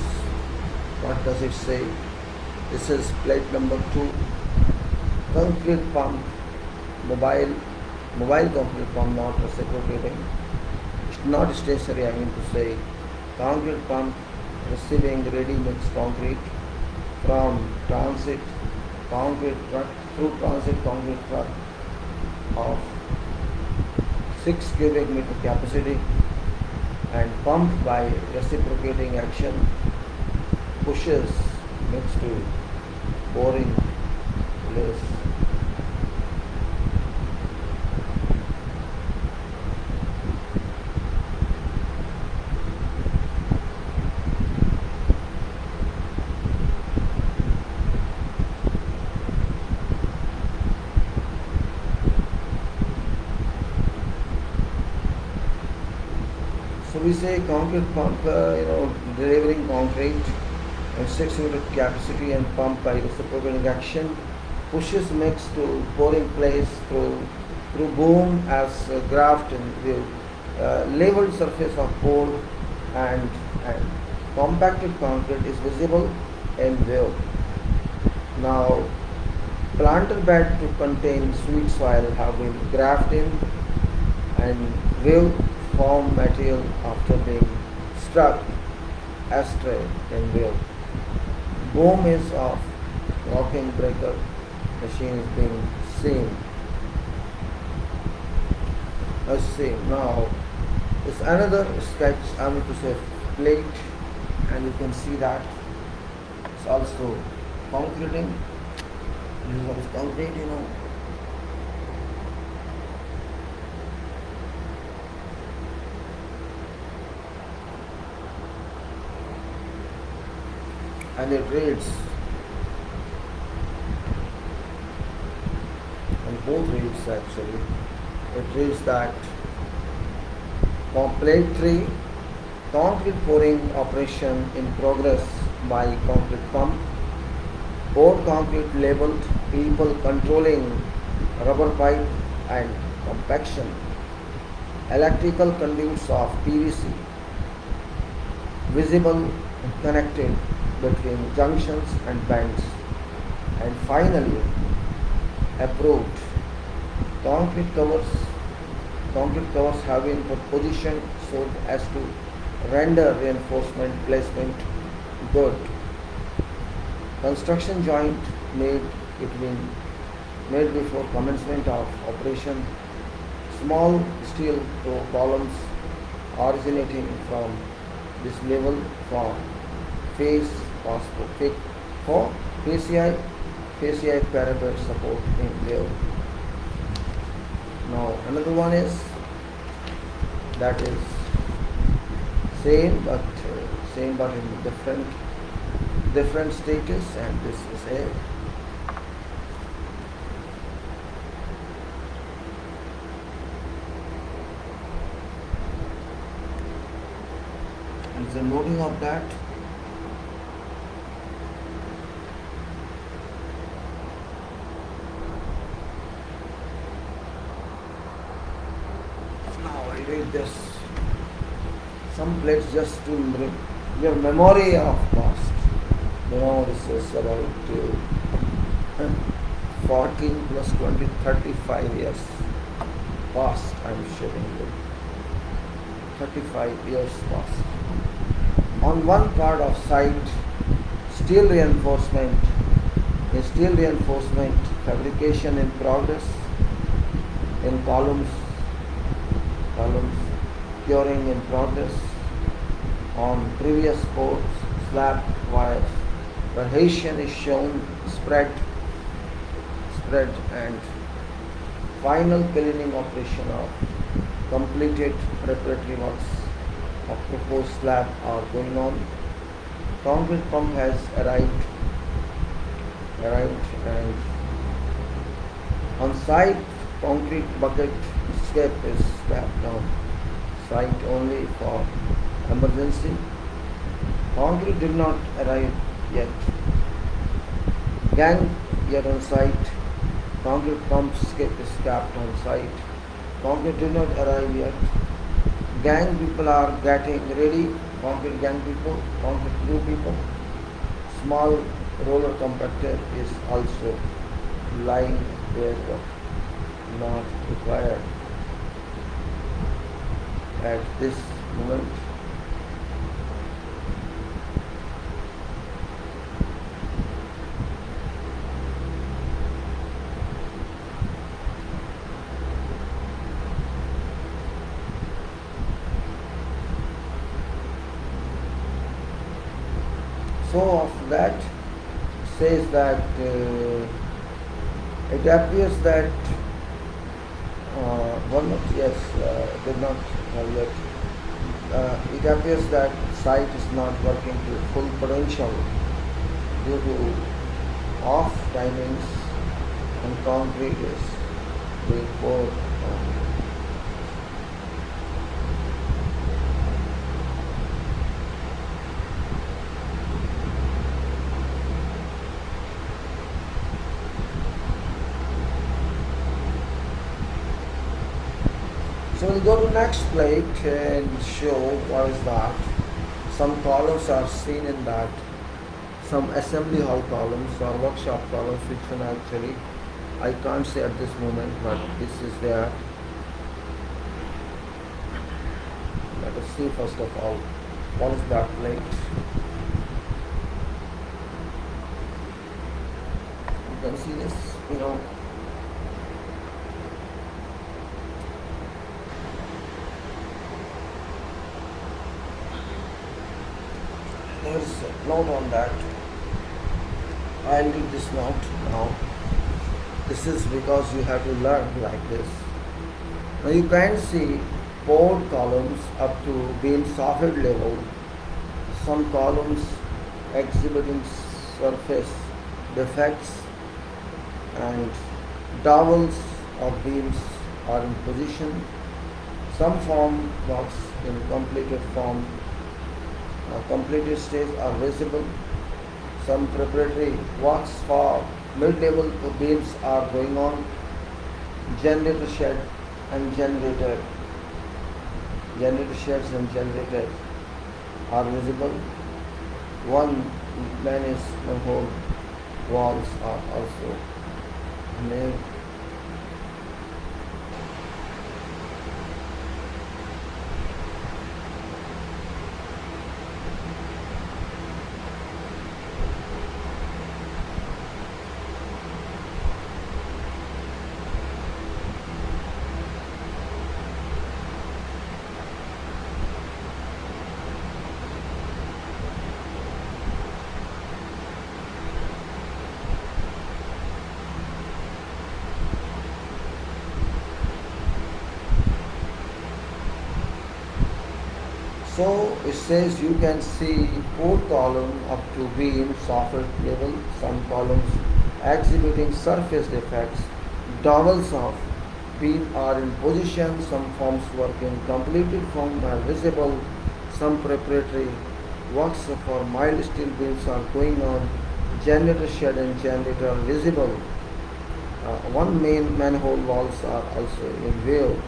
What does it say? This is plate number 2. Concrete pump, mobile concrete pump, not reciprocating. It's not stationary, I mean to say. Concrete pump receiving ready-mix concrete from transit concrete truck through transit concrete truck of 6 cubic meter capacity and pumped by reciprocating action pushes mix to boring place. So we say concrete pump, delivering concrete and 6 unit capacity and pump by reciprocating action pushes mix to pouring place through boom as graphed in view. Leveled surface of poured and compacted concrete is visible in view. Now planter bed to contain sweet soil have been grafted in and will form material after being struck astray in wheel. Boom is of walking breaker machine is being seen. Let's see now. It's another sketch, I mean to say plate, and you can see that it's also concreting. This is what is concrete, And it reads, and both reads actually, it reads that plate 3, concrete pouring operation in progress by concrete pump, poured concrete labeled, people controlling rubber pipe and compaction, electrical conduits of PVC, visible and connected between junctions and bends, and finally approved. Concrete covers have been positioned so as to render reinforcement placement good. Construction joint made before commencement of operation. Small steel columns originating from this level form face for faciae parapet support in level. Now another one is that is same but in different status, and this is a the noting of that. Now I read this. Some plates just to your memory of past. This is about 14 plus 20, 35 years past. I'm sharing you. 35 years past. On one part of site, steel reinforcement fabrication in progress in columns, curing in progress on previous boards, slab wires. Adhesion is shown, spread and final cleaning operation of completed preparatory works of proposed slab are going on. Concrete pump has arrived and on site concrete bucket skip is strapped on site only for emergency. Concrete did not arrive yet. Gang yet on site. Concrete pump skip is strapped on site. Concrete did not arrive yet. Gang people are getting ready. Concrete gang people, concrete crew people. Small roller compactor is also lying there, but not required at this moment. So of that says that it appears that one of yes did not yet. It appears that site is not working to full potential due to off timings and concrete is being poured. So we'll go to next plate and show what is that. Some columns are seen in that. Some assembly hall columns or workshop columns, which one actually I can't say at this moment, but this is there. Let us see first of all what is that plate. You can see this, there's a note on that. I'll read this note now. This is because you have to learn like this. Now you can see poured columns up to beam soffit level. Some columns exhibiting surface defects and dowels of beams are in position. Some form blocks in completed form completed stage are visible. Some preparatory works for mid-level beams are going on. Generator shed and generator sheds and generator are visible. One manhole walls are also made. So it says you can see poured column up to beam soffit level, some columns exhibiting surface defects, dowels of beam are in position, some forms work in completed form are visible, some preparatory works for mild steel beams are going on, generator shed and generator are visible. One main manhole walls are also in view,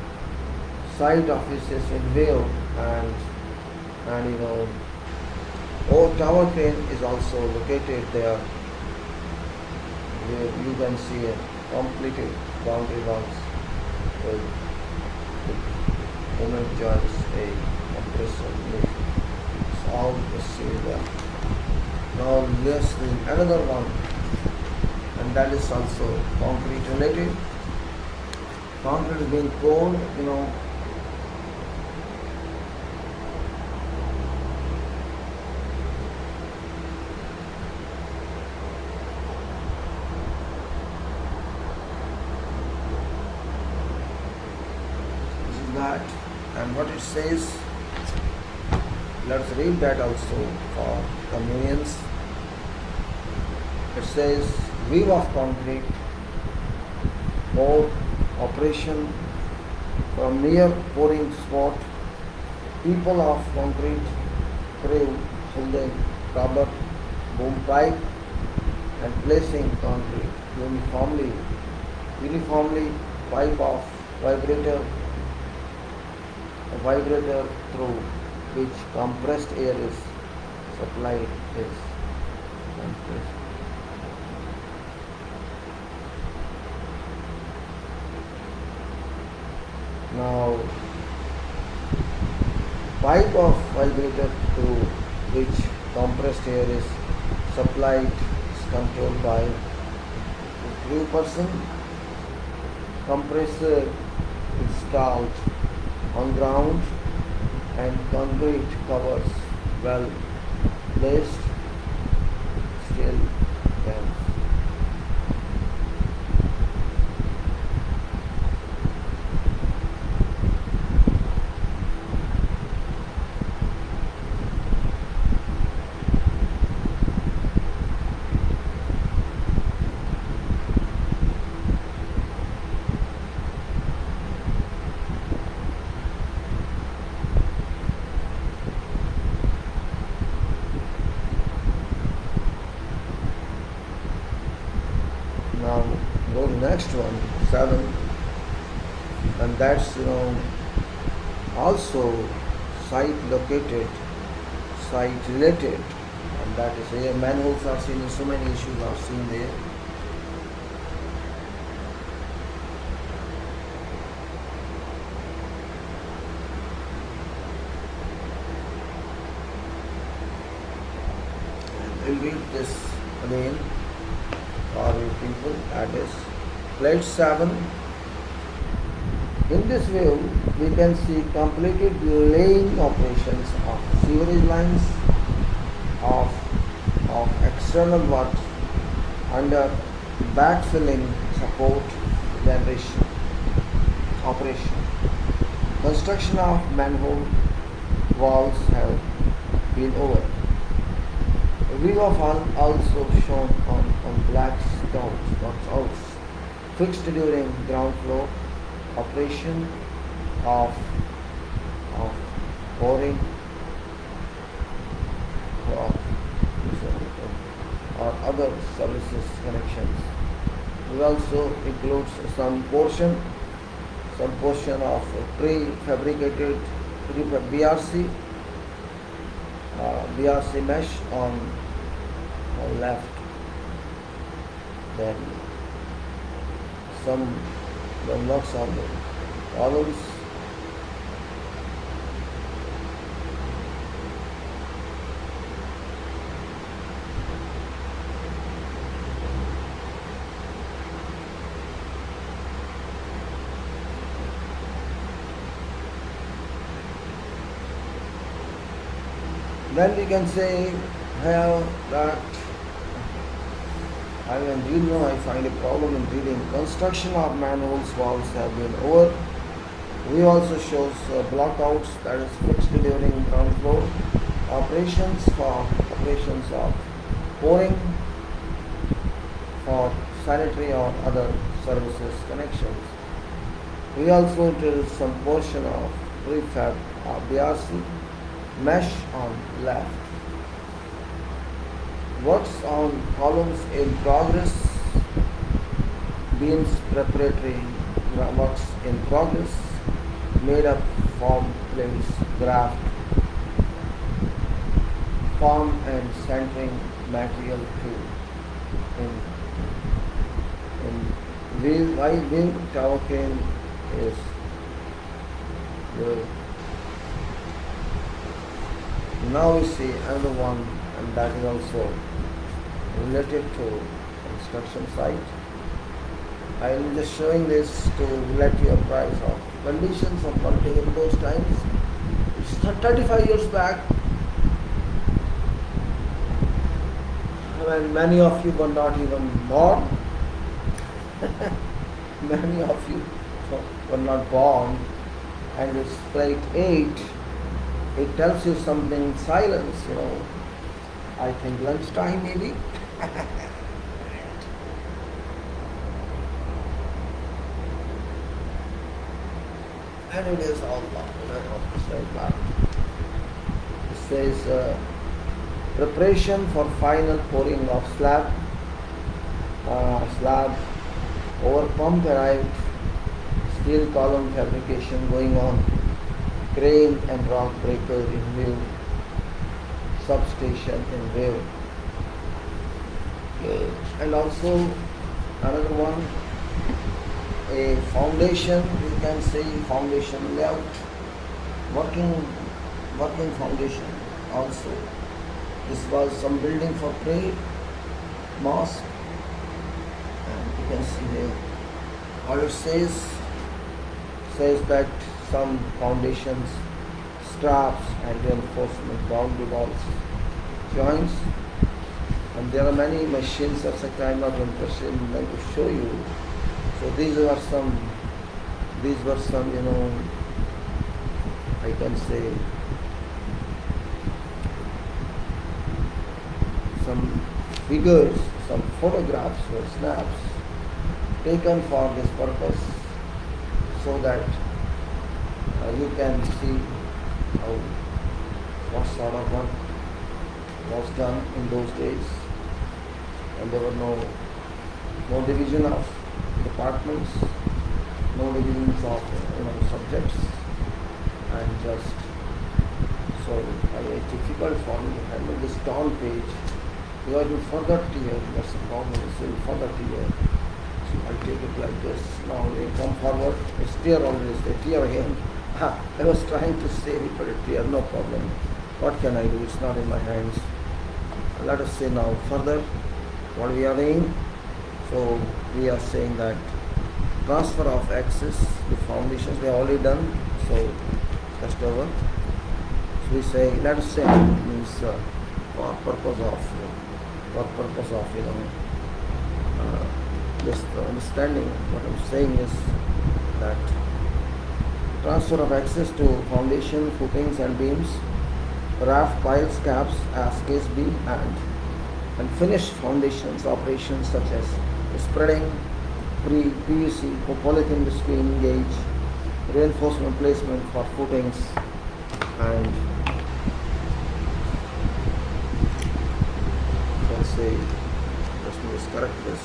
site offices in view, and tower crane is also located there. You can see a completed boundary walls with moment joints, a compressor unit. It's all the same there. Now let's do another one, and that is also concrete related. Concrete is being poured, that. And what it says, let's read that also for convenience. It says weave of concrete, mode, operation from near pouring spot, people of concrete, crew holding rubber, boom pipe and placing concrete uniformly pipe of vibrator, a vibrator through which compressed air is supplied is compressed. Now, pipe of vibrator through which compressed air is supplied is controlled by the crew person. Compressor installed on ground and concrete covers well placed steel cans. Now go to next one, 7, and that's also site located, site related, and that is here manholes are seen, so many issues are seen there. And we'll read this again for you people. That is plate 7. In this view, we can see completed laying operations of sewerage lines, of external works under backfilling support generation operation. Construction of manhole walls have been over. A view of also shown on black stocks fixed during ground floor operation of pouring or other services connections. We also includes some portion of prefabricated BRC mesh on left, then some blocks on the columns, then we can say here that I find a problem in reading. Construction of manholes walls have been over. We also shows blockouts, that is fixed during ground floor operations of pouring for sanitary or other services connections. We also did some portion of prefab BRC mesh on left. Works on columns in progress, beams preparatory works in progress, made up form plates, graft, form and centering material too. Wheel tower crane is good. Now we see another one, and that is also related to construction site. I am just showing this to let you apprise of conditions of working in those times. It's 35 years back when many of you were not even born. Many of you were not born, And this plate 8, it tells you something silence, I think lunchtime maybe. And it is all about. It says preparation for final pouring of slab. Slab over pump arrived. Steel column fabrication going on. Crane and rock breaker in view. Substation in view. And also another one, a foundation, you can say foundation layout, working foundation also. This was some building for prayer, mosque, and you can see here. All it says that some foundations, straps and reinforcement boundary walls, joints, and there are many machines, etc. I am not interested in them to show you. So these were some, I can say some figures, some photographs or snaps taken for this purpose, so that you can see what sort of work was done in those days, and there were no division of departments, no divisions of subjects, and just so it's difficult for me to handle this torn page. You will further tear, that's the problem, it will further tear. So I take it like this. Now they come forward, it's tear always, they tear again. I was trying to save it, but it tear, no problem. What can I do? It's not in my hands. Let us say now further what we are doing. So we are saying that transfer of access to foundations, they are already done, so just over. So we say, let us say, means for purpose of this understanding, what I'm saying is that transfer of access to foundation, footings and beams, raft piles, caps as case be, and finished foundations operations such as spreading, PVC, polythene screen gauge, reinforcement placement for footings, and let's say, just correct this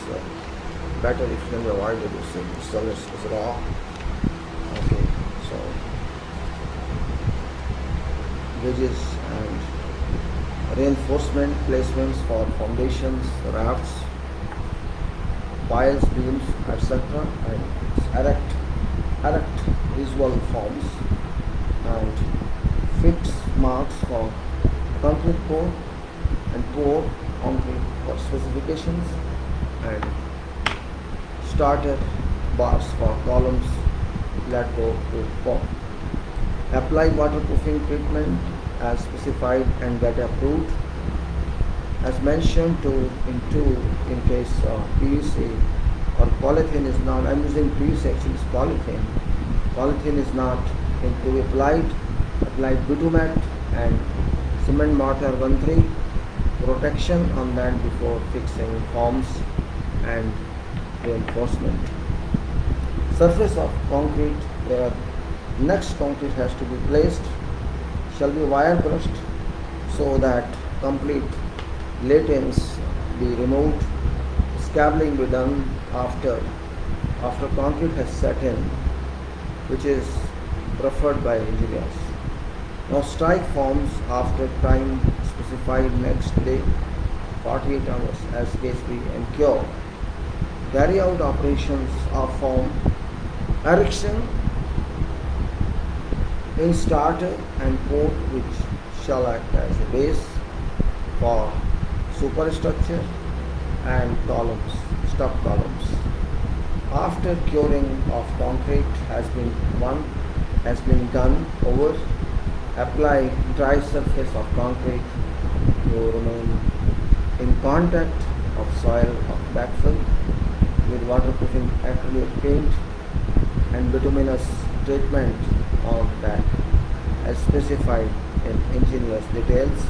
better if you can avoid it. This cell is raw. Okay, so gauges and reinforcement placements for foundations, rafts, piles, beams, etc. and erect visual forms and fixed marks for concrete pour and pour concrete for specifications, and starter bars for columns let go to pump. Apply waterproofing treatment as specified and get approved. As mentioned in case PVC or polythene is not, I'm using PVC, actually it's polythene. Polythene is not to be applied bitumen and cement mortar 1-3 protection on that before fixing forms and reinforcement. Surface of concrete, where next concrete has to be placed, shall be wire brushed so that complete latins be removed. Scabbling be done after concrete has set in, which is preferred by engineers. Now strike forms after time specified next day, 48 hours as case be, and cure. Carry out operations of form erection in starter and port, which shall act as a base for superstructure and columns, stub columns. After curing of concrete has been done over, apply dry surface of concrete to remain in contact of soil of backfill with waterproofing acrylic paint and bituminous treatment on that as specified in engineer's details.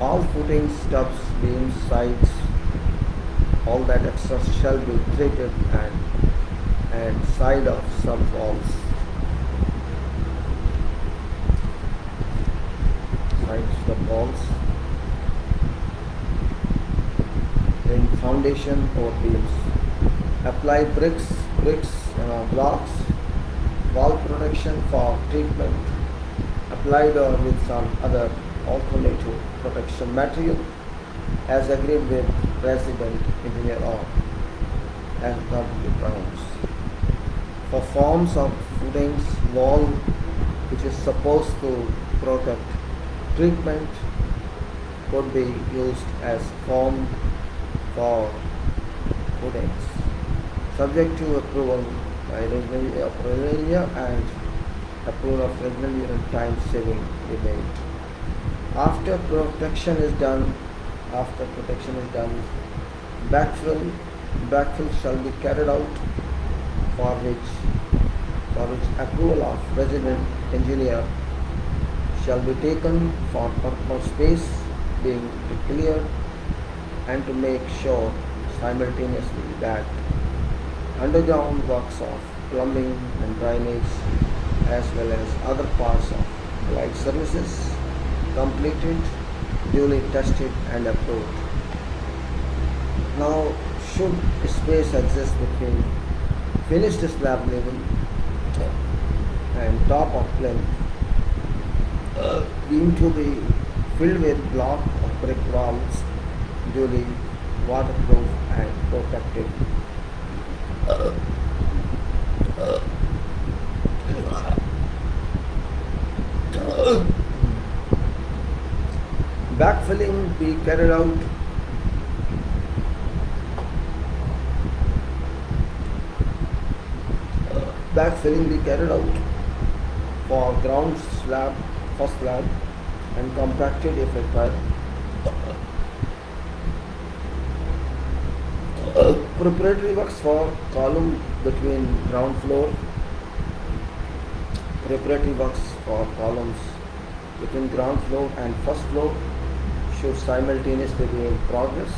All footings, stubs, beams, sides, all that extra shall be treated and side of sub walls, sides sub walls, then foundation or beams. Apply bricks, blocks, wall protection for treatment applied or with some other alternative protection material as agreed with resident engineer or as per the drawings. For forms of footings, wall which is supposed to protect treatment could be used as form for footings, subject to approval by regional and approval of regional unit time saving rebate. After protection is done, backfill shall be carried out for which approval of resident engineer shall be taken for purpose space being cleared and to make sure simultaneously that underground works of plumbing and drainage as well as other parts of allied services completed, duly tested and approved. Now, should space exist between finished slab level and top of plinth, being to be filled with block of brick walls, duly waterproof and protected. Backfilling be carried out for ground slab, first slab and compacted if required. Preparatory works for column between ground floor. Preparatory works for columns between ground floor and first floor should simultaneously be in progress,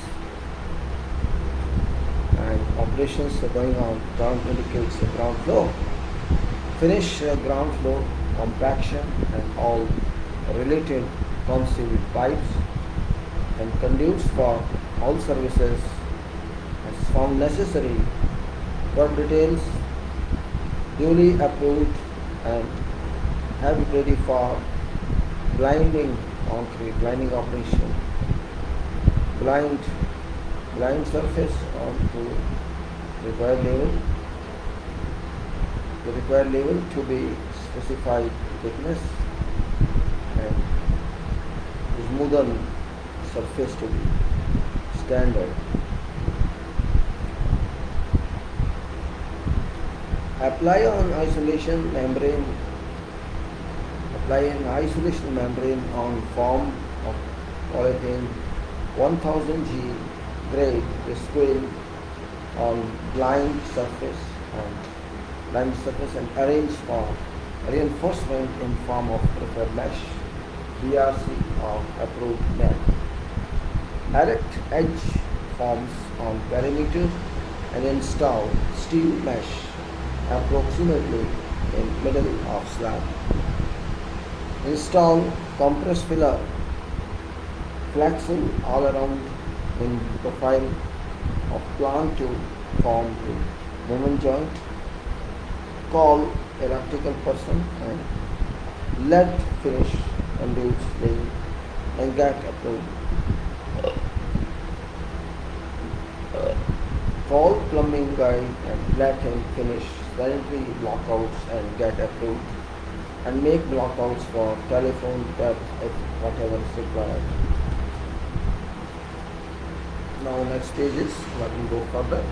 and operations are going on. Ground indicates the ground floor. Finish ground floor compaction and all related concealed pipes and conduits for all services as found necessary. Work details duly approved and have it ready for blinding operation. Blind surface onto required level. The required level to be specified thickness and smoothen surface to be standard. Apply an isolation membrane on form of polyethylene 1000 G grade screen on blind surface and arrange for reinforcement in form of preferred mesh BRC or approved net. Erect edge forms on perimeter and install steel mesh approximately in middle of slab. Install compressed filler flexel all around in profile of plan to form a moment joint. Call electrical person and let finish conduits laying and get approved. Call plumbing guy and let him finish sanitary blockouts and get approved, and make blockouts for telephone, tap, if whatever is required. Now next page is let me go further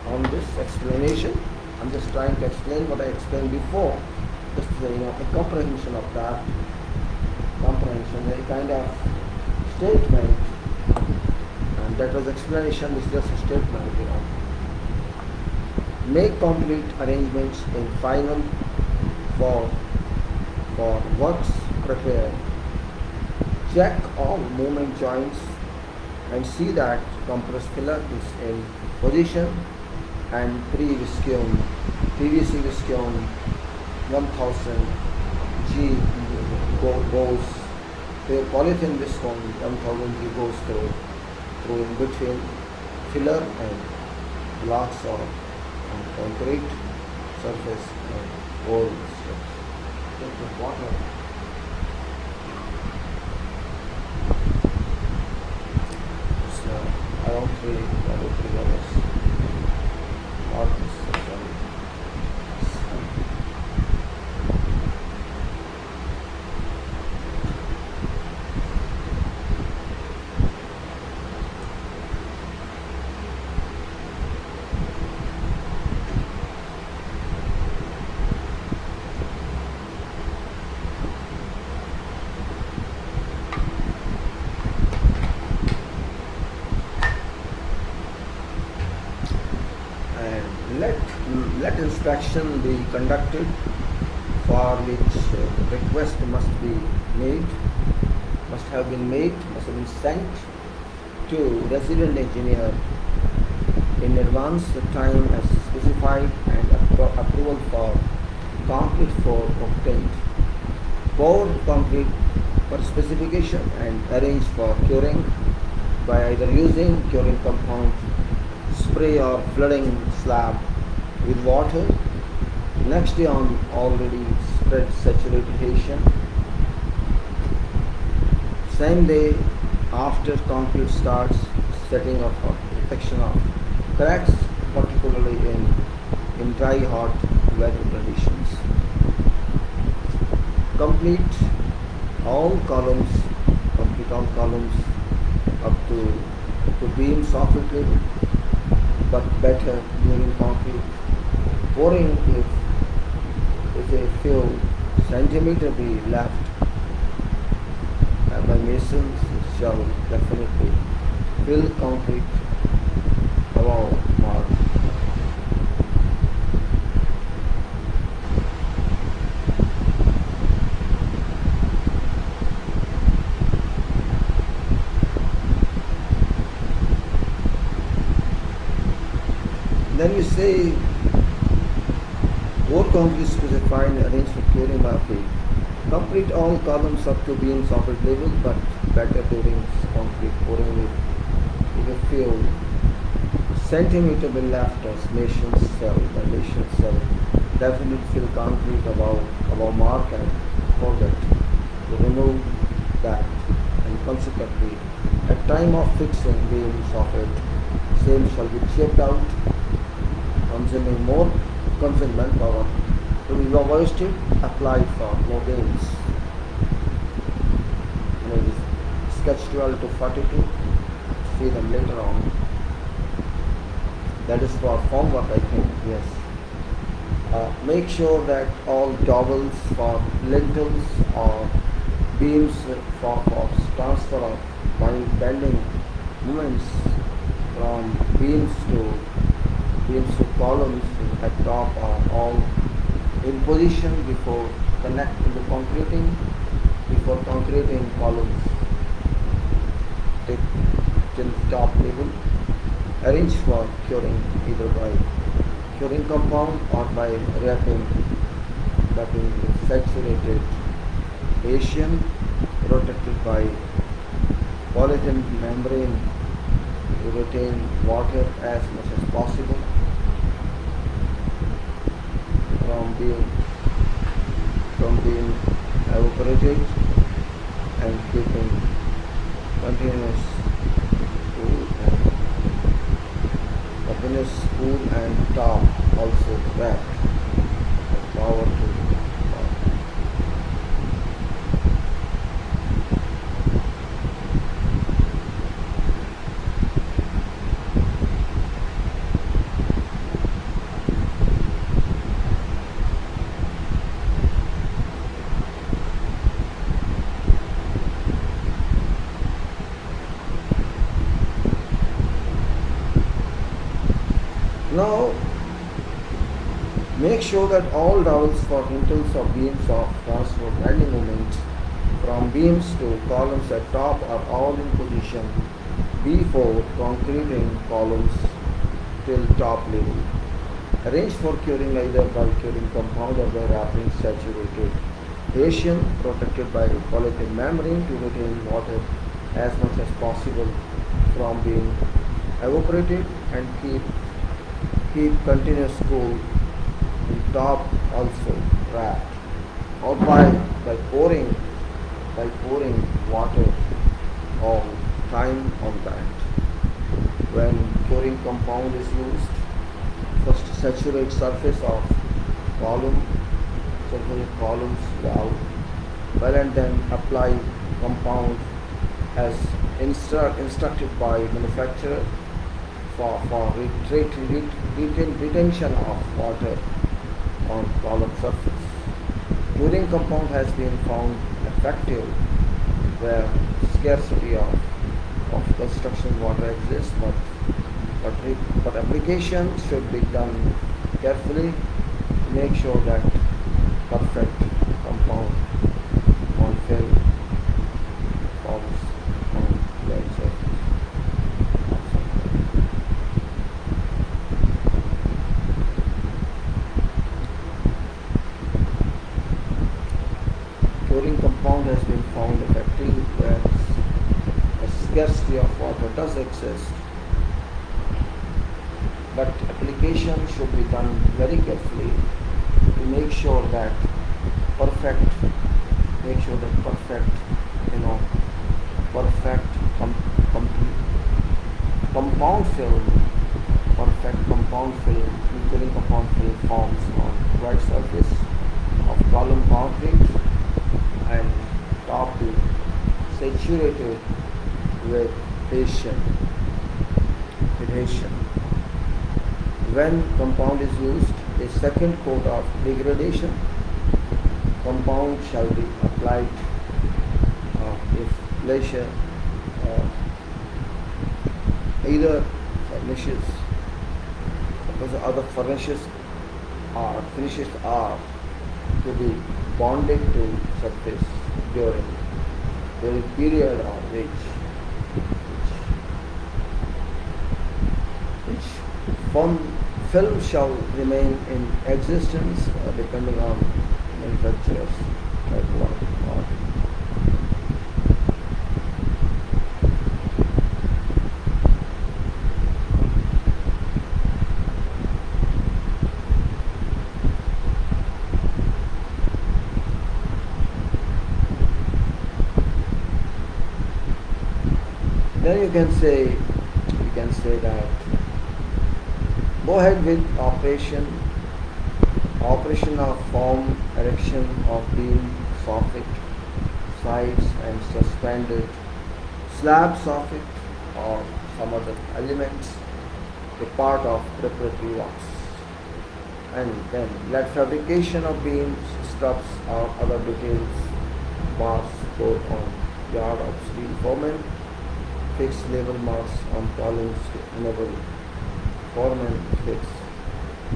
on this explanation. I'm just trying to explain what I explained before. Just a comprehension of that. A kind of statement, and that was explanation is just a statement. Make complete arrangements in final for, for works prepared. Check all movement joints and see that compressed filler is in position and PVC viscone 1000 G goes, the polythene viscone 1000 G goes through in between filler and blocks of concrete surface and wall strips. Take the water. It's around 3 hours. Not this, sorry. And let inspection be conducted, for which request must have been sent to resident engineer in advance the time as specified, and approval for concrete for obtained. Pour concrete per specification and arrange for curing by either using curing compound, spray or flooding slab with water. Next day on already spread saturation. Same day after concrete starts, setting up for protection of cracks, particularly in dry hot weather conditions. Complete all columns, up to beam soffit level, but better during concrete. Pouring if a few centimeter be left by masons, it shall definitely fill concrete above mark. Then we say more concrete specified and arranged for curing by plate. Complete all columns up to beam soffit level, but better during concrete pouring with a few centimeter be left as mason's cell. Definitely fill concrete above mark and forget to remove that, and consequently at time of fixing beam soffit, same shall be chipped out, consuming more manpower to be wasted applied for no gains. Sketch 12 to 42. See them later on. That is for formwork, I think. Yes. Make sure that all dowels for lintels or beams for transfer of bending moments from beams to columns at top are all in position before concreting columns. Take till top level. Arrange for curing either by curing compound or by wrapping with saturated Asian protected by polyethylene membrane to retain water as much as possible from being evaporated, and keeping continuous cool and top also wrapped. Power to now Make sure that all dowels for lintels of beams of transfer bending moment from beams to columns at top are all in position before concreting columns till top level. Arrange for curing either by curing compound or by wrapping saturated Asian protected by polyethylene membrane to retain water as much as possible from being evaporated and keep continuous cool in top also wrapped or by pouring water all time on that. When curing compound is used, first saturate surface of column, saturate columns well and then apply compound as instructed by manufacturer for retention of water on column surface. Curing compound has been found effective where scarcity of construction water exists, but application should be done carefully to make sure that perfect compound on film forms on the surface. Curing compound has been found effective where a scarcity of water does exist, but application should be done very carefully to make sure that perfect perfect compound film including compound film forms on right surface of column concrete and top being saturated with adhesion. When compound is used, a second coat of degradation compound shall be applied if glacier either furnishes, because other finishes are to be bonded to surface during period of which film shall remain in existence depending on manufacturer's type 1 or then you can say that go ahead with operation of form, erection of beam, soffit, sides and suspended slab soffit or some other elements, a part of preparatory works. And then let fabrication of beams, studs or other details, bars put on yard of steel foreman, fix level marks on columns to enable foreman fix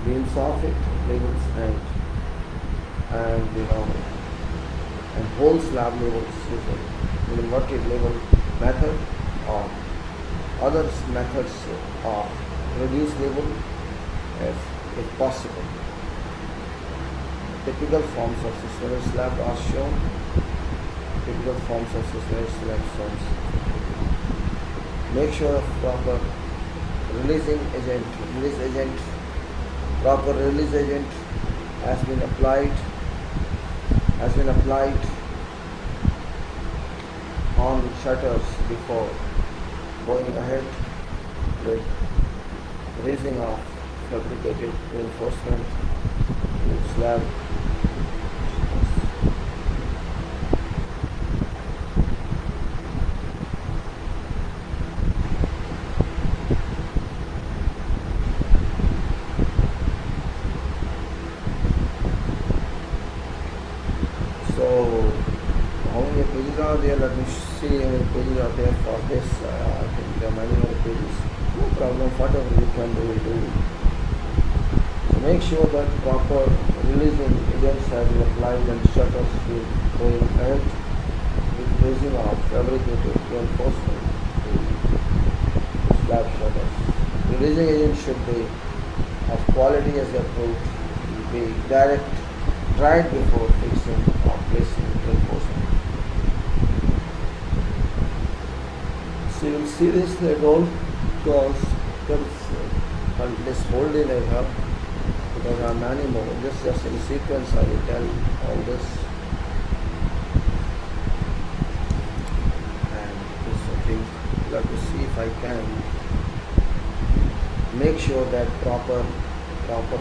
beam soffit levels and whole slab levels using inverted level method or other methods of reduced level as if possible. Typical forms of systematic slab are shown. Make sure of proper release agent has been applied on the shutters before going ahead with raising of fabricated reinforcement with slab. So how many pages are there? Let me see how many pages are there for this. I think there are many more pages. No problem, whatever you can do, will do. So Make sure that proper releasing agents have been applied and shutters will going ahead with raising of fabricated reinforcement to slab shutters. Releasing agent should be of quality as approved, be direct, tried before fixing or placing reinforcement. So you will see this later on because this whole day I have because there are many more. Just in sequence I will tell all this and this I think let me see if I can make sure that proper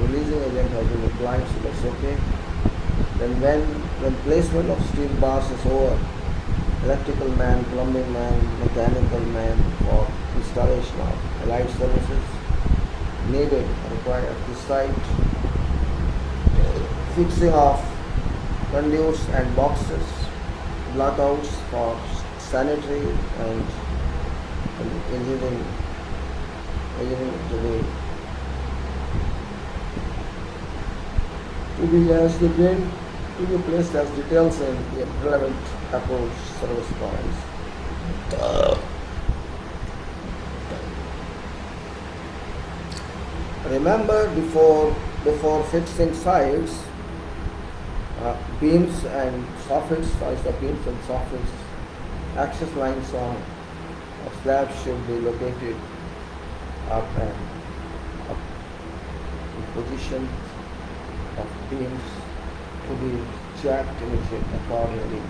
releasing agent has been applied, so that's okay. Then when placement of steel bars is over, electrical man, plumbing man, mechanical man for installation of allied services needed required at the site, fixing of conduits and boxes, blockouts for sanitary and engineering to be as the gain to be placed as details in the relevant approach service points. Remember before fixing sides, beams and soffits, sides of beams and soffits, access lines on slabs should be located up in position of beams to be jacked in it accordingly.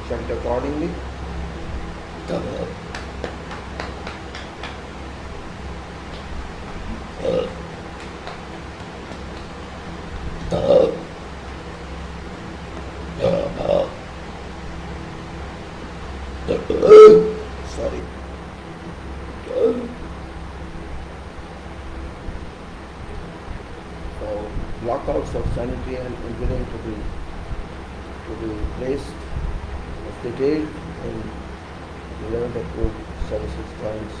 Checked accordingly. Sorry. So blockouts of sanitary and engineering to be placed as detailed in relevant approved services points.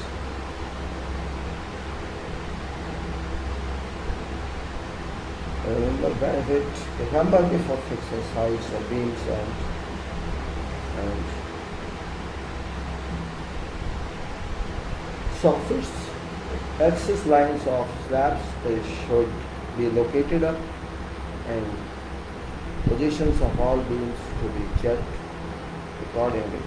Remember benefit. Remember before fixing sides or beams and soffits, access lines of slabs should be located up and positions of all beams to be checked accordingly.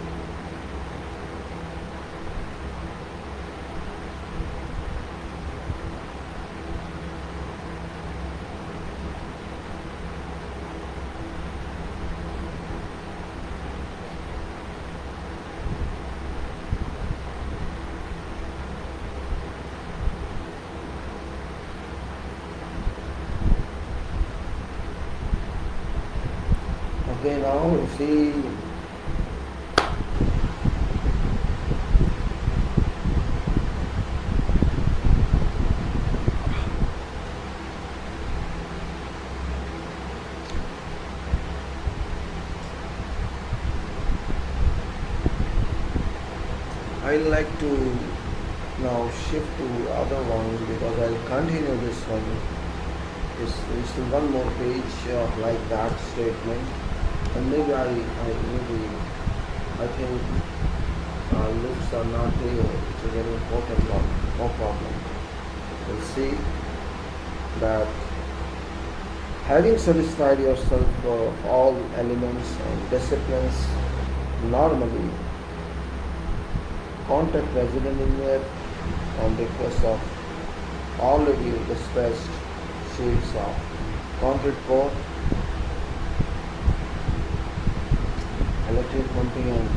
Okay, now you see I like to now shift to other one because I'll continue this one. It's still one more page of like that statement. And maybe I think loops are not there. It's a very important one. No problem. We'll see that having satisfied yourself for all elements and disciplines normally, contact resident engineer on request of already dispatched sheets of concrete pour, electric pumping and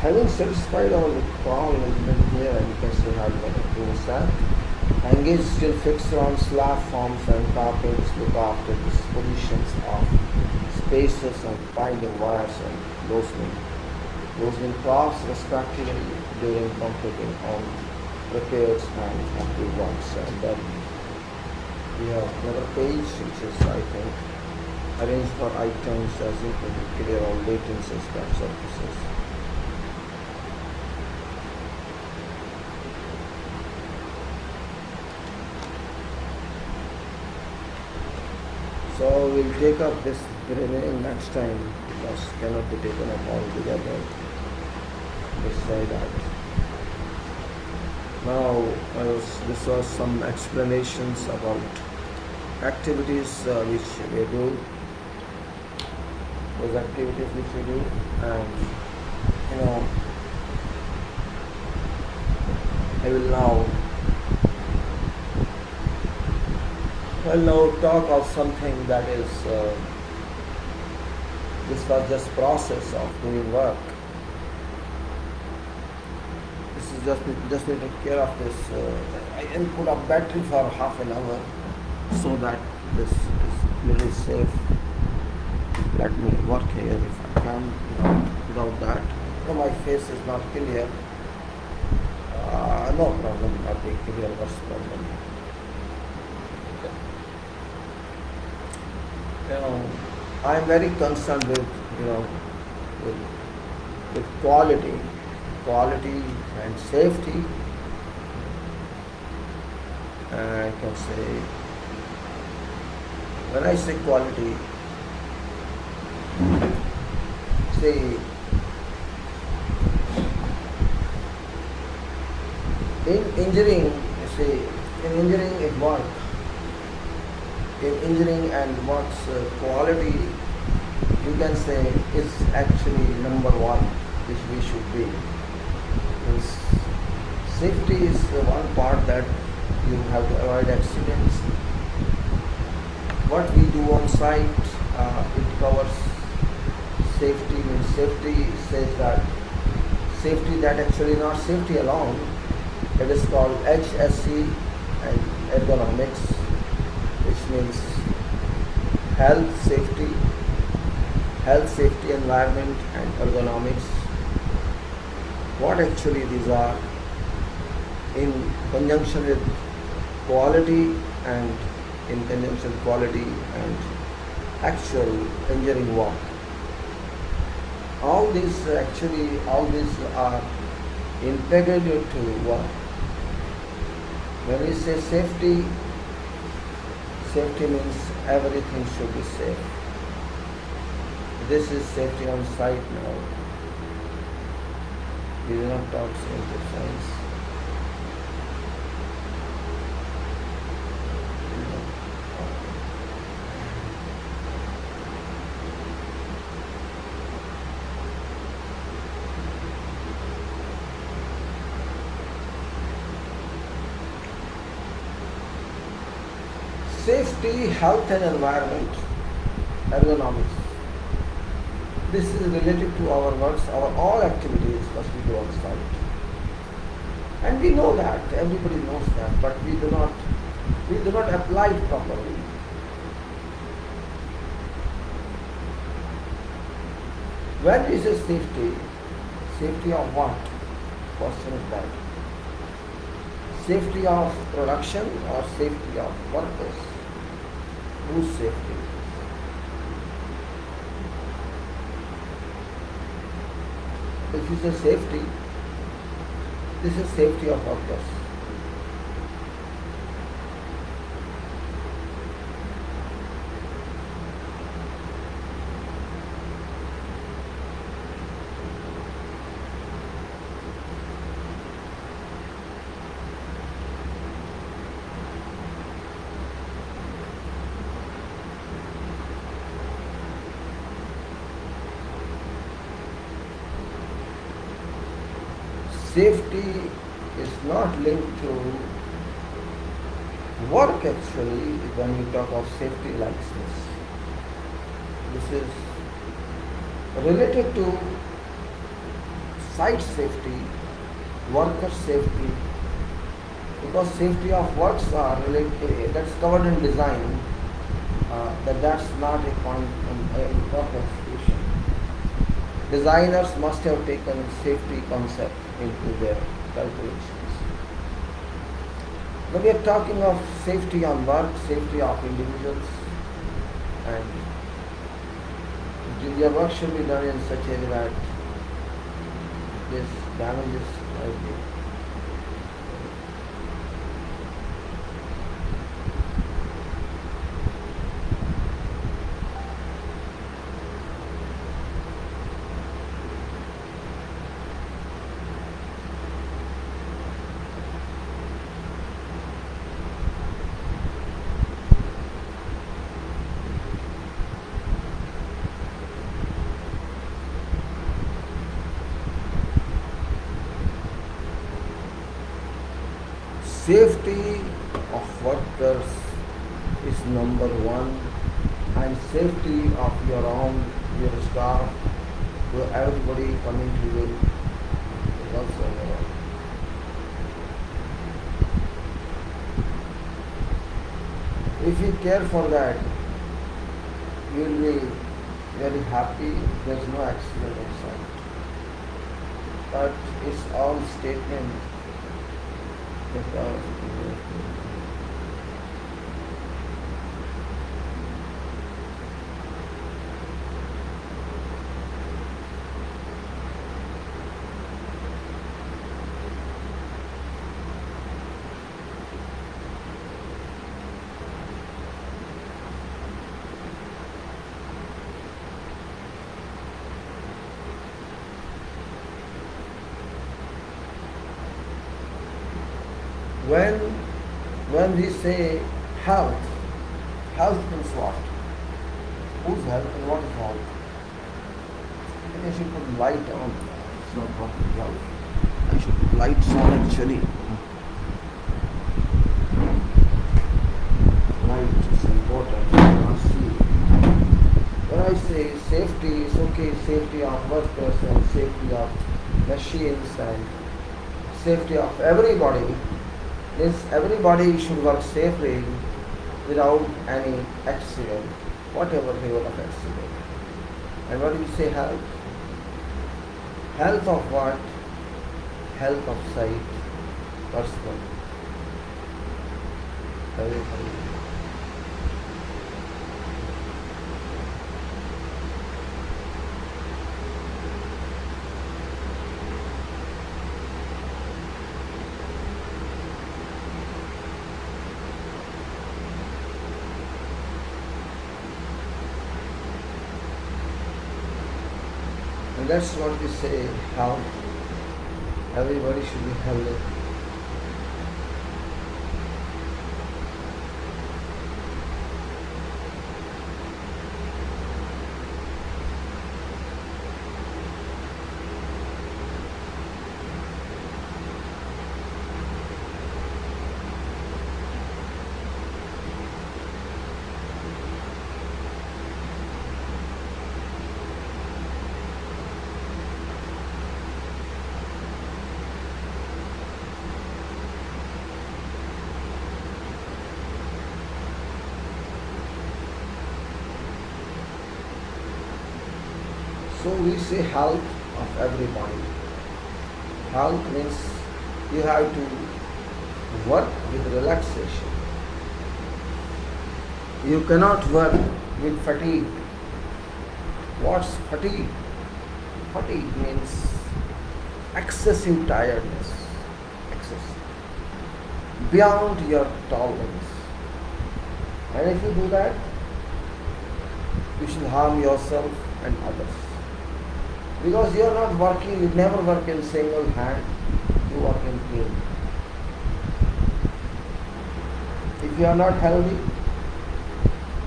Having satisfied our requirement here, you can see how you can improve that. Engage still fixed on slab forms and carpets, look after dispositions of spaces and binding wires and loosening props respectively during completing on repairs and active works. And then we have another page which is, I think, arranged for items as you can clear all latent suspect surfaces. So we'll take up this remaining next time because cannot be taken up all together. Let's say that. Now this was some explanations about activities which we do, those activities which we do, and I will now talk of something that is this was just process of doing work. This is just to take care of this. I can put a battery for half an hour so that this is little safe. Let me work here if I can without that. No, my face is not clear. No problem, not being clear. What's the problem? I am very concerned with with quality and safety. I can say, when I say quality, see, in engineering, it works. In engineering and works, quality, you can say, is actually number one, which we should be. Means safety is the one part that you have to avoid accidents. What we do on site, it covers safety. Means safety says that safety that actually not safety alone. It is called HSE and ergonomics, which means health, safety, environment, and ergonomics. What actually these are in conjunction with quality and actual engineering work. All these are integrated to work. When we say safety means everything should be safe. This is safety on site now. We do not talk safety science. Safety, health and environment, ergonomics. This is related to our works, all activities must be do on site. And we know that, everybody knows that, but we do not apply it properly. When we say safety of what? Question is that. Safety of production or safety of workers? Whose safety? If you say safety, this is safety of workers. Safety is not linked to work actually when we talk of safety like this. This is related to site safety, worker safety, because safety of works are related, that's covered in design, that's not a point in important solution. Designers must have taken safety concept into their calculations. Now we are talking of safety on work, safety of individuals, and your work should be done in such a way that this damages might be. Safety of workers is number one, and safety of your staff, everybody coming to you is also number one. If you care for that, you will be very happy. There is no accident outside. But it's all statement. When we say health, health means what? Whose health and what is health? And I should put light on. It's not about health. I should put lights on actually. Light is important. You cannot see. When I say safety, it's okay. Safety of workers and safety of machines and safety of everybody. Is everybody should work safely without any accident, whatever level of accident. And what do we say health? Health of what? Health of sight, personal. Everybody. And that's what we say, how everybody should be healthy. So we say health of everybody. Health means you have to work with relaxation. You cannot work with fatigue. What's fatigue? Fatigue means excessive tiredness, excessive, beyond your tolerance. And if you do that, you should harm yourself and others. Because you are not working, you never work in single hand, you work in team. If you are not healthy,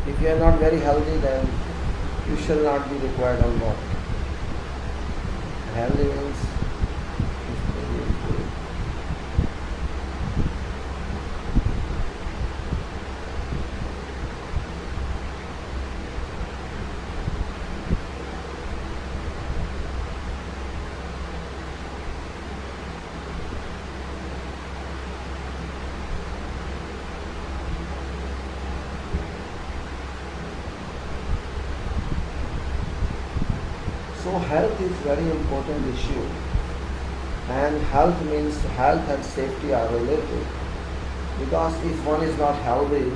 if you are not very healthy, then you shall not be required on work. Healthy means So health is very important issue, and health means health and safety are related, because if one is not healthy,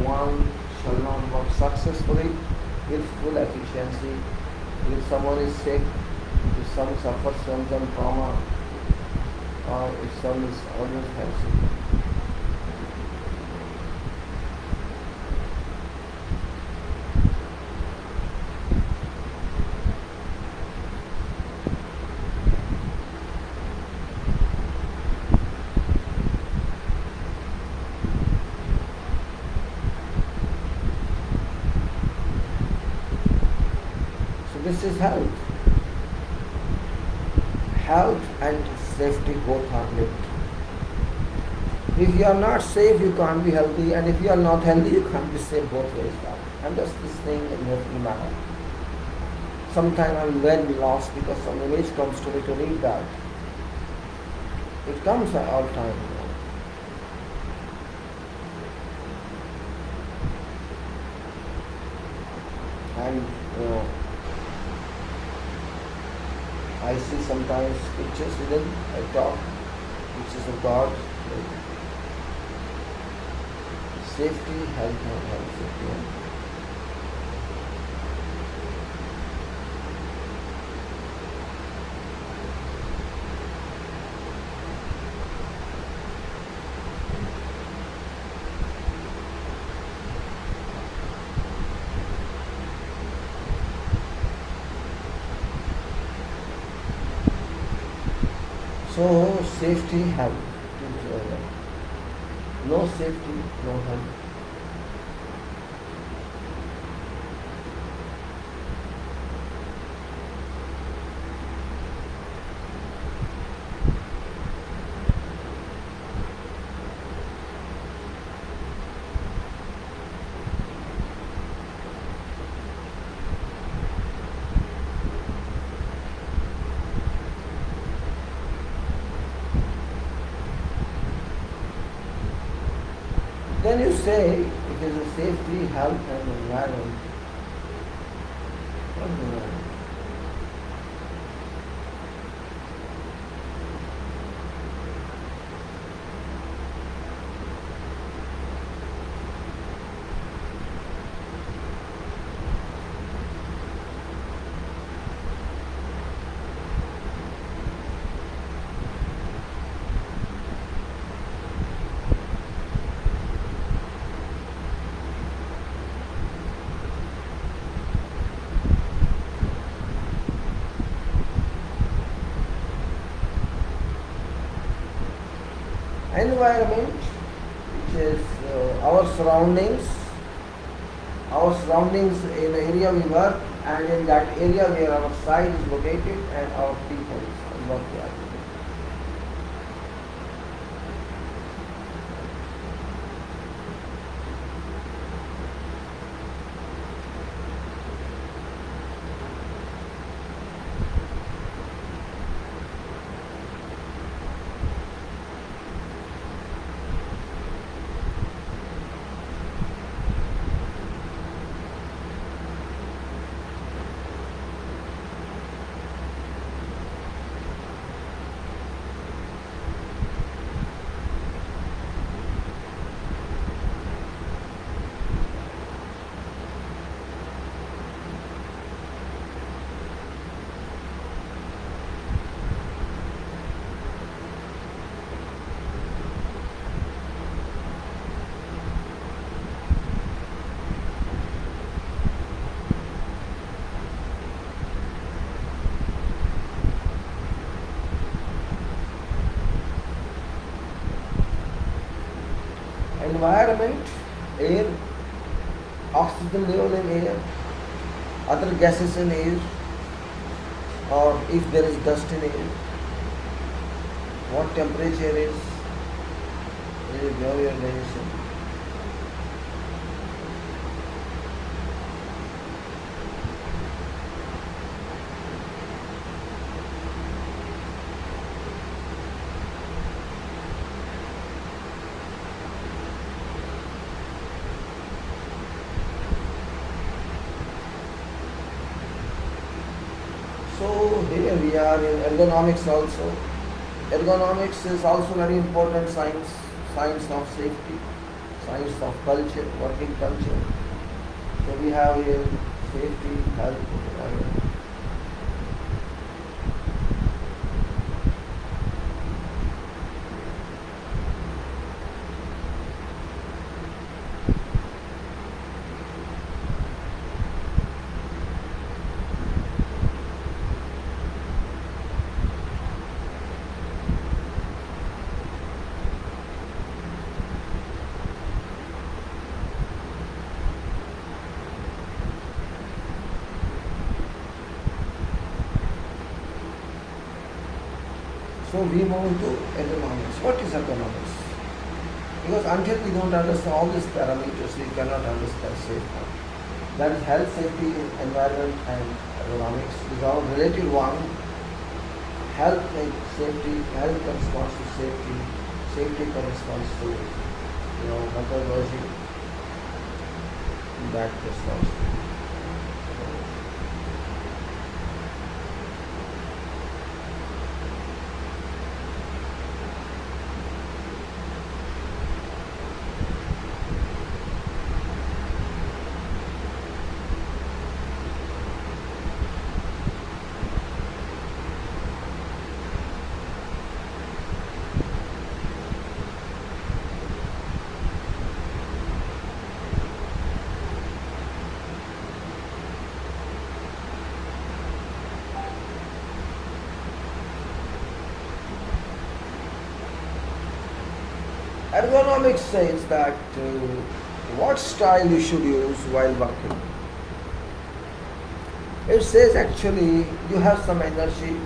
one shall not work successfully with full efficiency. If someone is sick, if some suffers from some trauma, or if some is always healthy. So this is health. Health and safety both are linked. If you are not safe, you can't be healthy, and if you are not healthy, you can't be safe both ways. And that's this thing in every matter. Sometimes I'm very lost because some image comes to me to read that. It comes at all times. And I see sometimes pictures within I talk, pictures of God, like safety, health, and health safety. So safety, health. No safety, no health. Then you say it is a safety, health, and environment. What environment? Environment, which is our surroundings in the area we work, and in that area where our site is located, and our people and what they are doing. Environment, air, oxygen level in air, other gases in air, or if there is dust in air, what temperature is your organization. So here we are in ergonomics also. Ergonomics is also very important science, science of safety, science of culture, working culture. So we have here safety, health, environment. So we move to economics. What is economics? Because until we don't understand all these parameters, we cannot understand safety. That is health, safety, environment, and economics. These are all related one. Health and safety, health corresponds to safety, safety corresponds to methodology, that corresponds to. Ergonomics says that what style you should use while working. It says actually you have some energy,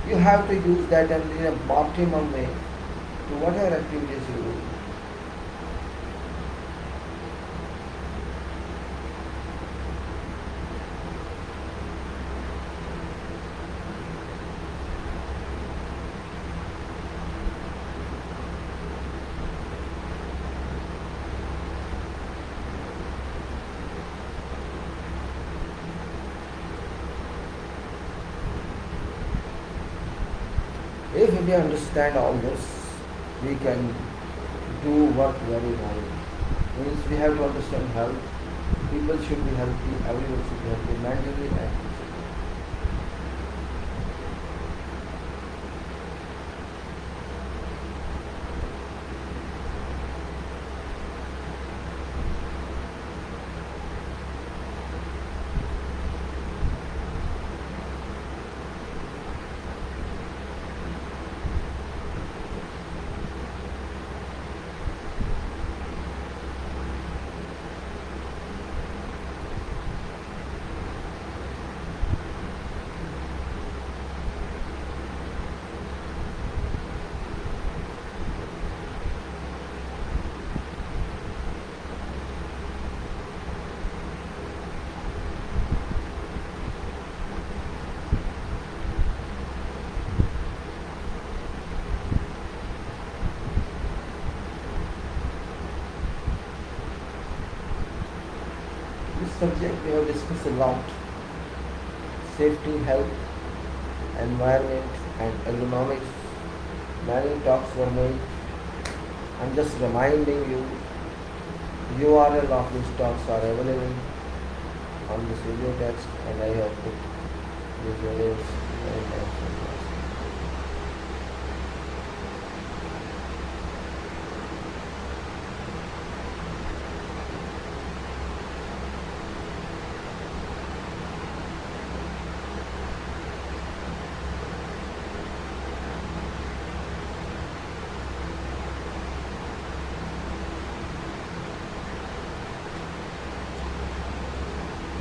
you have to use that in a optimum way to whatever activities you do. If we understand all this, we can do work very well. Means we have to understand health. People should be healthy, everyone should be healthy, mentally and physically. This subject we have discussed a lot. Safety, health, environment and ergonomics. Many talks were made. I'm just reminding you, URL of these talks are available on this video text and I have put these videos in the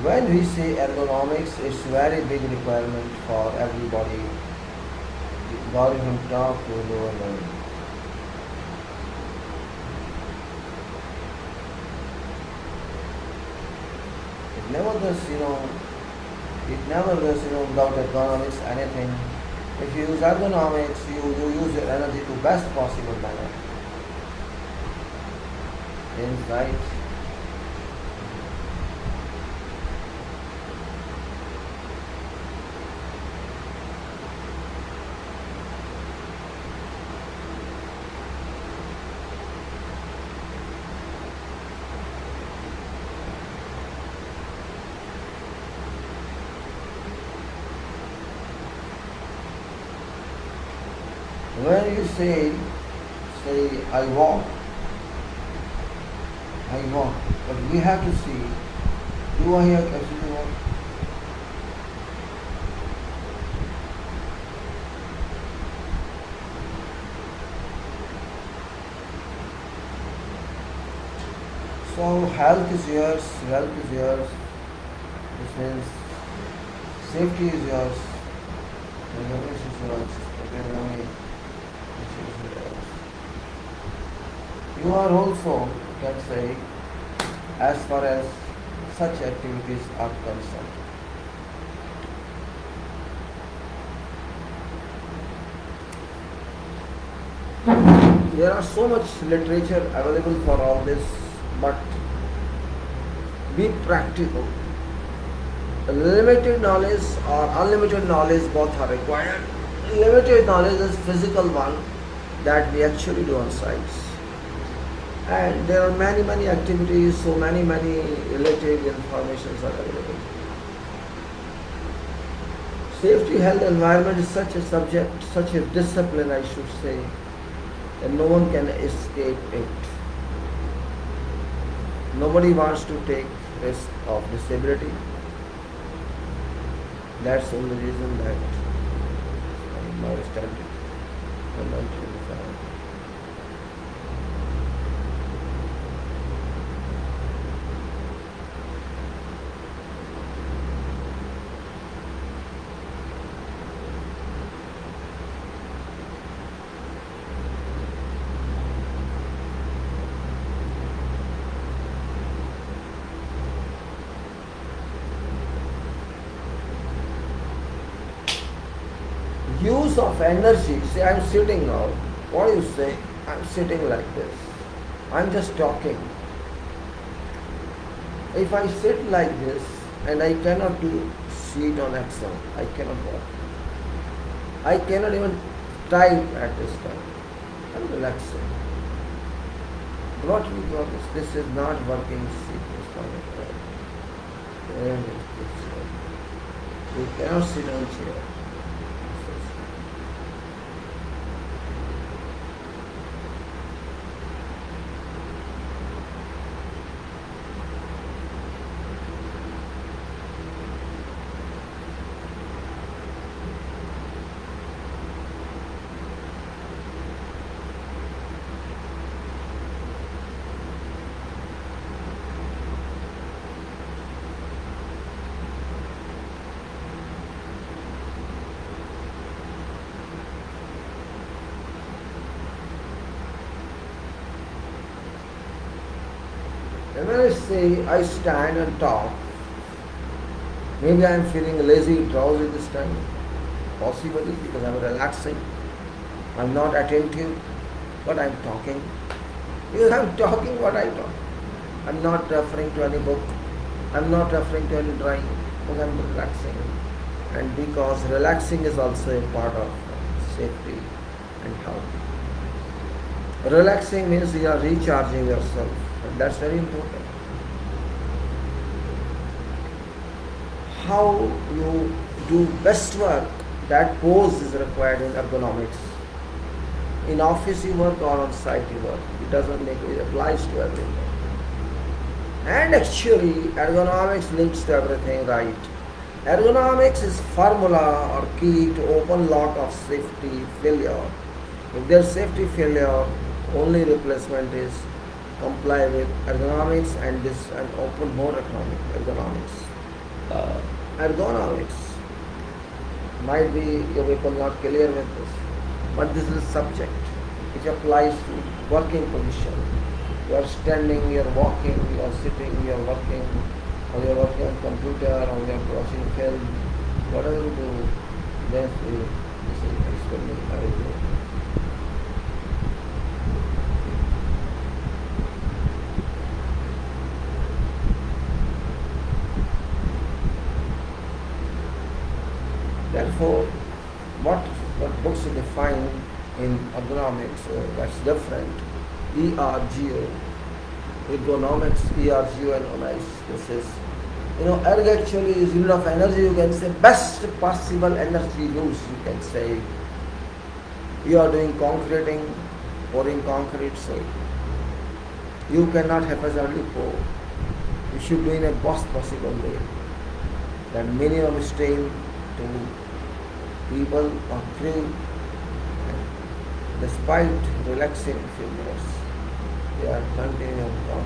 When we say ergonomics, it's very big requirement for everybody going from top to lower level. It never does, without ergonomics anything. If you use ergonomics, you use your energy to best possible manner. Insight. When you say I walk, but we have to see, do I actually walk? So health is yours, wealth is yours, this means safety is yours, economics is yours, economy is yours. You are also, you can say, as far as such activities are concerned. There are so much literature available for all this, but be practical. Limited knowledge or unlimited knowledge both are required. Limited knowledge is physical one that we actually do on sites. And there are many activities, so many related informations are available. Safety, health, environment is such a subject, such a discipline I should say, that no one can escape it. Nobody wants to take risk of disability. That's the only reason that I'm now started and until use of energy. Say I'm sitting now. What do you say? I'm sitting like this. I'm just talking. If I sit like this and I cannot do sit on axle, I cannot walk. I cannot even type at this time. I'm relaxing. What we got is this is not working. Sit this kind of way. And you cannot sit on chair. And when I say I stand and talk, maybe I am feeling lazy, drowsy this time, possibly because I'm relaxing, I'm not attentive, but I'm talking. Because I'm talking what I talk. I'm not referring to any book, I'm not referring to any drawing, because I'm relaxing. And because relaxing is also a part of safety and health. Relaxing means you are recharging yourself. And that's very important. How you do best work, that pose is required in ergonomics. In office you work or on site you work. It doesn't make it applies to everything. And actually ergonomics links to everything, right? Ergonomics is formula or key to open lock of safety failure. If there's safety failure, only replacement is comply with ergonomics and open more ergonomics. Ergonomics might be your people not clear with this, but this is a subject which applies to working position. You are standing, you are walking, you are sitting, you are working, or you are working on computer, or you are watching film, whatever you do, this is extremely valuable. Therefore, what books define in ergonomics, that's different. ERGO, ergonomics, ERGO and ONICE. This is, erg actually is unit of energy, you can say best possible energy use, you can say. You are doing concreting, pouring concrete, so you cannot haphazardly pour. You should do in a best possible way. That minimum strain to people or crew, despite relaxing few minutes, they are continuing on.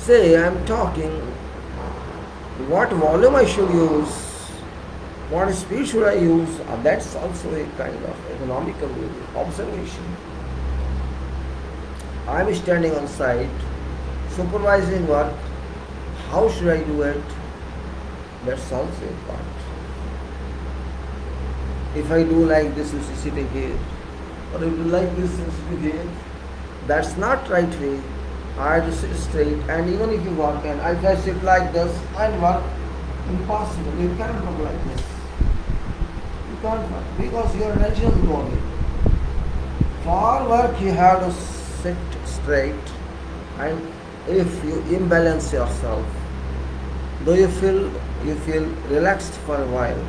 Say I am talking, what volume I should use, what speed should I use, that's also a kind of economical observation. I am standing on site, supervising work, how should I do it, that's also a part. If I do like this, you see sitting here, or if you like this, you sit here, that's not right way. I have to sit straight, and even if you work, and if I sit like this and work, impossible. You cannot work like this. You can't work because your attention is going. For work, you have to sit straight, and if you imbalance yourself, though you feel relaxed for a while,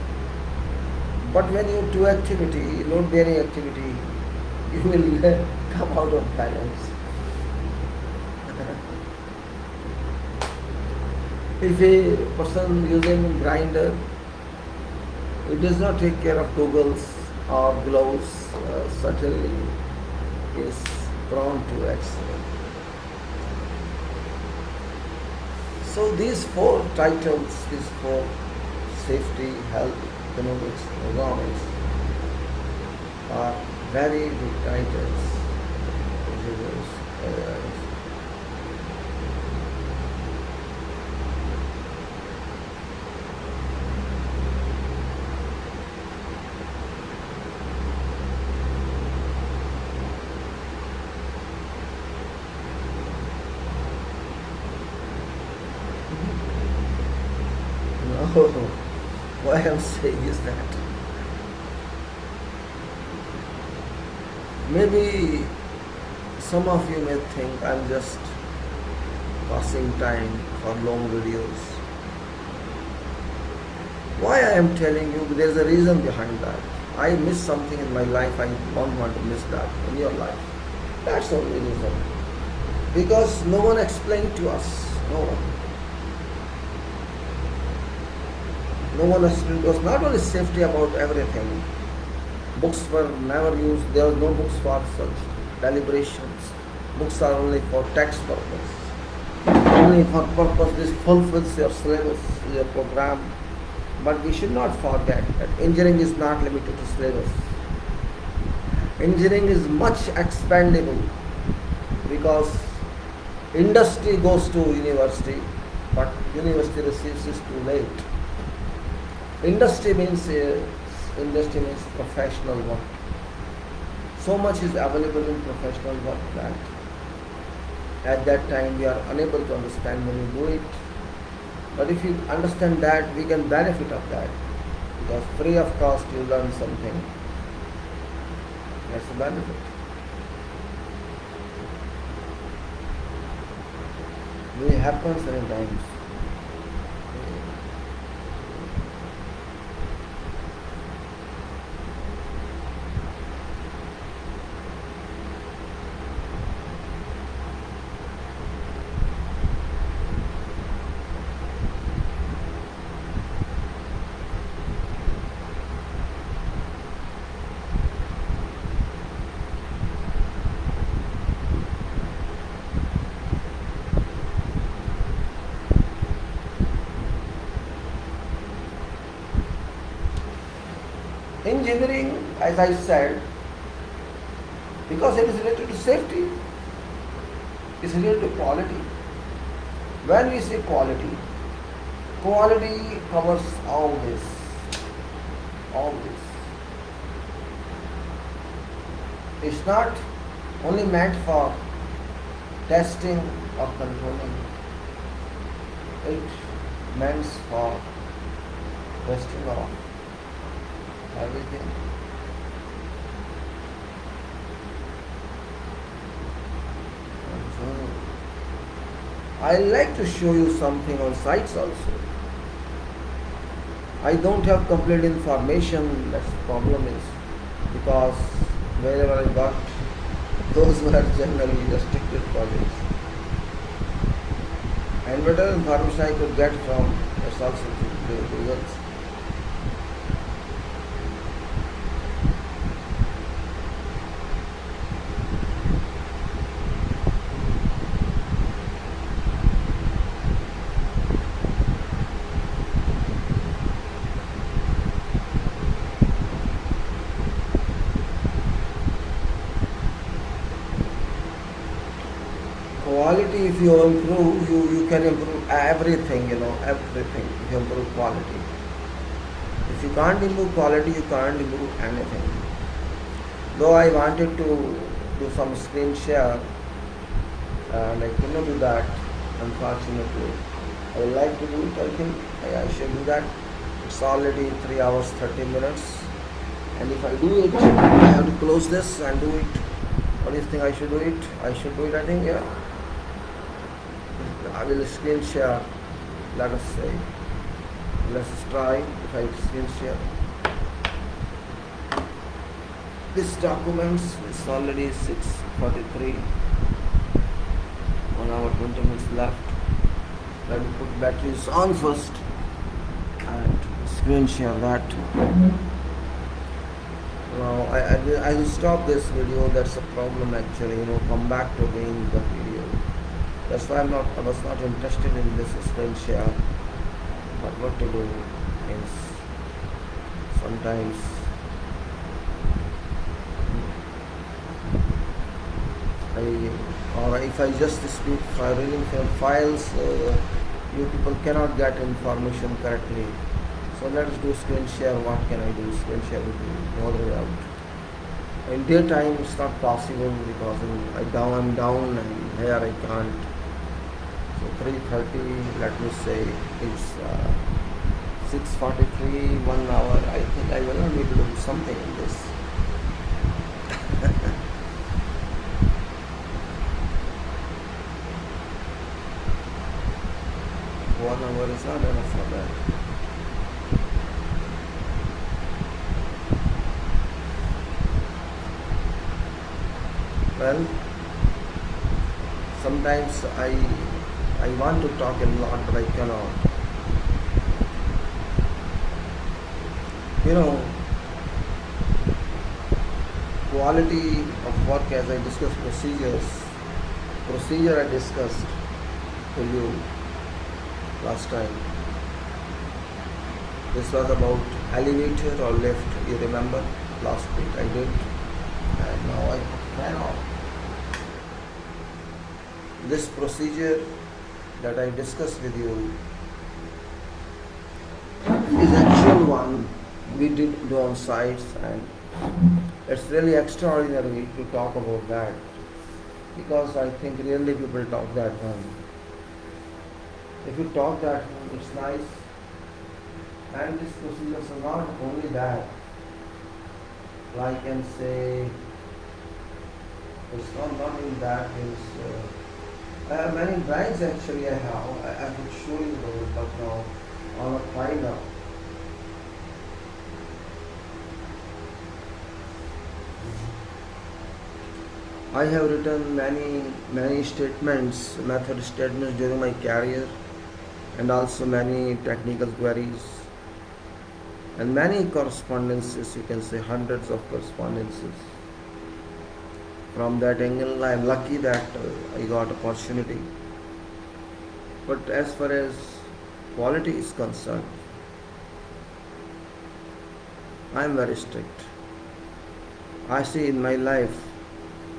but when you do activity, not any activity, you will come out of balance. If a person using grinder, it does not take care of goggles or gloves, certainly is prone to accident. So these four titles, these four: safety, health, economics, economics, are very big titles. No, what I'm saying is that maybe some of you may think I'm just passing time for long videos. Why I am telling you, there's a reason behind that. I miss something in my life, I don't want to miss that in your life. That's the only reason. Because no one explained to us. No one. No one explained to us not only safety about everything. Books were never used. There were no books for such deliberations. Books are only for text purpose. Only for purpose this fulfills your syllabus, your program. But we should not forget that engineering is not limited to syllabus. Engineering is much expandable because industry goes to university, but university receives it too late. Industry means professional work. So much is available in professional work that at that time we are unable to understand when we do it. But if you understand that, we can benefit of that. Because free of cost you learn something. That's the benefit. It happens many times. Engineering, as I said, because it is related to safety, it's related to quality. When we say quality, quality covers all this. All this. It's not only meant for testing or controlling. It means for testing of everything. And so I like to show you something on sites also. I don't have complete information, that's the problem is, because wherever I got, those were generally restricted projects. And whatever information I could get from, that's also the results. Quality, if you improve, you can improve everything, everything, if you improve quality. If you can't improve quality, you can't improve anything. Though I wanted to do some screen share and I could not do that, unfortunately. I would like to do it, I think I should do that. It's already 3 hours 30 minutes, and if I do it, I have to close this and do it. What do you think I should do it? I should do it, I think, yeah. I will screen share, let us say. Let's try if I screen share. This documents is already 6:43. 1 hour 20 minutes left. Let me put batteries on first and screen share that. Now I will stop this video. That's a problem actually. Come back to again the video. That's why I was not interested in this screen share. But what to do is sometimes if I just speak for reading from files, you people cannot get information correctly. So let's do screen share. What can I do? Screen share will be all the way out. In daytime it's not possible because I'm down and here I can't. So 3:30, let me say it's 6:43, 1 hour. I think I will not be able to do something in this. 1 hour is not enough for that. Well, sometimes I want to talk a lot, but I cannot. Quality of work, as I discussed procedure I discussed to you last time. This was about elevator or lift, you remember? Last week I did, and now I cannot. This procedure that I discussed with you is actual one we did do on sites, and it's really extraordinary to talk about that, because I think really people talk that one. If you talk that one, it's nice. And these procedures are not only that. I can say it's not in that is I have many drawings actually. I could show you those, but now on a file now. I have written many statements, method statements during my career, and also many technical queries and many correspondences. You can say hundreds of correspondences. From that angle, I am lucky that I got opportunity. But as far as quality is concerned, I am very strict. I see in my life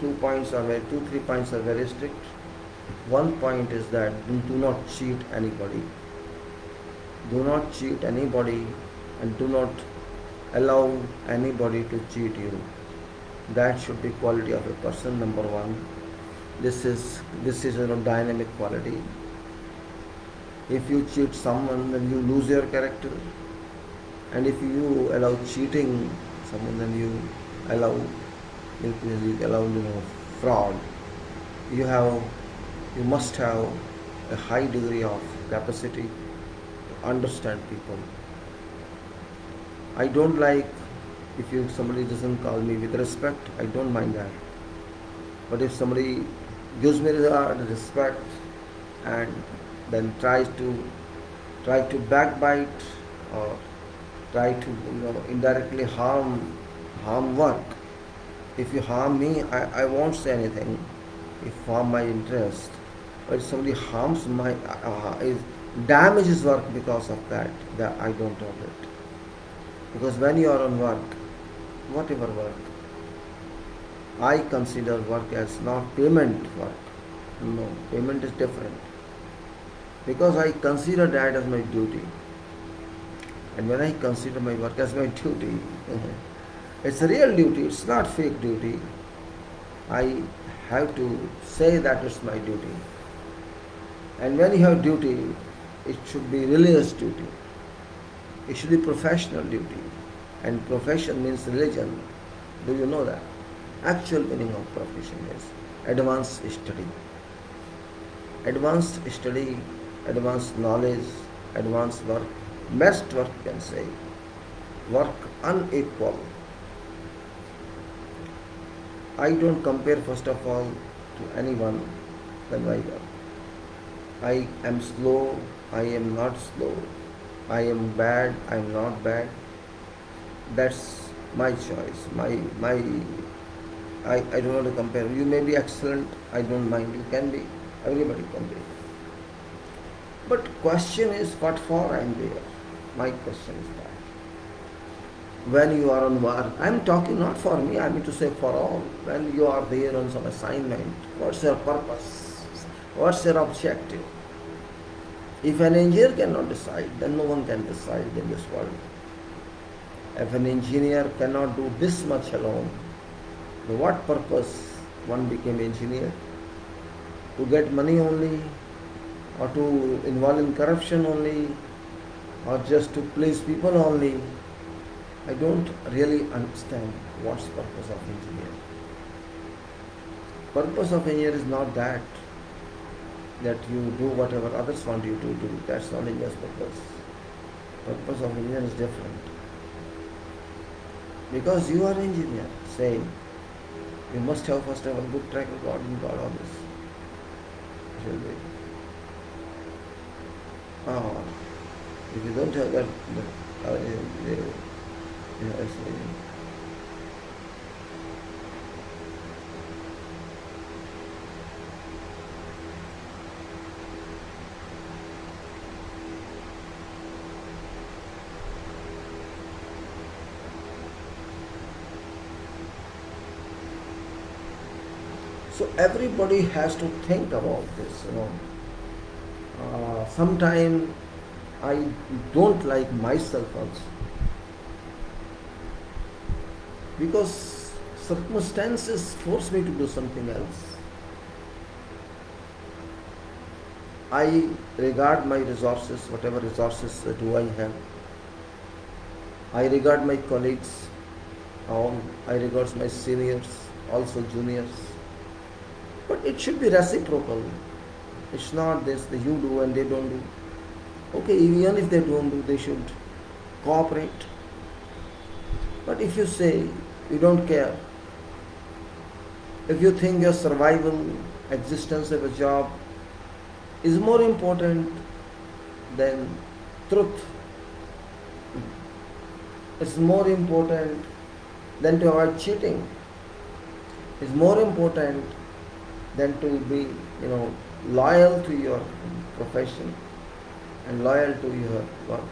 3 points are very strict. One point is that do not cheat anybody. Do not cheat anybody, and do not allow anybody to cheat you. That should be quality of a person, number one. This is dynamic quality. If you cheat someone, then you lose your character, and if you allow cheating someone, then allow you allow fraud. You have you must have a high degree of capacity to understand people. I don't like if somebody doesn't call me with respect. I don't mind that. But if somebody gives me the respect and then try to backbite or try to indirectly harm work. If you harm me, I won't say anything. If harm my interest, but if somebody harms my damages work because of that I don't tolerate. Because when you are on work, whatever work, I consider work as not payment work. No, payment is different. Because I consider that as my duty. And when I consider my work as my duty, it's a real duty, it's not fake duty. I have to say that it's my duty. And when you have duty, it should be religious duty. It should be professional duty. And profession means religion. Do you know that? Actual meaning of profession is advanced study. Advanced study, advanced knowledge, advanced work, best work you can say. Work unequal. I don't compare first of all to anyone than my work. I am slow, I am not slow. I am bad, I am not bad. That's my choice. I don't want to compare. You may be excellent, I don't mind. You can be, everybody can be. But question is what for I am there. My question is that. When you are on work, I am talking not for me, I mean to say for all. When you are there on some assignment, what's your purpose? What's your objective? If an engineer cannot decide, then no one can decide in this world. If an engineer cannot do this much alone, for what purpose one became engineer? To get money only, or to involve in corruption only, or just to please people only? I don't really understand what's the purpose of engineer. Purpose of engineer is not that you do whatever others want you to do. That's not engineer's purpose. Purpose of engineer is different. Because you are an engineer, saying you must have first of all good track record and got all this. Should be. If you don't have that, so everybody has to think about this, Sometimes I don't like myself also. Because circumstances force me to do something else. I regard my resources, whatever resources do I have. I regard my colleagues, I regard my seniors, also juniors. But it should be reciprocal. It's not this, that you do and they don't do. Okay, even if they don't do, they should cooperate. But if you say you don't care, if you think your survival, existence of a job is more important than truth, it's more important than to avoid cheating, it's more important than to be, loyal to your profession and loyal to your work.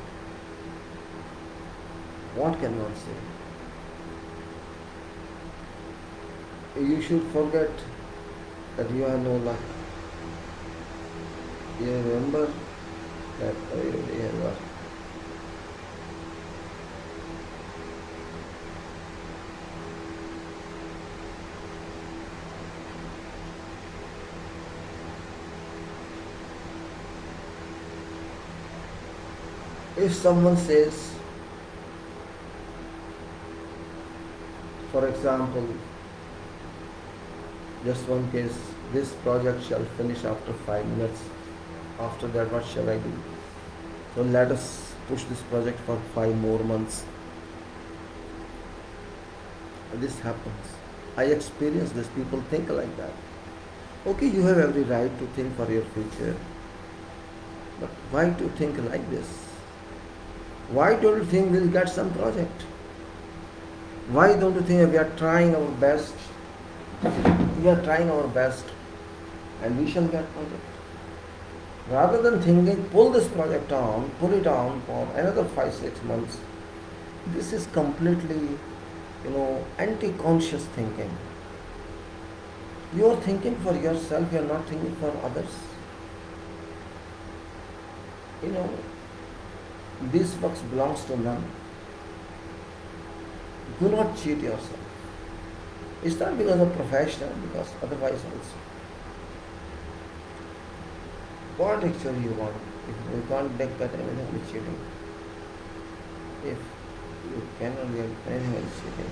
What can one say? You should forget that you have no luck. You remember that you have luck. If someone says, for example, just one case, this project shall finish after 5 minutes. After that, what shall I do? So let us push this project for 5 more months. This happens. I experience this. People think like that. Okay, you have every right to think for your future, but why to think like this? Why don't you think we'll get some project? Why don't you think we are trying our best? We are trying our best and we shall get project. Rather than thinking, pull this project on, pull it on for another 5 6 months, this is completely, anti-conscious thinking. You are thinking for yourself, you are not thinking for others. You know, this work belongs to none. Do not cheat yourself. It's not because of professional, because otherwise also. What actually you want? If you can't get anything with cheating. If you cannot get anything with cheating,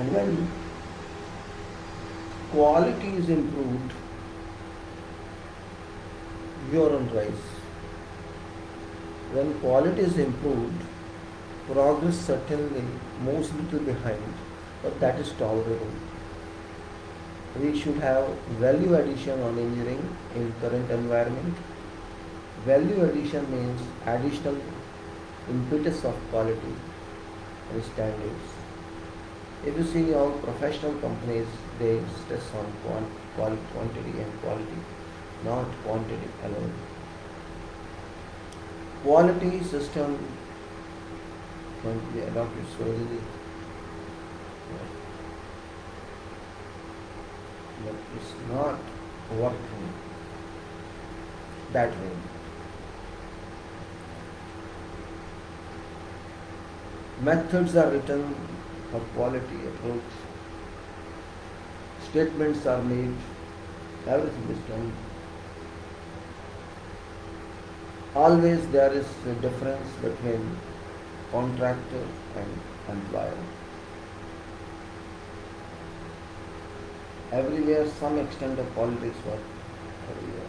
and when quality is improved, you are on rise. When quality is improved, progress certainly moves little behind, but that is tolerable. We should have value addition on engineering in current environment. Value addition means additional impetus of quality and standards. If you see all professional companies, they stress on quantity and quality, not quantity alone. Quality system can be adopted so easily, but it's not working that way. Methods are written for quality approach. Statements are made. Everything is done. Always there is a difference between contractor and employer. Everywhere some extent of politics work everywhere.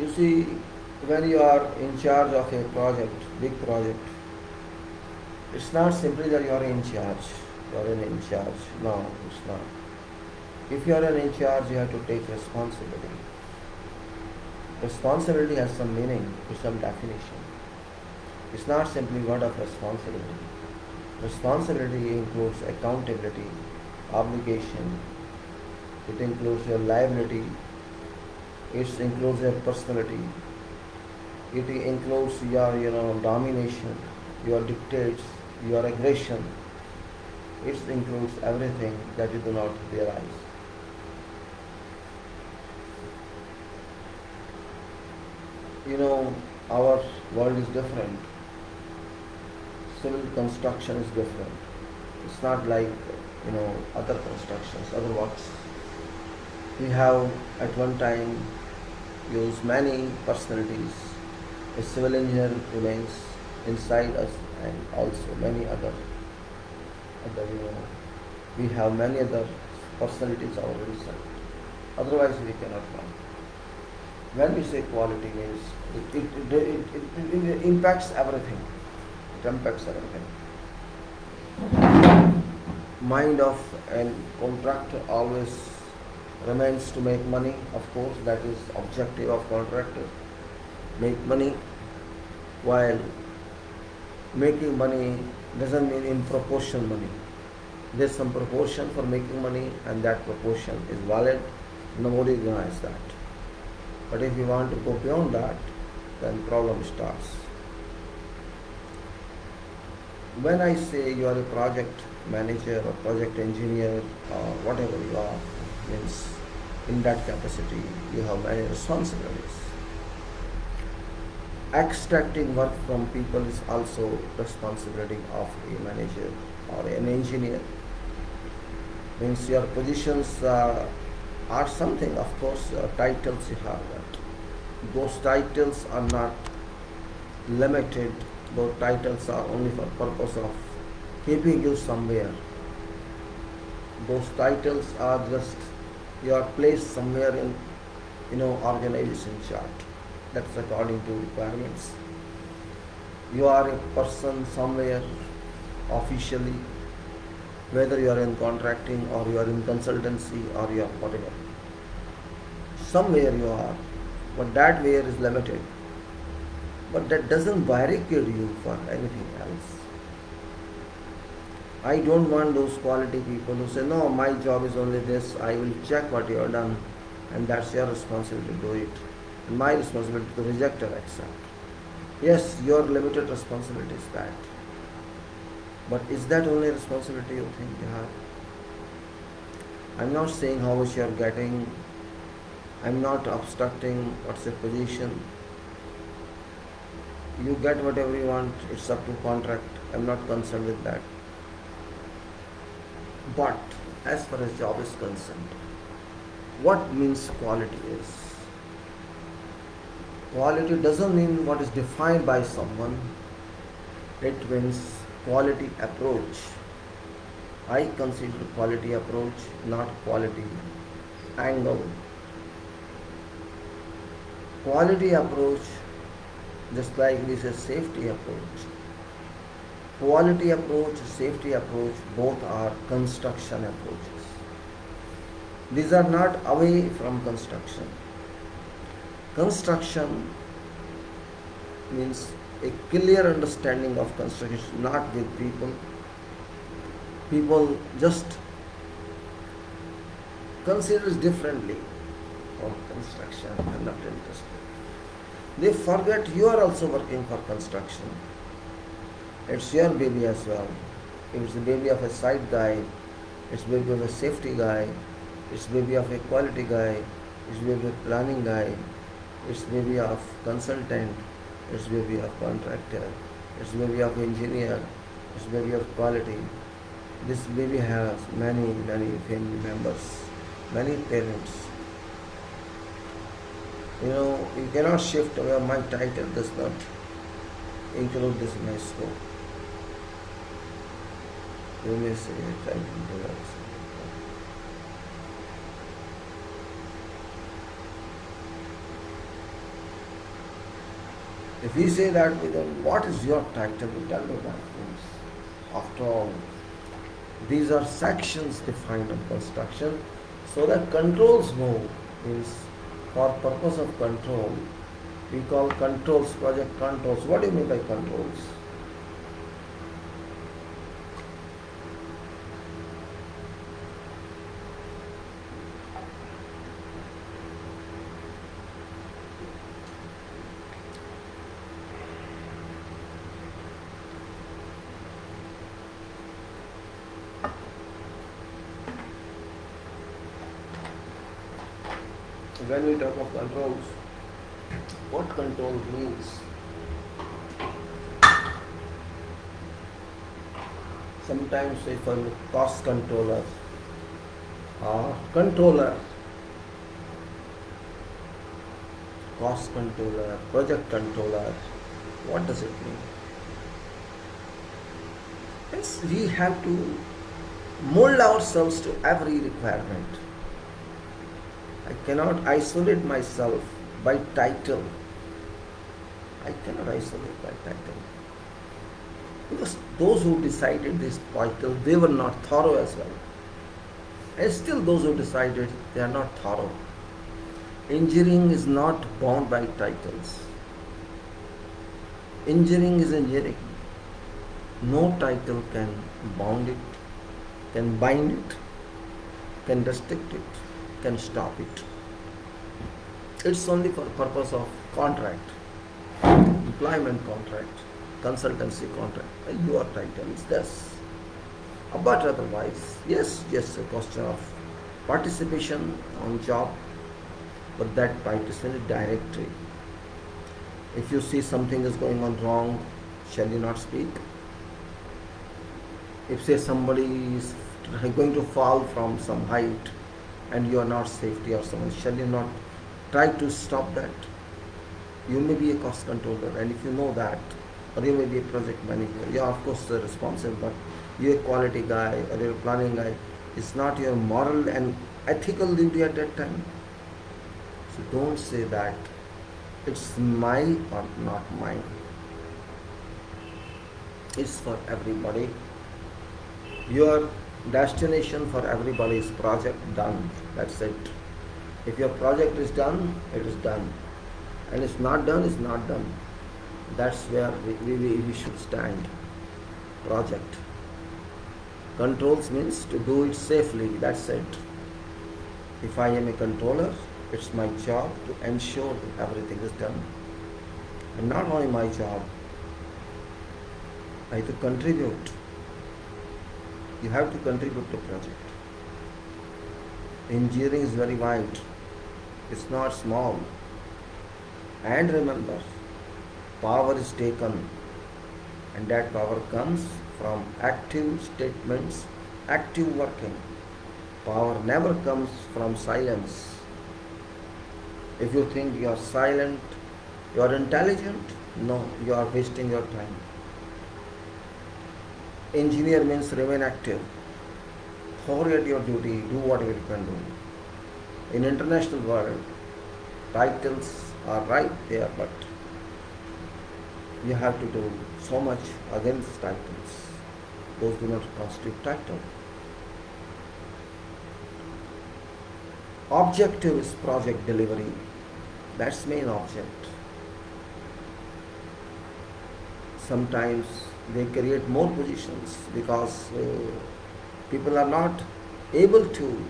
You see, when you are in charge of a project, big project, it's not simply that you are in charge. You are in charge. No, it's not. If you are in charge, you have to take responsibility. Responsibility has some meaning, with some definition. It's not simply word of responsibility. Responsibility includes accountability, obligation. It includes your liability. It includes your personality. It includes your domination, your dictates, your aggression. It includes everything that you do not realize. Our world is different. Civil construction is different. It's not like other constructions, other works. We have at one time used many personalities. A civil engineer remains inside us, and also many other we have many other personalities already set. Otherwise we cannot run. When we say quality means it impacts everything. It impacts everything. Mind of a contractor always remains to make money. Of course, that is objective of contractor. Make money. While making money doesn't mean in proportion money. There's some proportion for making money, and that proportion is valid. Nobody denies that. But if you want to go beyond that, then problem starts. When I say you are a project manager or project engineer or whatever you are, means in that capacity you have many responsibilities. Extracting work from people is also responsibility of a manager or an engineer. Means your positions are something, of course, titles you have that. Those titles are not limited. Those titles are only for purpose of keeping you somewhere. Those titles are just you are placed somewhere in organization chart. That's according to requirements. You are a person somewhere officially, whether you are in contracting or you are in consultancy or you are whatever. Somewhere you are, but that where is limited. but that doesn't barricade you for anything else. I don't want those quality people who say, no, my job is only this, I will check what you have done, and that's your responsibility to do it. And my responsibility to reject or accept. Yes, your limited responsibility is that. But is that only responsibility you think you have? I'm not saying how much you are getting. I'm not obstructing what's your position. You get whatever you want, it's up to contract. I'm not concerned with that. But as far as job is concerned, what means quality is? Quality doesn't mean what is defined by someone. It means quality approach. I consider quality approach, not quality angle. Quality approach, just like we say safety approach. Quality approach, safety approach, both are construction approaches. These are not away from construction. Construction means a clear understanding of construction, not with people. People just consider differently of construction and not interested. They forget you are also working for construction. It's your baby as well. If it's the baby of a site guy, it's baby of a safety guy, it's baby of a quality guy, it's baby of a planning guy, it's baby of consultant, it's baby of contractor, it's baby of engineer, it's baby of quality. This baby has many family members, many parents. You cannot shift away. My title does not include this in my scope. You may say title does not. If we say that, then what is your title? We tell you that. After all, these are sections defined in construction, so that controls move is for purpose of control. We call controls, project controls. What do you mean by controls? When we talk of controls, what control means? Sometimes say for cost controller or controller, cost controller, project controller, what does it mean? Yes, we have to mold ourselves to every requirement. I cannot isolate myself by title. I cannot isolate by title. Because those who decided this title, they were not thorough as well. And still those who decided, they are not thorough. Engineering is not bound by titles. Engineering is engineering. No title can bound it, can bind it, can restrict it, can stop it. It's only for purpose of contract, employment contract, consultancy contract. Your title is this. But otherwise, yes, a question of participation on job, but that participation is directory. If you see something is going on wrong, shall you not speak? If say somebody is going to fall from some height and you are not safety or someone, shall you not try to stop that? You may be a cost controller, and if you know that, or you may be a project manager, you are of course responsible, but you are a quality guy or you are a planning guy, it's not your moral and ethical duty at that time. So don't say that it's my or not mine. It's for everybody. Your destination for everybody is project done. That's it. If your project is done, it is done. And it's not done, it's not done. That's where we should stand. Project. Controls means to do it safely, that's it. If I am a controller, it's my job to ensure that everything is done. And not only my job, I have to contribute. You have to contribute to project. Engineering is very wide. It's not small. And remember, power is taken, and that power comes from active statements, active working. Power never comes from silence. If you think you are silent, you are intelligent, no, you are wasting your time. Engineer means remain active. Forget your duty, do whatever you can do. In international world, titles are right there, but you have to do so much against titles. Those do not constitute title. Objective is project delivery. That's main object. Sometimes they create more positions because people are not able to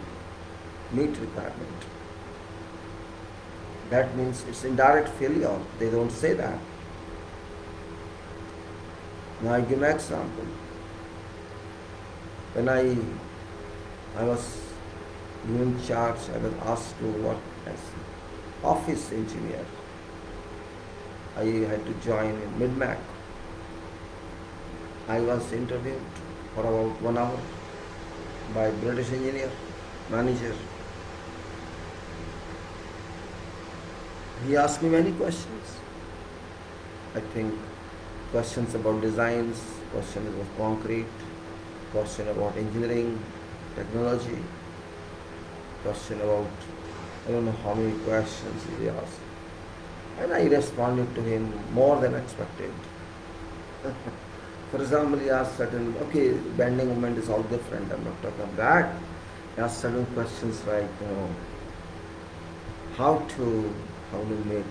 meet requirement. That means it's indirect failure. They don't say that. Now I give an example. When I was given charge, I was asked to work as office engineer. I had to join in mid-Mac. I was interviewed for about 1 hour by British engineer, manager. He asked me many questions. I think questions about designs, questions about concrete, question about engineering, technology, question about, I don't know how many questions he asked. And I responded to him more than expected. For example, he asked certain, okay, bending moment is all different, I'm not talking about that. He asked certain questions like, how to make,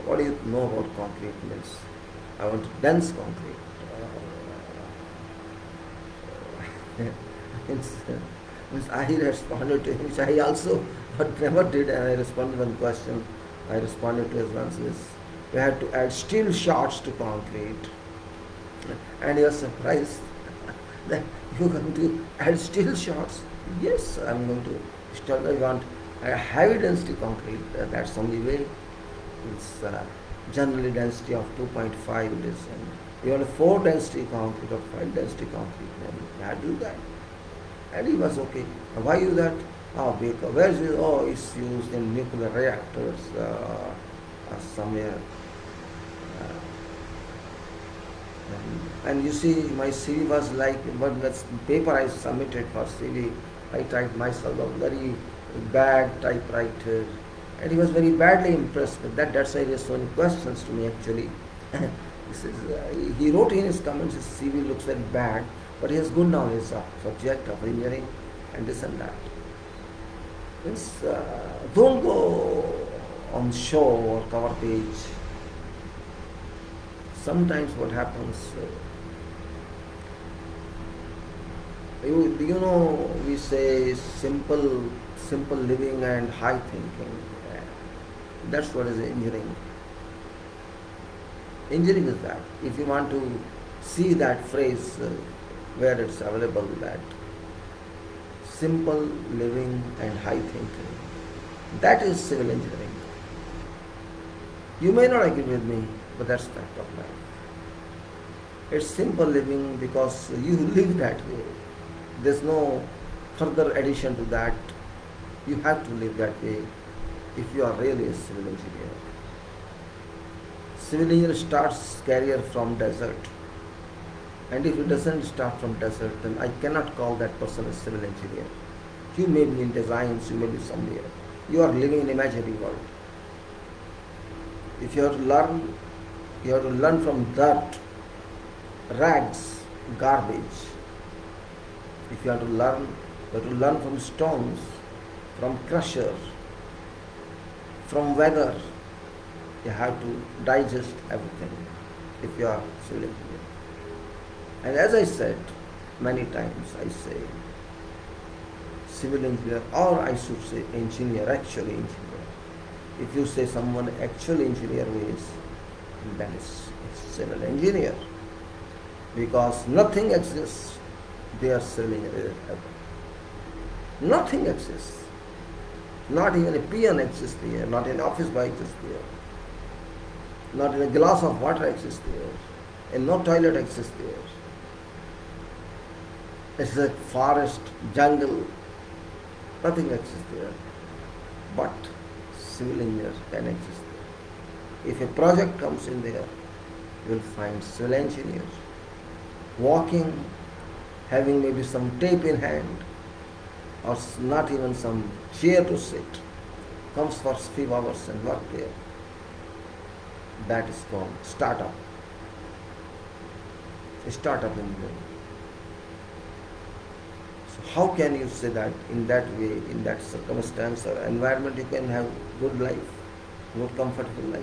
what do you know about concrete means? I want dense concrete. Means I responded to him, which I also but never did, and I responded to one question. I responded to his answers. We had to add steel shards to concrete. And he was surprised that you're going to add steel shards. Yes, I'm going to still I want a heavy density concrete. That's the only way. It's generally density of 2.5 it is. And you want a 4 density concrete or 5 density concrete. And I do that. And he was okay. Why do that? Oh, because where is it? Oh, it's used in nuclear reactors somewhere. And you see, my CV was like, what the paper I submitted for CV, I typed myself a very bad typewriter. And he was very badly impressed with that. That's why he raised so many questions to me actually. He says, he wrote in his comments, his CV looks very bad, but he has good knowledge of subject of engineering and this and that. Means, don't go on show or cover page. Sometimes what happens, we say simple living and high thinking. That's what is engineering. Engineering is that. If you want to see that phrase where it's available, that simple living and high thinking, that is civil engineering. You may not agree with me, but that's fact of life. It's simple living because you live that way. There's no further addition to that. You have to live that way if you are really a civil engineer. Civil engineer starts career from desert. And if it doesn't start from desert, then I cannot call that person a civil engineer. You may be in designs, you may be somewhere. You are living in imaginary world. If you have to learn, you have to learn from dirt, rags, garbage. If you have to learn, you have to learn from stones, from crusher, from weather. You have to digest everything. if you are civil engineer. And as I said many times, I say civil engineer, or I should say engineer, actually engineer. If you say someone actual engineer means, then it's civil engineer, because nothing exists, they are civil engineer ever. Nothing exists. Not even a peon exists there, not an office boy exists there, not even a glass of water exists there, and no toilet exists there. It's a forest, jungle, nothing exists there. But civil engineers can exist there. If a project comes in there, you will find civil engineers walking, having maybe some tape in hand, or not even some chair to sit, comes for a few hours and work there. That is called startup. A startup engineering. So how can you say that in that way, in that circumstance or environment, you can have good life, good comfortable life?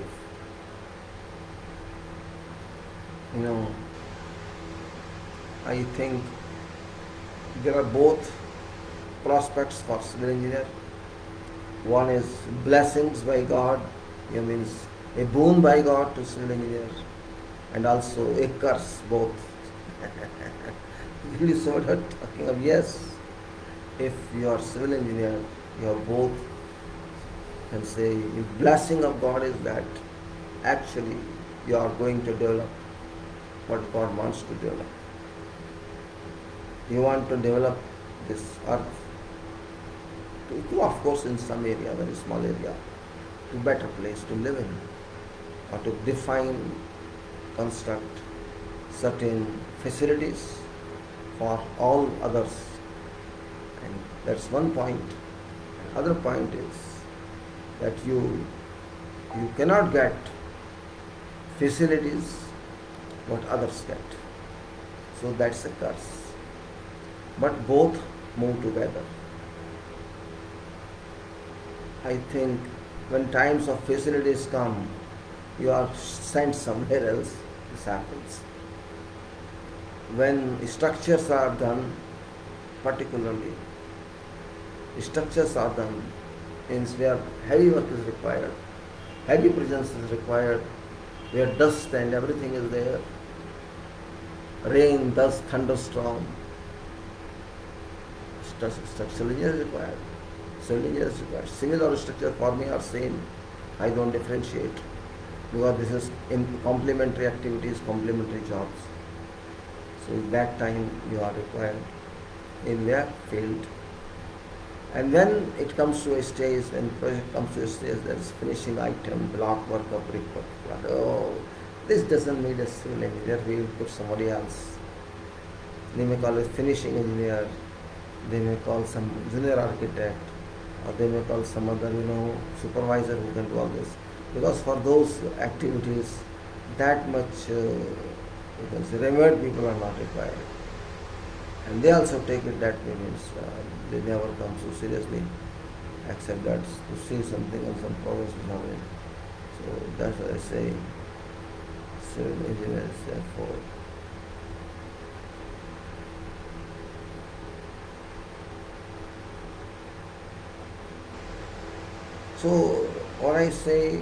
I think there are both prospects for civil engineer. One is blessings by God, means a boon by God to civil engineers, and also a curse, both. Really sort of talking of, yes, if you are civil engineer, you are both, can say the blessing of God is that actually you are going to develop what God wants to develop. You want to develop this earth to, of course, in some area, very small area, to better place to live in, or to define, construct certain facilities for all others. And that's one point. Another point is that you cannot get facilities what others get. So that's a curse. But both move together. I think when times of facilities come, you are sent somewhere else. This happens. When structures are done, particularly, structures are done, means where heavy work is required, heavy presence is required, where dust and everything is there, rain, dust, thunderstorm, structural engineer is required, civil engineer is required. Civil or structure for me are same. I don't differentiate, because this is in complementary activities, complementary jobs. So in that time you are required in their field. And when it comes to a stage, when project comes to a stage, there is finishing item, block work or brick work. Oh, this doesn't need a civil engineer, we will put somebody else. They may call a finishing engineer, they may call some junior architect, or they may call some other, supervisor who can do all this. Because for those activities, that much, remote people are not required. And they also take it that way, means they never come so seriously, except that to see something and some progress is happening. So that's what I say, civil engineers, therefore. So when I say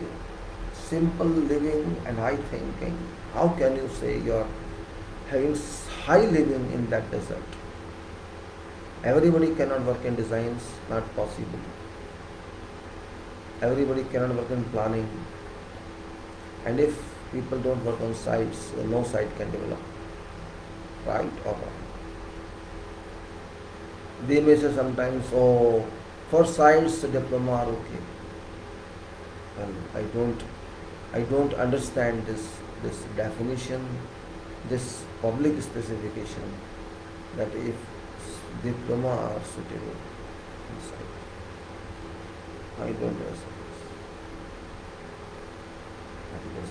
simple living and high thinking, how can you say you are having high living in that desert? Everybody cannot work in designs, not possible. Everybody cannot work in planning. And if people don't work on sites, no site can develop. Right or wrong? They may say sometimes, oh, for science diploma are okay. Well, I don't understand this definition, this public specification, that if diploma are suitable inside. I don't understand this.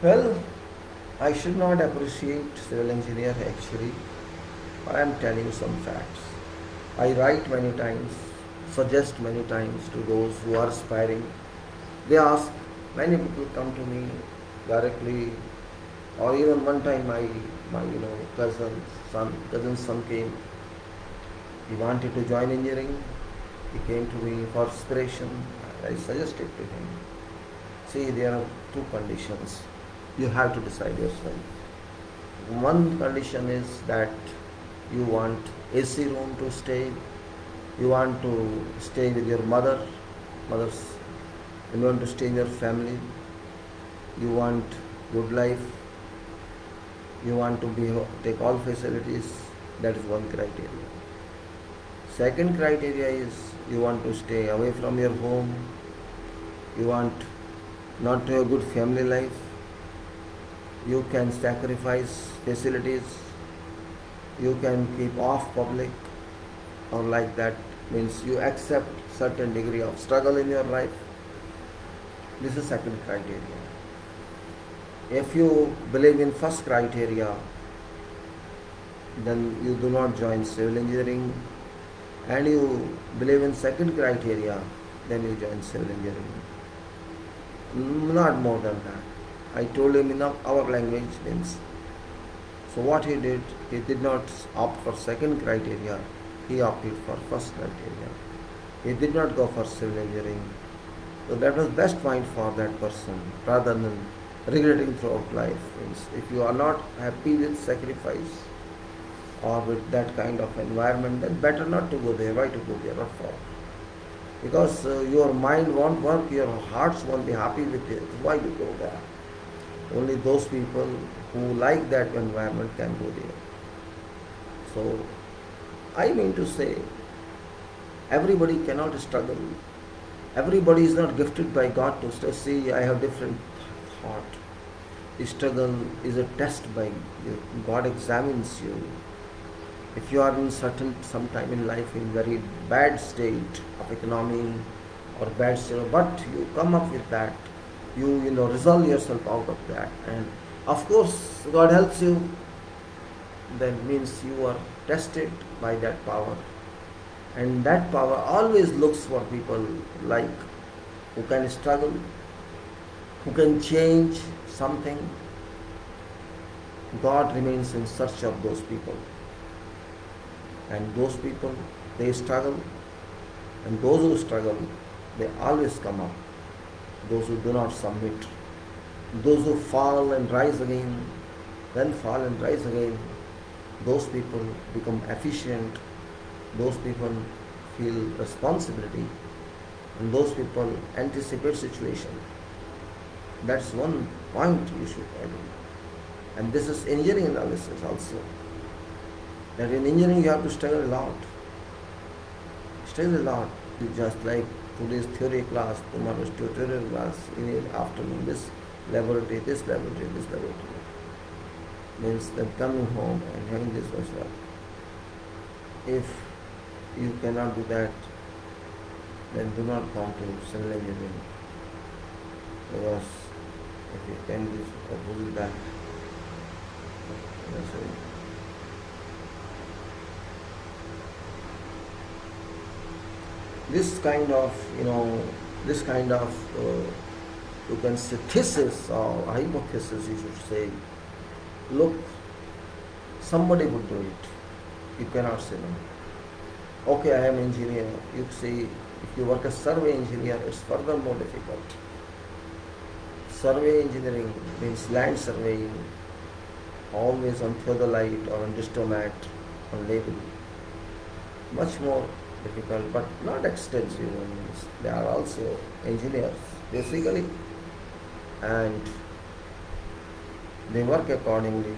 Well, I should not appreciate civil engineer actually. I am telling you some facts. I write many times, suggest many times to those who are aspiring. They ask, many people come to me directly, or even one time my cousin's son came. He wanted to join engineering. He came to me for inspiration. I suggested to him. See, there are two conditions. You have to decide yourself. One condition is that you want AC room to stay, you want to stay with your mothers, and you want to stay in your family, you want good life, you want to take all facilities. That is one criteria. Second criteria is you want to stay away from your home, you want not to have good family life, you can sacrifice facilities, you can keep off public, or like that means you accept certain degree of struggle in your life. This is second criteria. If you believe in first criteria, then you do not join civil engineering, and you believe in second criteria, then you join civil engineering. Not more than that. I told him in our language means. So what he did not opt for second criteria, he opted for first criteria. He did not go for civil engineering. So that was best point for that person, rather than regretting throughout life. Means if you are not happy with sacrifice or with that kind of environment, then better not to go there. Why to go there? What for? Because your mind won't work, your hearts won't be happy with it. Why you go there? Only those people who like that environment can go there. So, I mean to say, everybody cannot struggle. Everybody is not gifted by God to struggle. See, I have different thought. Struggle is a test by you. God examines you. If you are in some time in life in very bad state of economy or bad state, but you come up with that, you resolve yourself out of that, and of course God helps you, then means you are tested by that power, and that power always looks for people like who can struggle, who can change something. God remains in search of those people, and those people, they struggle, and those who struggle, they always come up. Those who do not submit, those who fall and rise again, then fall and rise again, those people become efficient, those people feel responsibility, and those people anticipate situation. That's one point you should agree. And this is engineering analysis also. That in engineering you have to struggle a lot. Struggle a lot. You just like today's theory class, tomorrow's tutorial class, in the afternoon this laboratory, this laboratory, this laboratory. Means then coming home and having this workshop. If you cannot do that, then do not come to civil engineering. Because if you can do opposite that, that's it. This kind of you can say thesis or hypothesis, you should say, look, somebody would do it. You cannot say no. Okay, I am an engineer. You say, if you work as survey engineer, it's further more difficult. Survey engineering means land surveying, always on theodolite or on distomat, on label. Much more difficult, but not extensive. Means they are also engineers, basically, and they work accordingly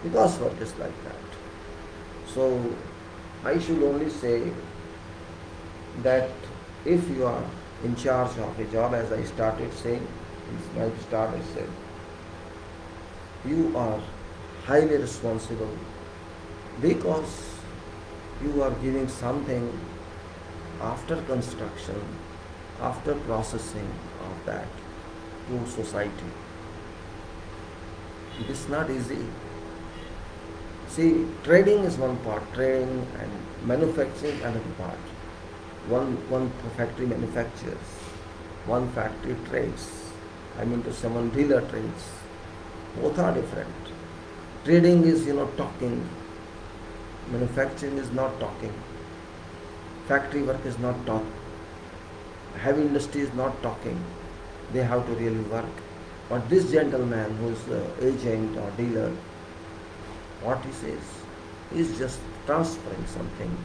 because work is like that. So I should only say that if you are in charge of a job, as I started saying, I said, you are highly responsible because you are giving something after construction, after processing of that to society. It is not easy. See, trading is one part, trading and manufacturing another part. One factory manufactures, one factory trades. I mean to say one dealer trades. Both are different. Trading is, talking. Manufacturing is not talking. Factory work is not talk. Heavy industry is not talking. They have to really work. But this gentleman who is agent or dealer, what he says, he is just transferring something.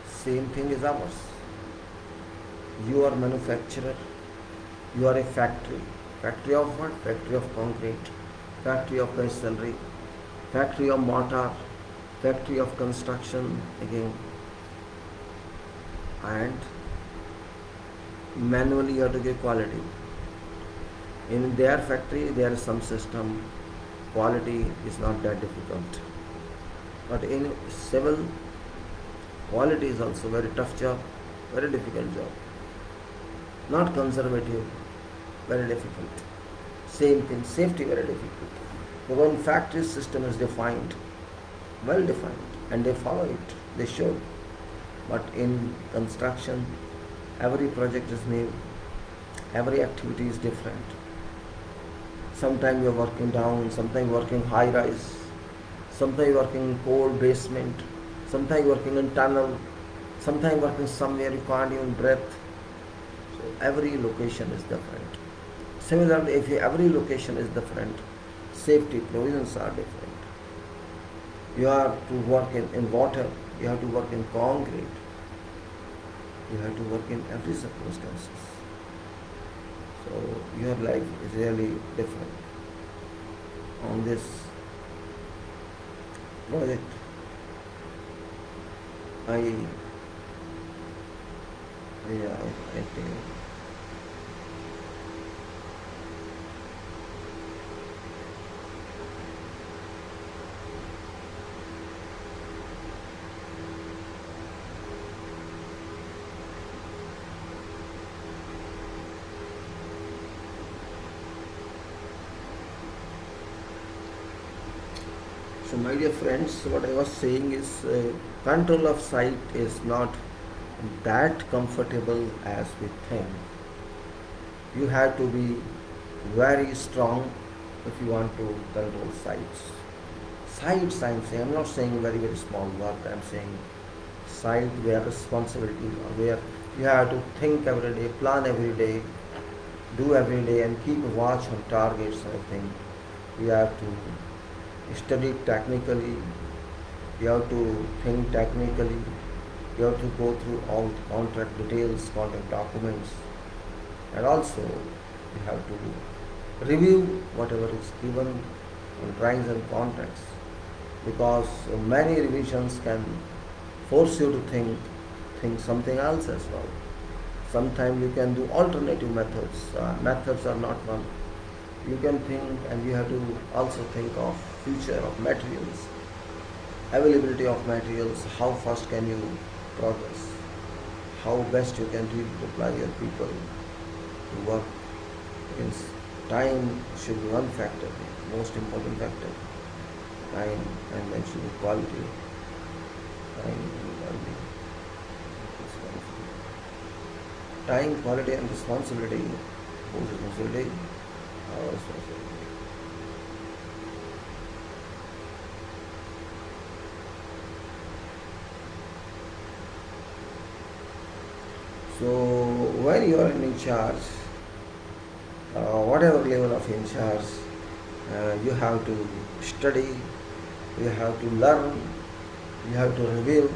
Same thing is ours. You are manufacturer. You are a factory. Factory of what? Factory of concrete. Factory of masonry. Factory of mortar. Factory of construction again. And manually you have to give quality. In their factory there is some system. Quality is not that difficult. But in civil, quality is also very tough job, very difficult job. Not conservative, very difficult. Same thing, safety very difficult. The one factory system is defined, well defined, and they follow it, they should. But in construction, every project is new, every activity is different. Sometimes you're working down, sometimes working high rise, sometimes working in cold basement, sometimes working in tunnel, sometimes working somewhere you can't even breathe. So every location is different. Similarly, if every location is different, safety provisions are different. You have to work in water, you have to work in concrete, you have to work in every circumstances. So your life is really different on this project. I think. So my dear friends, what I was saying is control of site is not that comfortable as we think. You have to be very strong if you want to control sites. Sites, I'm saying, I'm not saying very, very small work, I'm saying site where responsibilities are, where you have to think every day, plan every day, do every day and keep a watch on targets, I think. You have to study technically, you have to think technically, you have to go through all the contract details, contract documents, and also you have to review whatever is given in drawings and contracts, because many revisions can force you to think something else as well. Sometimes you can do alternative methods. Methods are not one. You can think, and you have to also think of future of materials, availability of materials, how fast can you progress, how best you can deploy your people to work. Means time should be one factor, most important factor. Time and mentioning quality. Time and quality. Time, quality and responsibility. Whose responsibility? Our responsibility. So when you are in charge, whatever level of in charge, you have to study, you have to learn, you have to review,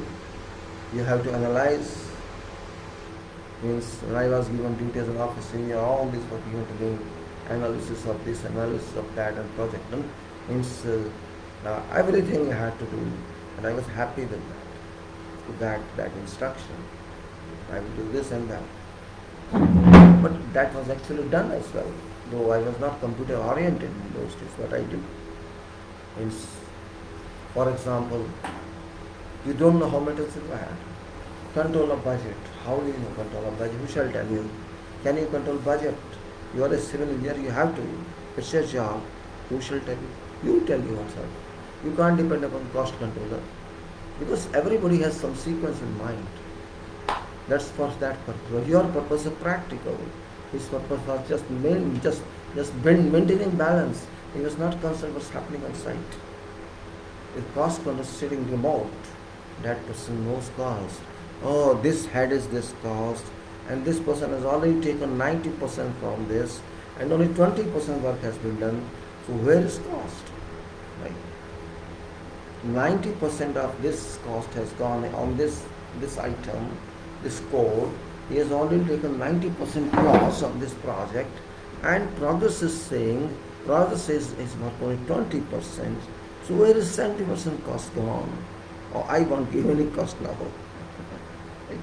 you have to analyze. Means when I was given duties in office, all this what you have to do, analysis of this, analysis of that, and project. Means everything I had to do, and I was happy with that instruction. I will do this and that. But that was actually done as well, though I was not computer oriented in those days. What I did means, for example, you don't know how much is required. Control of budget. How do you know control of budget? Who shall tell you? Can you control budget? You are a civil engineer, you have to. It's your job. Who shall tell you? You tell yourself. You can't depend upon cost controller because everybody has some sequence in mind. That's for that purpose. Your purpose is practical. His purpose was just maintaining balance. He was not concerned what's happening on site. If cost controller is sitting remote, that person knows cost. Oh, this head is this cost, and this person has already taken 90% from this, and only 20% work has been done. So where is cost? Right? 90% of this cost has gone on this item, this code. He has already taken 90% loss on this project, and progress is saying progress is worth only 20%. So where is 70% cost gone? Oh, I won't give any cost now. Right?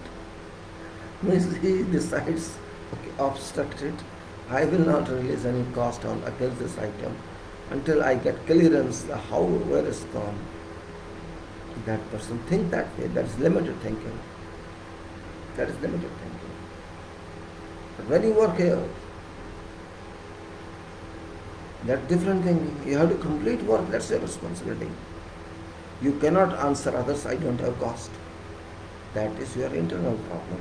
Means he decides, okay, obstruct it. I will not release any cost on against this item until I get clearance how where it's gone. That person think that way. That is limited thinking. That is limited thinking. But when you work here, that different thing. You have to complete work. That's your responsibility. You cannot answer others, I don't have cost. That is your internal problem.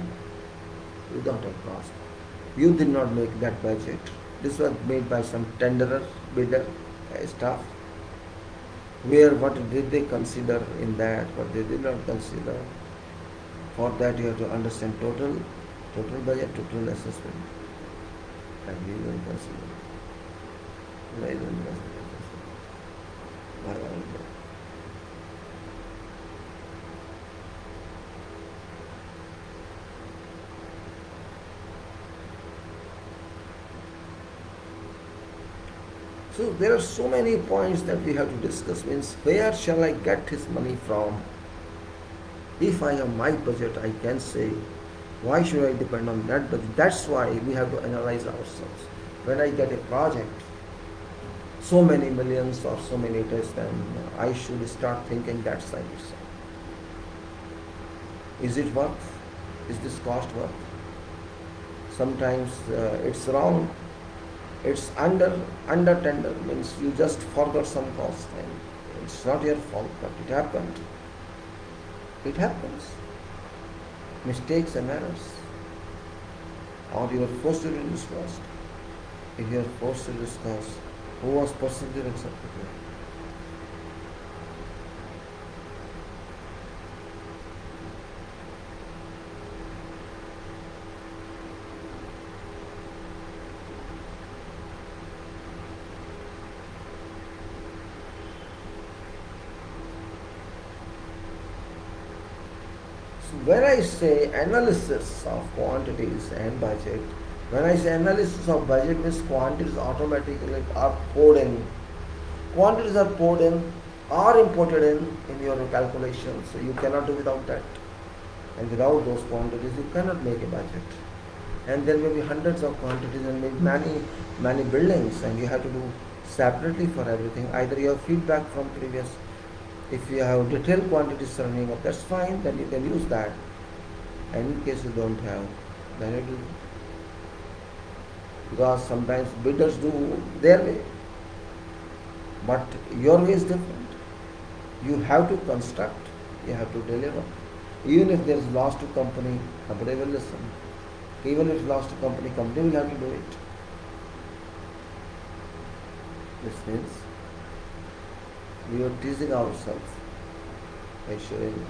You don't have cost. You did not make that budget. This was made by some tenderer, bidder, staff. Where what did they consider in that, what they did not consider. For that you have to understand total budget, total assessment. And we will consider. We will consider. So there are so many points that we have to discuss. Means where shall I get his money from? If I have my budget, I can say, why should I depend on that budget? That's why we have to analyze ourselves. When I get a project, so many millions or so many tests, then I should start thinking that side itself. Is it worth? Is this cost worth? Sometimes it's wrong. It's under tender, means you just forgot some cost and it's not your fault, but it happened. It happens. Mistakes and errors. Or you are forced to reduce cost. If you are forced to reduce cost, who was personally acceptable? When I say analysis of quantities and budget, when I say analysis of budget means quantities automatically are poured in. Quantities are poured in or imported in your calculation, so you cannot do without that. And without those quantities, you cannot make a budget. And there may be hundreds of quantities and maybe many buildings, and you have to do separately for everything. Either you have feedback from previous. If you have detailed quantities running up, that's fine, then you can use that. And in case you don't have, then it will. Because sometimes bidders do their way, but your way is different. You have to construct, you have to deliver. Even if there is loss to company will listen. Even if loss to company will have to do it. This means we are teasing ourselves by showing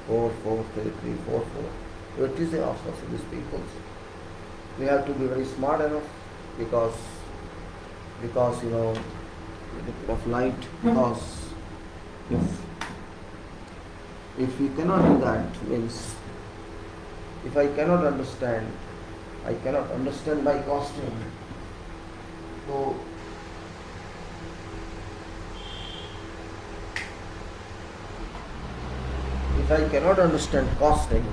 4, 4, 3, 3, 4, 4. We are teasing ourselves with these people. We have to be very smart enough because you know of light. Because if we cannot do that, means if I cannot understand by costing. So if I cannot understand costing,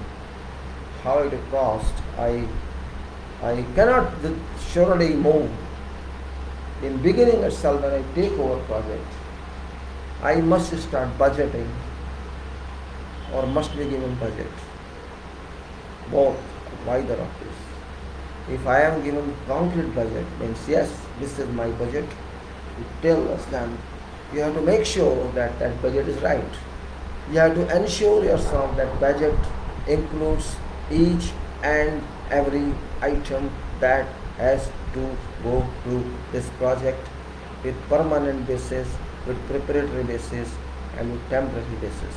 how it will cost, I cannot surely move. In beginning itself, when I take over project, I must start budgeting or must be given budget. Both, either of this. If I am given concrete budget, means yes, this is my budget, tell us, then you have to make sure that that budget is right. You have to ensure yourself that budget includes each and every item that has to go to this project with permanent basis, with preparatory basis, and with temporary basis.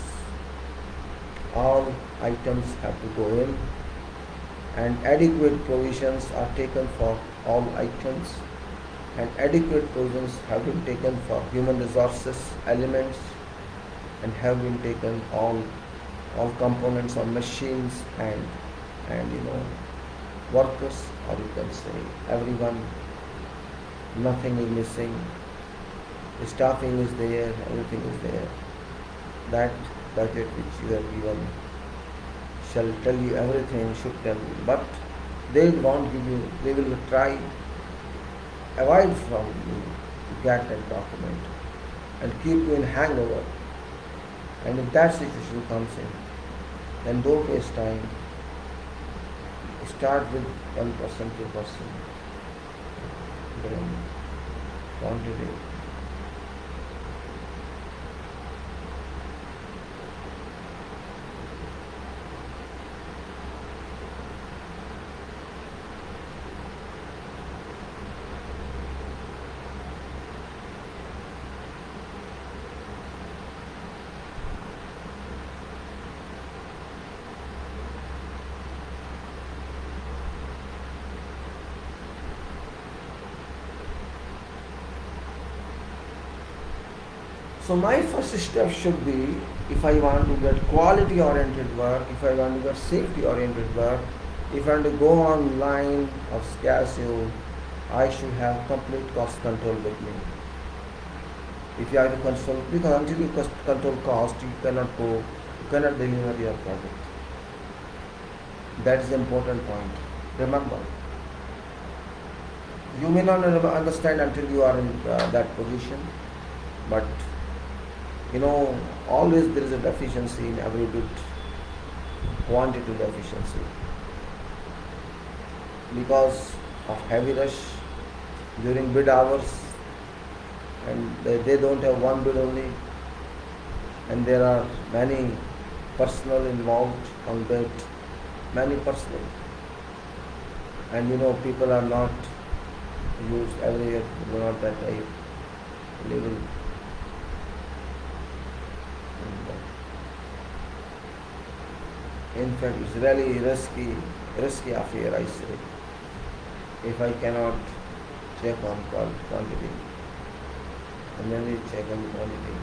All items have to go in, and adequate provisions are taken for all items, and adequate provisions have been taken for human resources elements, and have been taken all components of machines, and workers, or you can say everyone. Nothing is missing, staffing is there, everything is there. That budget which you have given shall tell you everything, should tell you, but they won't give you, they will try avoid from you to get that document and keep you in hangover. And if that situation comes in, then don't waste time. Start with 1%, 2%, then quantity. So my first step should be, if I want to get quality oriented work, if I want to get safety oriented work, if I want to go on line of schedule, I should have complete cost control with me. If you have to control, because until you control cost, you cannot deliver your project. That is the important point. Remember, you may not understand until you are in that position, but always there is a deficiency in every bit, quantity deficiency, because of heavy rush during bid hours, and they don't have one bid only, and there are many personnel involved on bid, many personnel, and people are not used every year, not that high level. In fact, it's really risky affair, I say, if I cannot check on quantity, and then we check on quantity.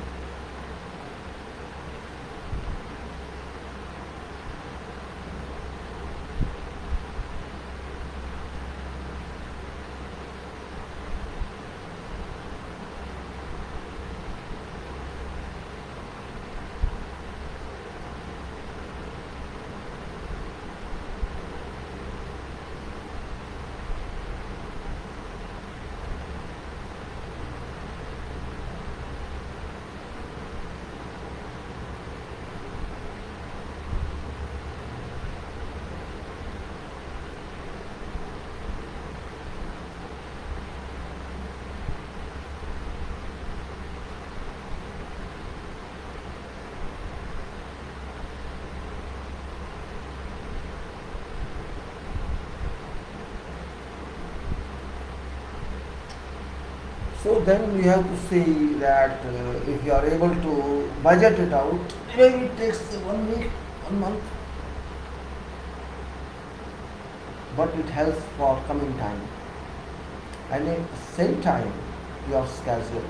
So then we have to see that if you are able to budget it out, maybe it takes 1 week, 1 month, but it helps for coming time. And at the same time, your schedule,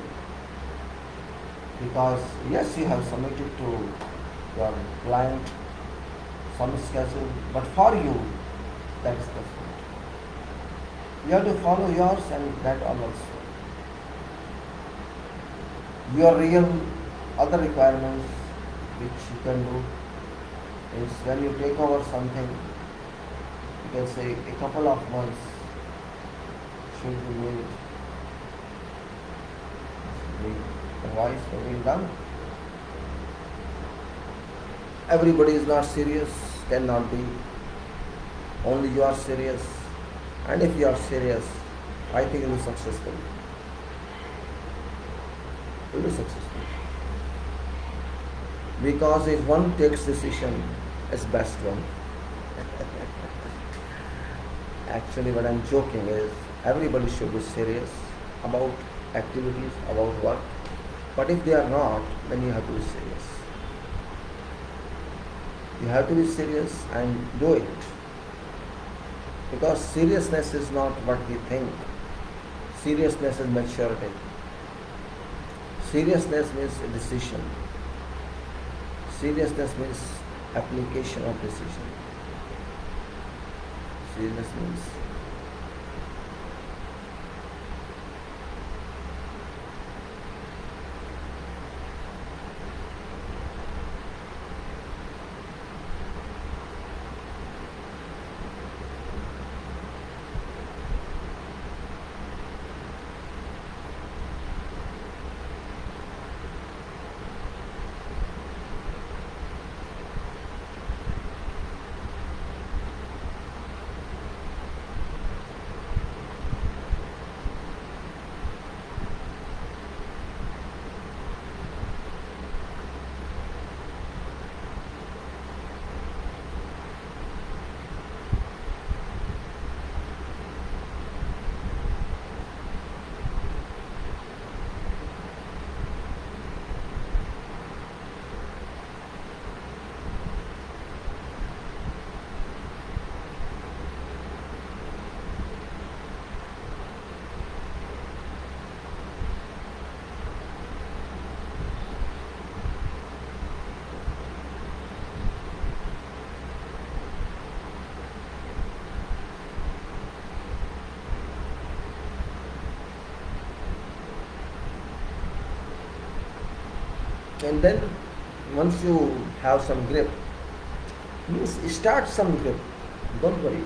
because yes, you have submitted to your client some schedule, but for you, that is different. You have to follow yours and that also. Your real other requirements which you can do is, when you take over something, you can say a couple of months should be made. Otherwise, being done. Everybody is not serious, cannot be. Only you are serious. And if you are serious, I think you will be successful. will be successful. Because if one takes decision, it's best one. Actually, what I'm joking is everybody should be serious about activities, about work. But if they are not, then you have to be serious. You have to be serious and do it. Because seriousness is not what we think. Seriousness is maturity. Seriousness means a decision. Seriousness means application of decision. Seriousness means and then once you have some grip, you start some grip. Don't worry.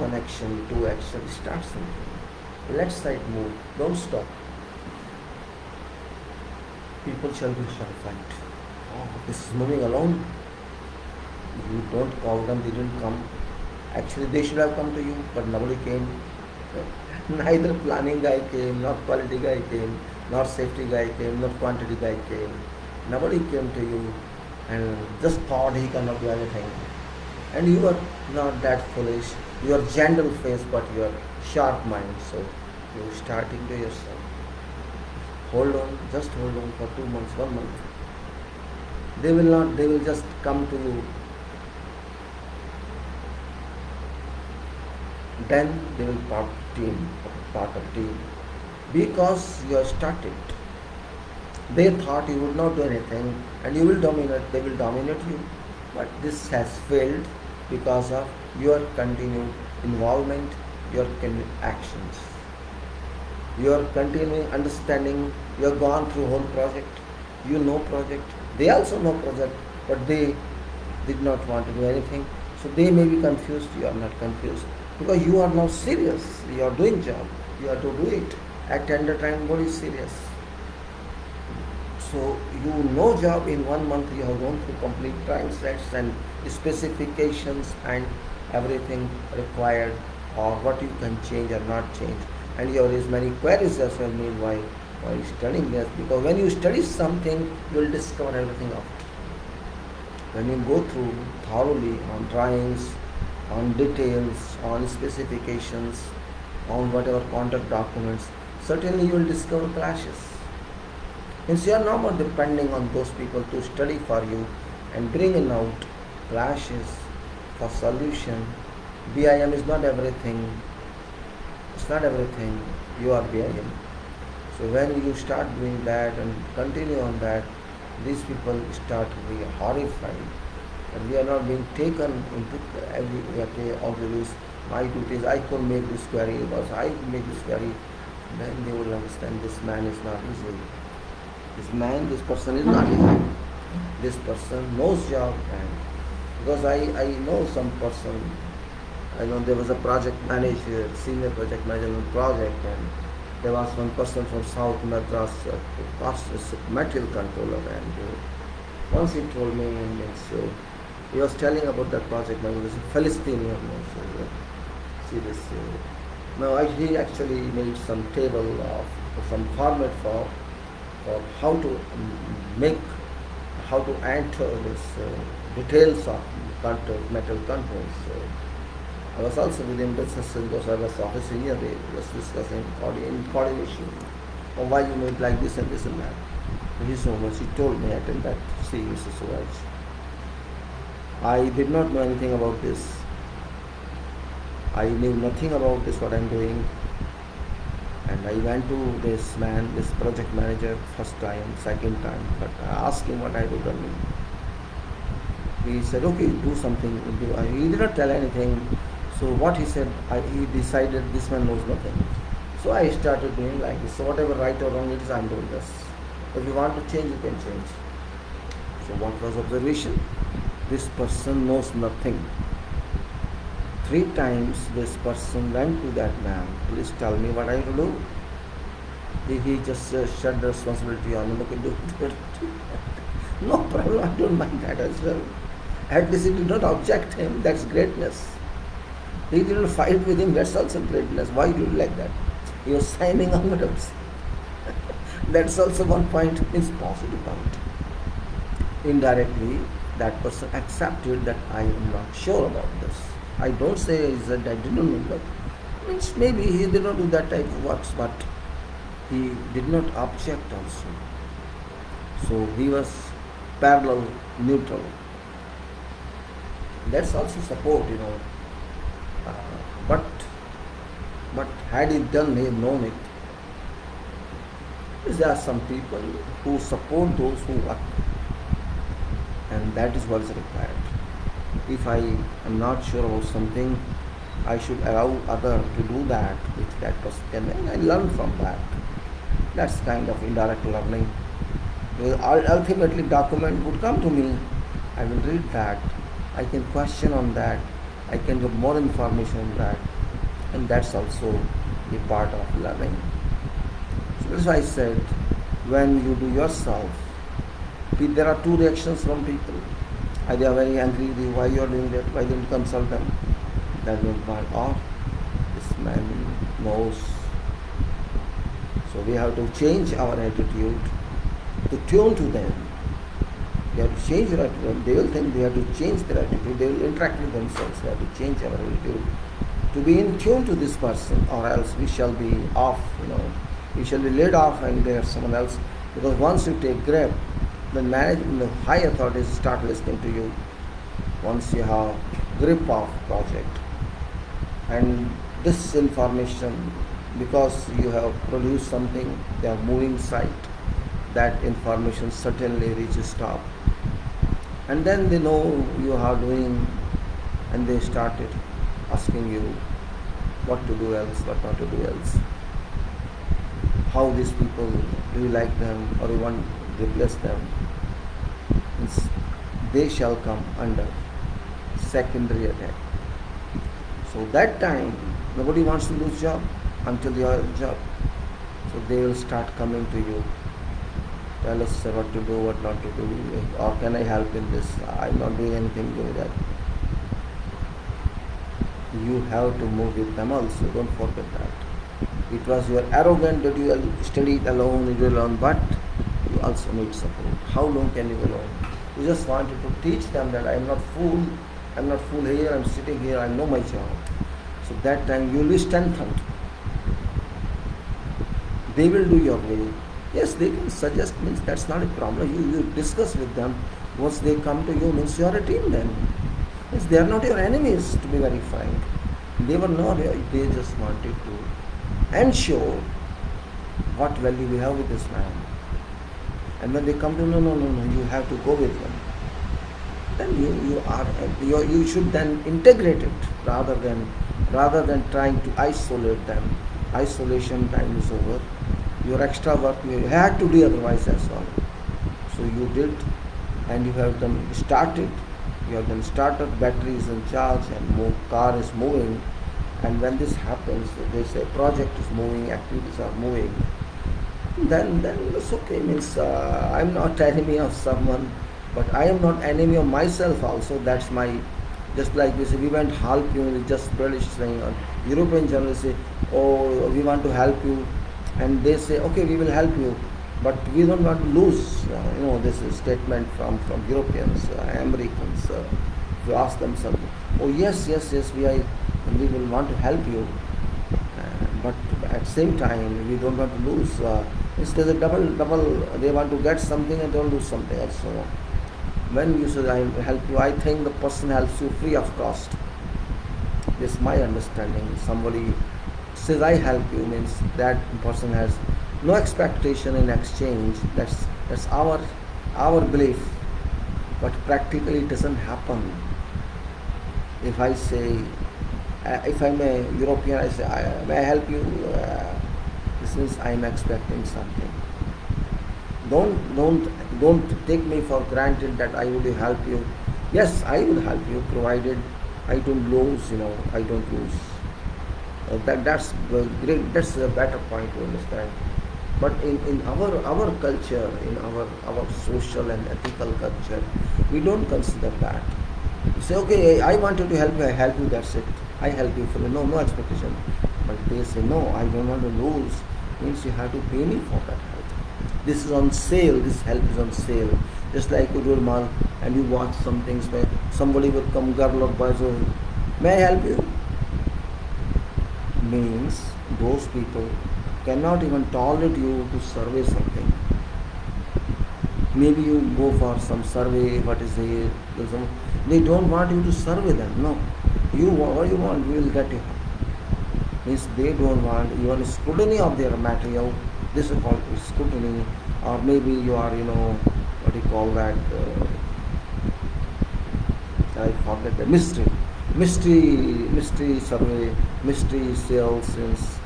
One action, two action, start something. Let side move. Don't stop. People shall be horrified. Oh, this is moving alone. You don't call them, they didn't come. Actually, they should have come to you, but nobody came. Neither planning guy came, not quality guy came, not safety guy came, not quantity guy came. Nobody came to you and just thought he cannot do anything. And you are not that foolish. You are gentle face, but you are sharp mind. So you starting to yourself. Hold on, just hold on for 2 months, 1 month. They will not, they will just come to you. Then they will part of team. Because you have started. They thought you would not do anything and you will dominate, they will dominate you. But this has failed because of your continued involvement, your continued actions. Your continuing understanding, you have gone through whole project, you know project, they also know project, but they did not want to do anything. So they may be confused, you are not confused. Because you are now serious, you are doing job, you have to do it. At tender time, body is serious. So you know job in 1 month, you have gone through complete time sets and specifications and everything required or what you can change or not change. And you have raised many queries as well meanwhile while studying this. Because when you study something, you will discover everything of it. When you go through thoroughly on drawings, on details, on specifications, on whatever contract documents, certainly you will discover clashes. Since you are no more depending on those people to study for you and bring in out clashes for solution. BIM is not everything. It's not everything. You are BIM. So when you start doing that and continue on that, these people start to be horrified. And we are not being taken into every always my duties. I could make this query because I make this query. Then they will understand this man is not easy. This person is not easy. This person knows job. And because I know some person, I know there was a project manager, senior project manager on project, and there was one person from South Madras, material controller, and once he told me, and so he was telling about that project manager, was a Palestinian. So, see this. Now he actually made some table of some format for for how to make, how to enter this details of metal controls. I was also with him discussing because I was office senior. We was discussing in coordination on why you made like this and this and that. Thank you so much. He told me, I tell that, see, Mr. Suraj, I did not know anything about this. I knew nothing about this, what I'm doing. And I went to this man, this project manager, first time, second time, but I asked him what I would do. He said, okay, do something. He did not tell anything. So what he said, he decided this man knows nothing. So I started doing like this. So whatever right or wrong it is, I'm doing this. If you want to change, you can change. So what was observation? This person knows nothing. 3 times this person went to that man, please tell me what I have to do. He just shut the responsibility on him. Okay, do it. No problem, I don't mind that as well. At least he did not object him, that's greatness. He didn't fight with him, that's also greatness. Why do you like that? He was signing on items. That's also one point, is positive point. Indirectly, that person accepted that I am not sure about this. I don't say that I didn't know that. Means maybe he did not do that type of works, but he did not object also. So he was parallel, neutral. That's also support, but had he done, he had known it. There are some people who support those who work, and that is what is required. If I am not sure about something, I should allow other to do that which that person can, and I learn from that. That's kind of indirect learning. Ultimately, document would come to me. I will read that. I can question on that. I can get more information on that, and that's also a part of learning. So that's why I said, when you do yourself, there are 2 reactions from people. Either they are very angry with you, why you are doing that, why don't you consult them? That will one, or this man knows. So we have to change our attitude to tune to them. We have to change their attitude. They will think they have to change their attitude. They will interact with themselves. We have to change our attitude to be in tune to this person, or else we shall be off, we shall be laid off and there's someone else. Because once you take grip, then management, the high authorities start listening to you. Once you have grip of project, and this information, because you have produced something, they are moving site, that information certainly reaches top. And then they know you are doing, and they started asking you what to do else, what not to do else. How these people, do you like them or you want to replace them? They shall come under secondary attack. So that time, nobody wants to lose job until you have a job. So they will start coming to you. Tell us what to do, what not to do, or can I help in this? I'm not doing anything with that. You have to move with them also, don't forget that. It was your arrogant that you studied alone, you did alone, but you also need support. How long can you go alone? You just wanted to teach them that I'm not fool here, I'm sitting here, I know my job. So that time you will be strengthened. They will do your way. Yes, they can suggest, means that's not a problem. You discuss with them. Once they come to you, means you are a team then. Means they are not your enemies, to be very frank. They were not, they just wanted to ensure what value we have with this man. And when they come to, no, you have to go with them. Then you should then integrate it rather than trying to isolate them. Isolation time is over. Your extra work you had to do otherwise as well. So you did, and you have then started. You have then started, battery is in charge, and car is moving. And when this happens, they say project is moving, activities are moving. Then it's okay. Means I'm not enemy of someone, but I am not enemy of myself also. That's my, just like we say, we won't help you. We just British saying, European journalists say, oh, we want to help you. And they say, okay, we will help you. But we don't want to lose, this is statement from Europeans, Americans. If you ask them something, oh yes, yes, yes, we will want to help you, but at the same time we don't want to lose. There's a double. They want to get something and don't lose something else. So when you say I will help you, I think the person helps you free of cost. This is my understanding. Somebody says I help you means that person has no expectation in exchange. That's our belief, but practically it doesn't happen. If I say, if I'm a European, I say, may I help you? This means I'm expecting something. Don't take me for granted that I would help you. Yes, I will help you provided I don't lose. I don't lose. That's great. That's a better point to understand. But in our culture, in our social and ethical culture, we don't consider that. You say, okay, I wanted to help you, I help you, that's it. I help you for no expectation. But they say, no, I don't want to lose. Means you have to pay me for that help. This is on sale, this help is on sale. Just like you do mall and you watch some things where somebody would come, girl or boy, so may I help you? Means those people cannot even tolerate you to survey something. Maybe you go for some survey, what is here, they don't want you to survey them. No, what you want, we will get you. Means they don't want even scrutiny of their material. This is called scrutiny, or maybe you are, what do you call that? I forget the mystery survey, mystery sales. Since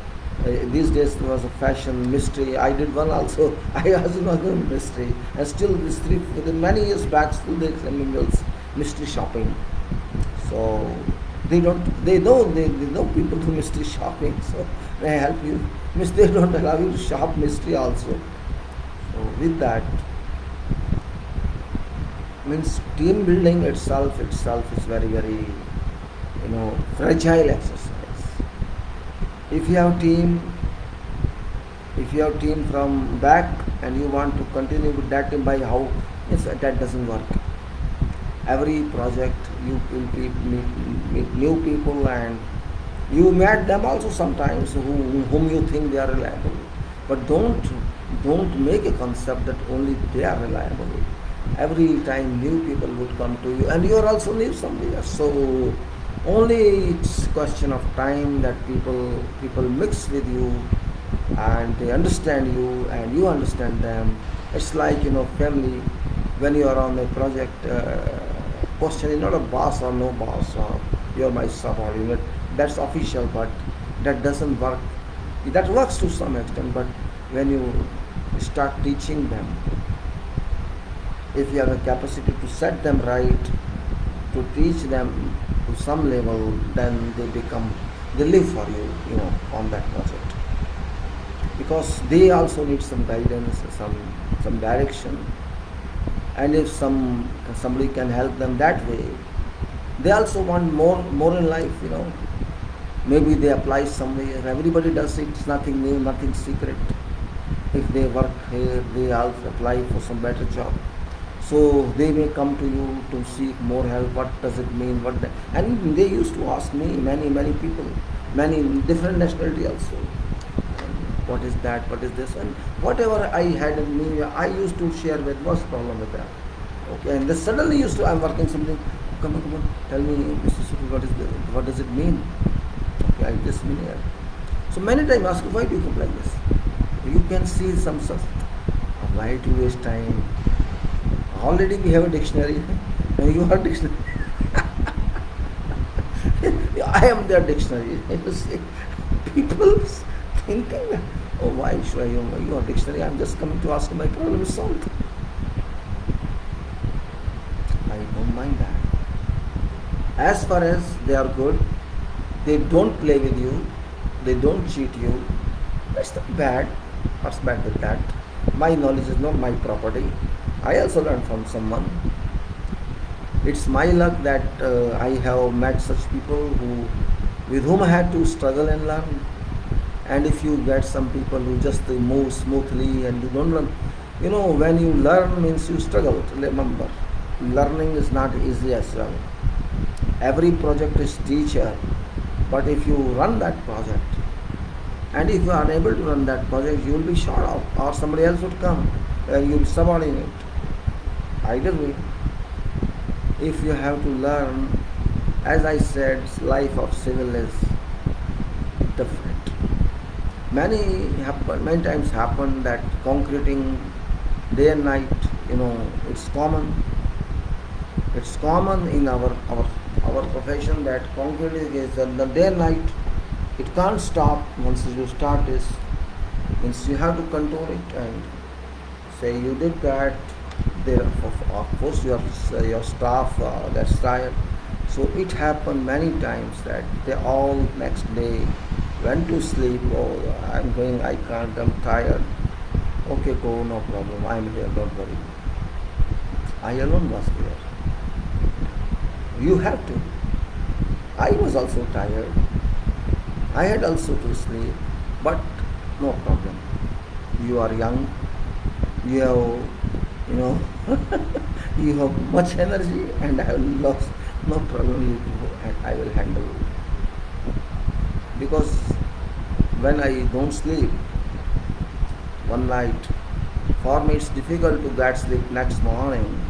these days there was a fashion mystery. I did one also. I also was doing mystery, and still this within many years back, still they send mystery shopping. So they know people do mystery shopping. So may I help you? Means they don't allow you to shop mystery also. So with that, means team building itself is very very fragile exercise. If you have team from back and you want to continue with that team, by how, yes, that doesn't work. Every project you will meet new people, and you met them also sometimes whom you think they are reliable. But don't make a concept that only they are reliable. Every time new people would come to you, and you are also new somewhere. So only it's question of time that people mix with you, and they understand you and you understand them. It's like family. When you are on a project, question is not a boss or no boss, or you're my subordinate. That's official, but that doesn't work. That works to some extent, but when you start teaching them, if you have a capacity to set them right, to teach them to some level, then they live for you, on that project. Because they also need some guidance, some direction. And if somebody can help them that way, they also want more in life, Maybe they apply somewhere. Everybody does it. It's nothing new, nothing secret. If they work here, they also apply for some better job. So they may come to you to seek more help. What does it mean? And they used to ask me, many people, many different nationality also. What is that? What is this? And whatever I had in me, I used to share with. What's the problem with that? Okay, and then suddenly I'm working something. Come on, tell me, Mr. Sufi, what does it mean? Okay, I just mean here. So many times I ask, why do you come like this? You can see some such. Why do you waste time? Already we have a dictionary, and you are dictionary. I am their dictionary. You see, people thinking, oh, why should I use your dictionary? I'm just coming to ask my problem is solved. I don't mind that. As far as they are good, they don't play with you, they don't cheat you. That's not bad. What's bad with that? My knowledge is not my property. I also learned from someone. It's my luck that I have met such people with whom I had to struggle and learn. And if you get some people who just move smoothly and you don't learn, when you learn means you struggle. Remember, learning is not easy as well. Every project is teacher, but if you run that project, and if you are unable to run that project, you will be shot out, or somebody else would come, and you will subordinate. Either way, if you have to learn, as I said, life of civil is different. Many times happen that concreting day and night, it's common. It's common in our profession that concreting is the day and night. It can't stop. Once you start this, means you have to control it and say you did that. There, of course, your staff that's tired. So it happened many times that they all next day went to sleep. Oh, I'm going. I can't. I'm tired. Okay, go. No problem. I'm here. Don't worry. I alone was there. You have to. I was also tired. I had also to sleep, but no problem. You are young. You have, you have much energy, and I have lost. No problem. You go, and I will handle it. Because when I don't sleep one night, for me it's difficult to get sleep next morning.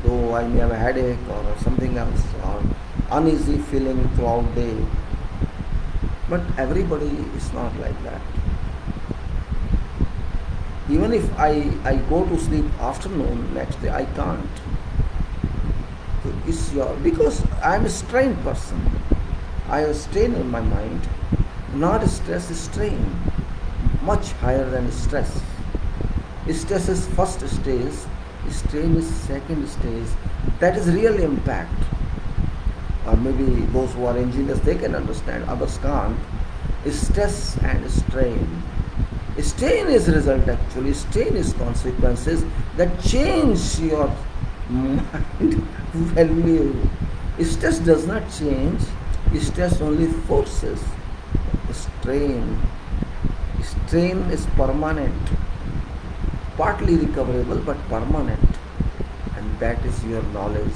Though I may have a headache or something else, or uneasy feeling throughout day. But everybody is not like that. Even if I go to sleep afternoon, next day I can't. Because I am a strained person. I have strain in my mind. Not stress, strain. Much higher than stress. Stress is first stage, strain is second stage. That is real impact. Or maybe those who are engineers, they can understand, others can't. Stress and strain. Strain is result actually, strain is consequences that change your mind value. Stress does not change, stress only forces. Strain. Strain is permanent, partly recoverable but permanent, and that is your knowledge.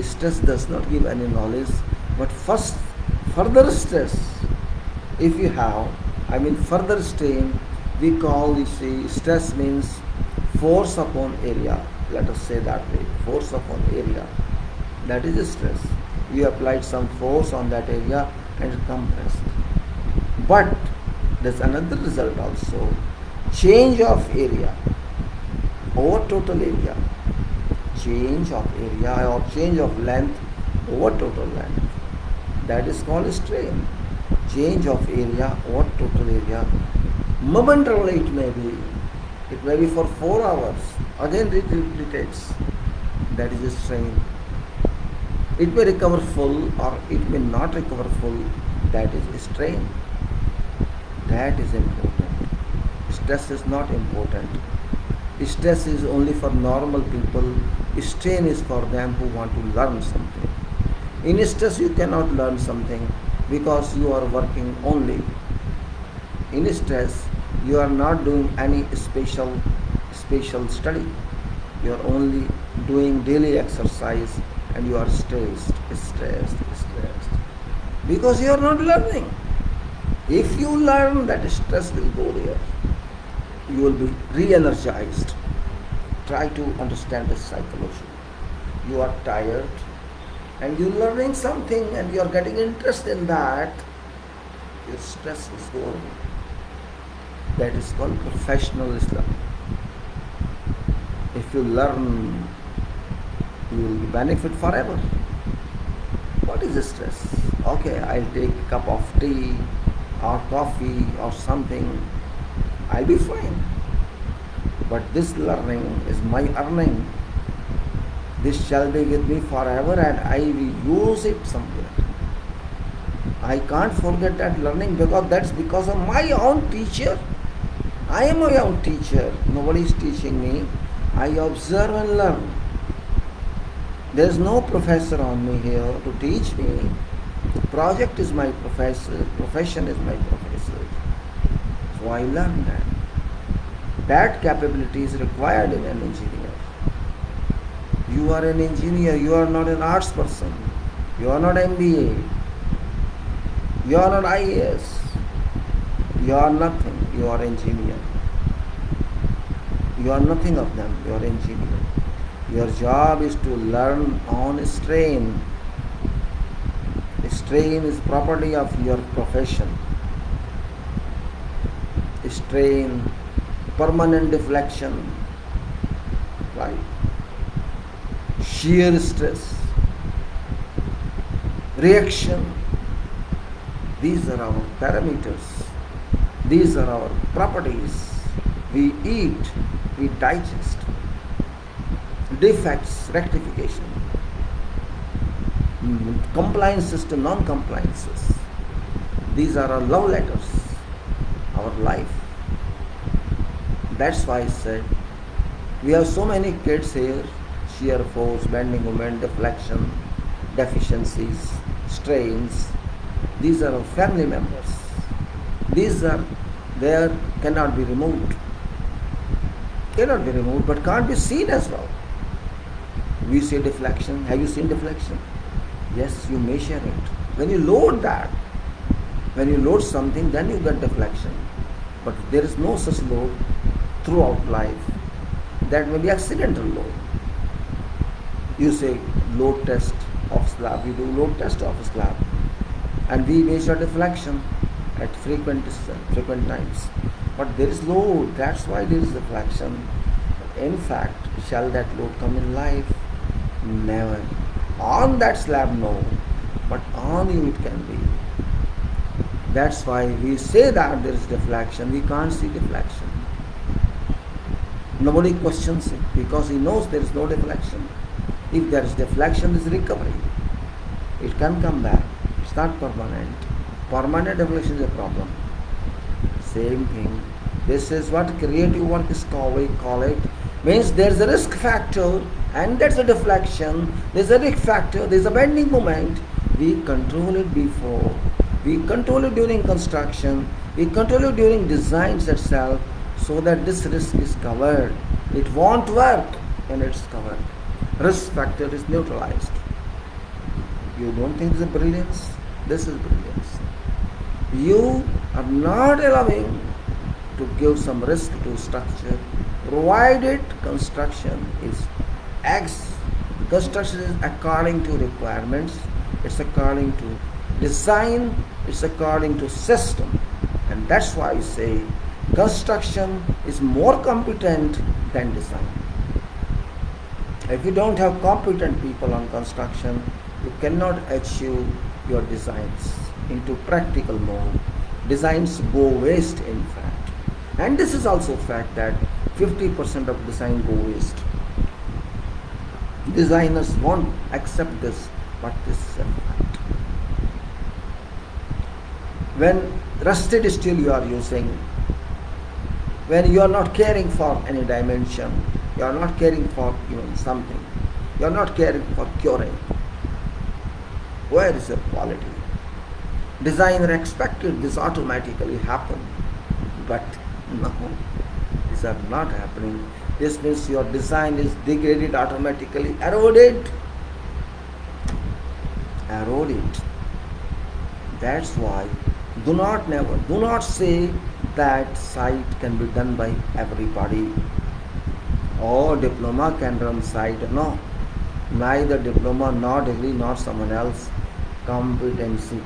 Stress does not give any knowledge, but first further stress, if you have, further strain, we call, stress means force upon area. Let us say that way, force upon area. That is stress. You applied some force on that area and it compressed. But there's another result also. Change of area over total area. Change of area or change of length over total length. That is called strain. Change of area over total area. Momentarily it may be. It may be for 4 hours. Again it replicates. That is a strain. It may recover full or it may not recover full. That is a strain. That is important. Stress is not important. Stress is only for normal people. Strain is for them who want to learn something. In stress you cannot learn something because you are working only. In stress you are not doing any special study. You are only doing daily exercise and you are stressed. Because you are not learning. If you learn, that stress will go there. You will be re-energized. Try to understand the psychology. You are tired and you are learning something and you are getting interest in that. Your stress is going. That is called professionalism. If you learn, you will benefit forever. What is stress? Okay, I'll take a cup of tea or coffee or something. I'll be fine. But this learning is my earning. This shall be with me forever and I will use it somewhere. I can't forget that learning because that's because of my own teacher. I am my own teacher. Nobody is teaching me. I observe and learn. There is no professor on me here to teach me. Project is my professor, profession is my professor. So I learned that. That capability is required in an engineer. You are an engineer, you are not an arts person. You are not MBA. You are not IAS. You are nothing. You are engineer. You are nothing of them. You are engineer. Your job is to learn on strain. Strain is property of your profession. Strain, permanent deflection, right? Shear stress, reaction. These are our parameters. These are our properties. We eat, we digest. Defects, rectification. Compliance system, non-compliances. These are our love letters, our life. That's why I said we have so many kids here: shear force, bending moment, deflection, deficiencies, strains. These are our family members. These are there, cannot be removed. Cannot be removed, but can't be seen as well. We say deflection. Have you seen deflection? Yes, you measure it. When you load that, when you load something, then you get deflection. But there is no such load throughout life. That may be accidental load. You say load test of slab. We do load test of a slab, and we measure deflection at frequent times. But there is load. That's why there is deflection. In fact, shall that load come in life? Never. On that slab, no. But on you it can be. That's why we say that there is deflection. We can't see deflection. Nobody questions it because he knows there is no deflection. If there is deflection, there is recovery. It can come back. It's not permanent. Permanent deflection is a problem. Same thing. This is what creative work is called. We call it. Means there is a risk factor and that's a deflection. There is a risk factor. There is a bending moment. We control it before. We control it during construction. We control it during designs itself, so that this risk is covered. It won't work and it's covered. Risk factor is neutralized. You don't think this is brilliance? This is brilliance. You are not allowing to give some risk to structure, provided construction is X. Construction is according to requirements, it's according to design, it's according to system. And that's why I say construction is more competent than design. If you don't have competent people on construction, you cannot achieve your designs into practical mode. Designs go waste, in fact. And this is also a fact that 50% of design go waste. Designers won't accept this, but this is a fact. When rusted steel you are using, when you are not caring for any dimension, you are not caring for even something, you are not caring for curing, where is the quality? Designer expected this automatically happen, but no, these are not happening. This means your design is degraded automatically, eroded. That's why do not say that site can be done by everybody. Or diploma can run site. No, neither diploma nor degree nor someone else. Competency.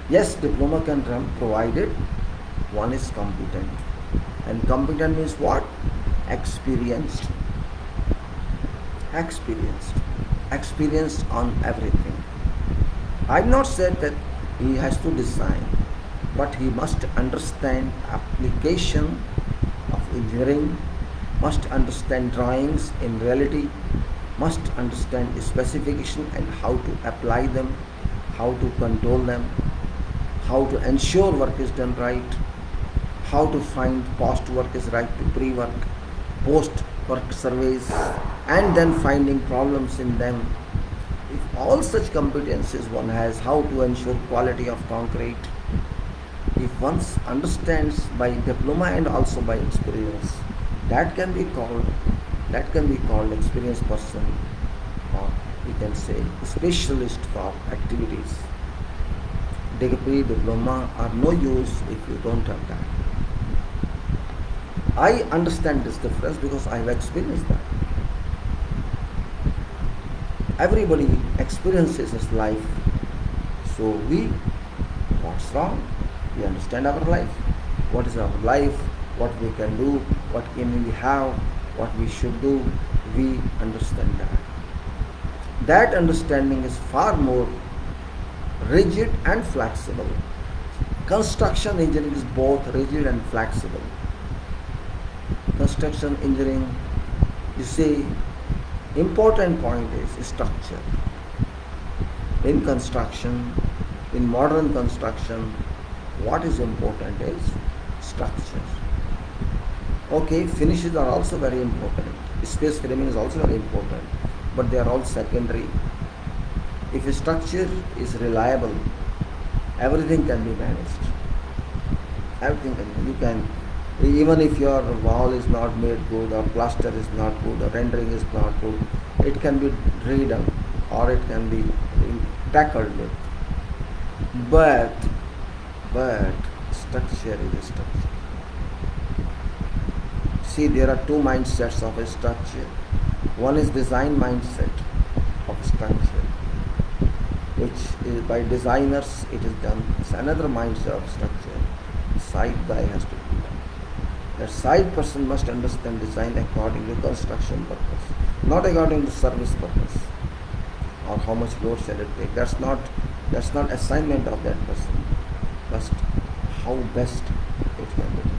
Yes, diploma can run provided one is competent. And competent means what? Experienced on everything. I've not said that he has to design, but he must understand application of engineering, must understand drawings in reality, must understand specification and how to apply them, how to control them, how to ensure work is done right, how to find post work is right to pre-work, post-work surveys, and then finding problems in them. If all such competencies one has, how to ensure quality of concrete? If one understands by diploma and also by experience, that can be called experienced person, or we can say specialist for activities. Degree, diploma are no use if you don't have that. I understand this difference because I have experienced that. Everybody experiences his life. So what's wrong? We understand our life. What is our life? What we can do? What can we have? What we should do? We understand that. That understanding is far more rigid and flexible. Construction engineering is both rigid and flexible. Construction engineering, you see, important point is structure. In construction, in modern construction, what is important is structure. Okay, finishes are also very important. Space framing is also very important, but they are all secondary. If a structure is reliable, everything can be managed. Everything can, you can, even if your wall is not made good, or plaster is not good, or rendering is not good, it can be redone or it can be tackled with. But structure is a structure. See, there are two mindsets of a structure. One is design mindset of a structure, which is by designers it is done. It's another mindset of structure. Site guy has to do that. That site person must understand design according to construction purpose, not according to service purpose or how much load shall it take. That's not assignment of that person. Just how best it can be done.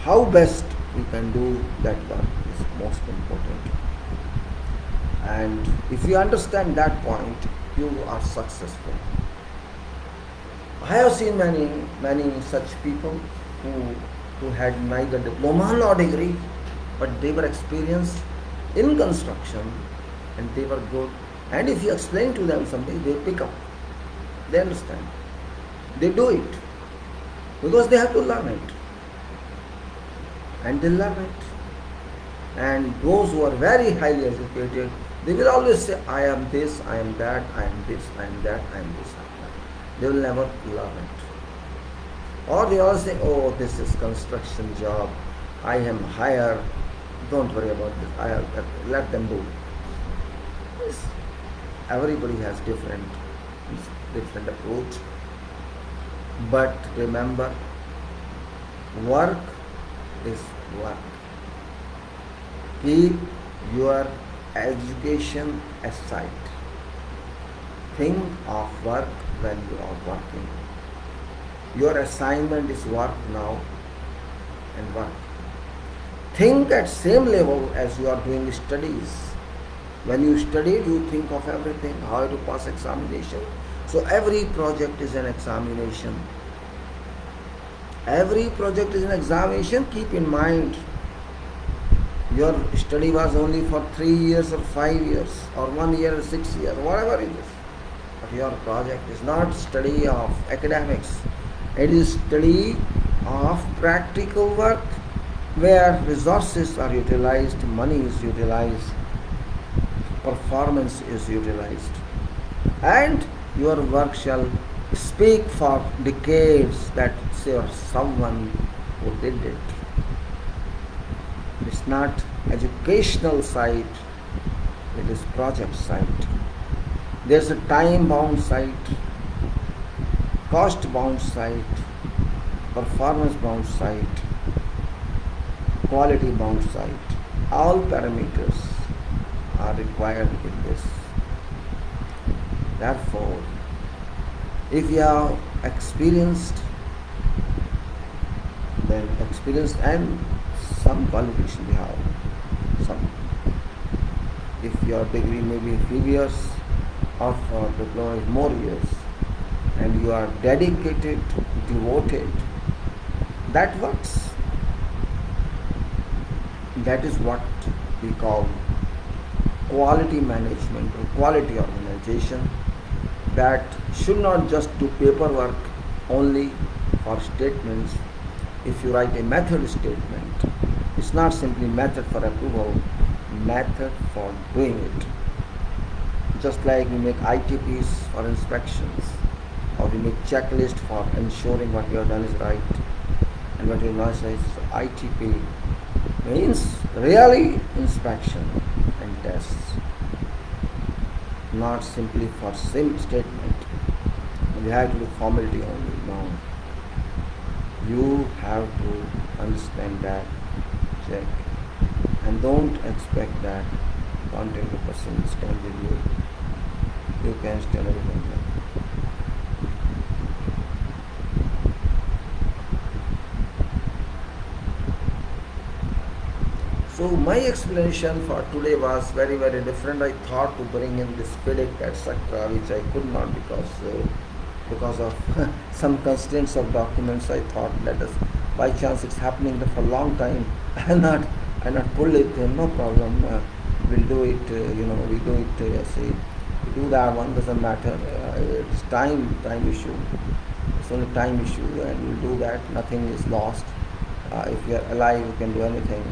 How best we can do that work is most important. And if you understand that point, you are successful. I have seen many such people who had neither diploma nor degree, but they were experienced in construction and they were good. And if you explain to them something, they pick up. They understand. They do it because they have to learn it. And they learn it. And those who are very highly educated, they will always say, I am this, I am that, I am this, I am that, I am this, I am that. They will never learn it. Or they always say, oh, this is construction job, I am higher, don't worry about this, let them do. Yes. Everybody has different approach. But remember, work is work. Keep your education aside. Think of work when you are working. Your assignment is work now and work. Think at same level as you are doing studies. When you study, you think of everything, how to pass examination. So every project is an examination. Every project is an examination. Keep in mind, your study was only for 3 years or 5 years or 1 year or 6 years, whatever it is. But your project is not study of academics. It is study of practical work where resources are utilized, money is utilized, performance is utilized. And your work shall speak for decades that someone who did it. It's not educational side, it is project side. There's a time-bound side, cost-bound side, performance-bound side, quality-bound side. All parameters are required in this. Therefore, if you are experienced, then experienced and some qualification you have. If your degree may be 3 years, or for diploma more years, and you are dedicated, devoted, that works. That is what we call quality management or quality organization, that should not just do paperwork only for statements. If you write a method statement, it's not simply method for approval, method for doing it. Just like we make ITPs for inspections, or we make checklist for ensuring what you have done is right, and what you know says ITP means really inspection and tests, not simply for same statement. You have to do formality only. No, you have to understand that, check, and don't expect that content person stand with you. You can stand everything. So my explanation for today was very very different. I thought to bring in this FIDIC etc., which I could not because of some constraints of documents. I thought, let us, by chance it's happening for a long time, I not pull it. No problem. We'll do it. We do it. Say, we do that one, doesn't matter. It's time issue. It's only time issue, and we'll do that. Nothing is lost. If you are alive, you can do anything.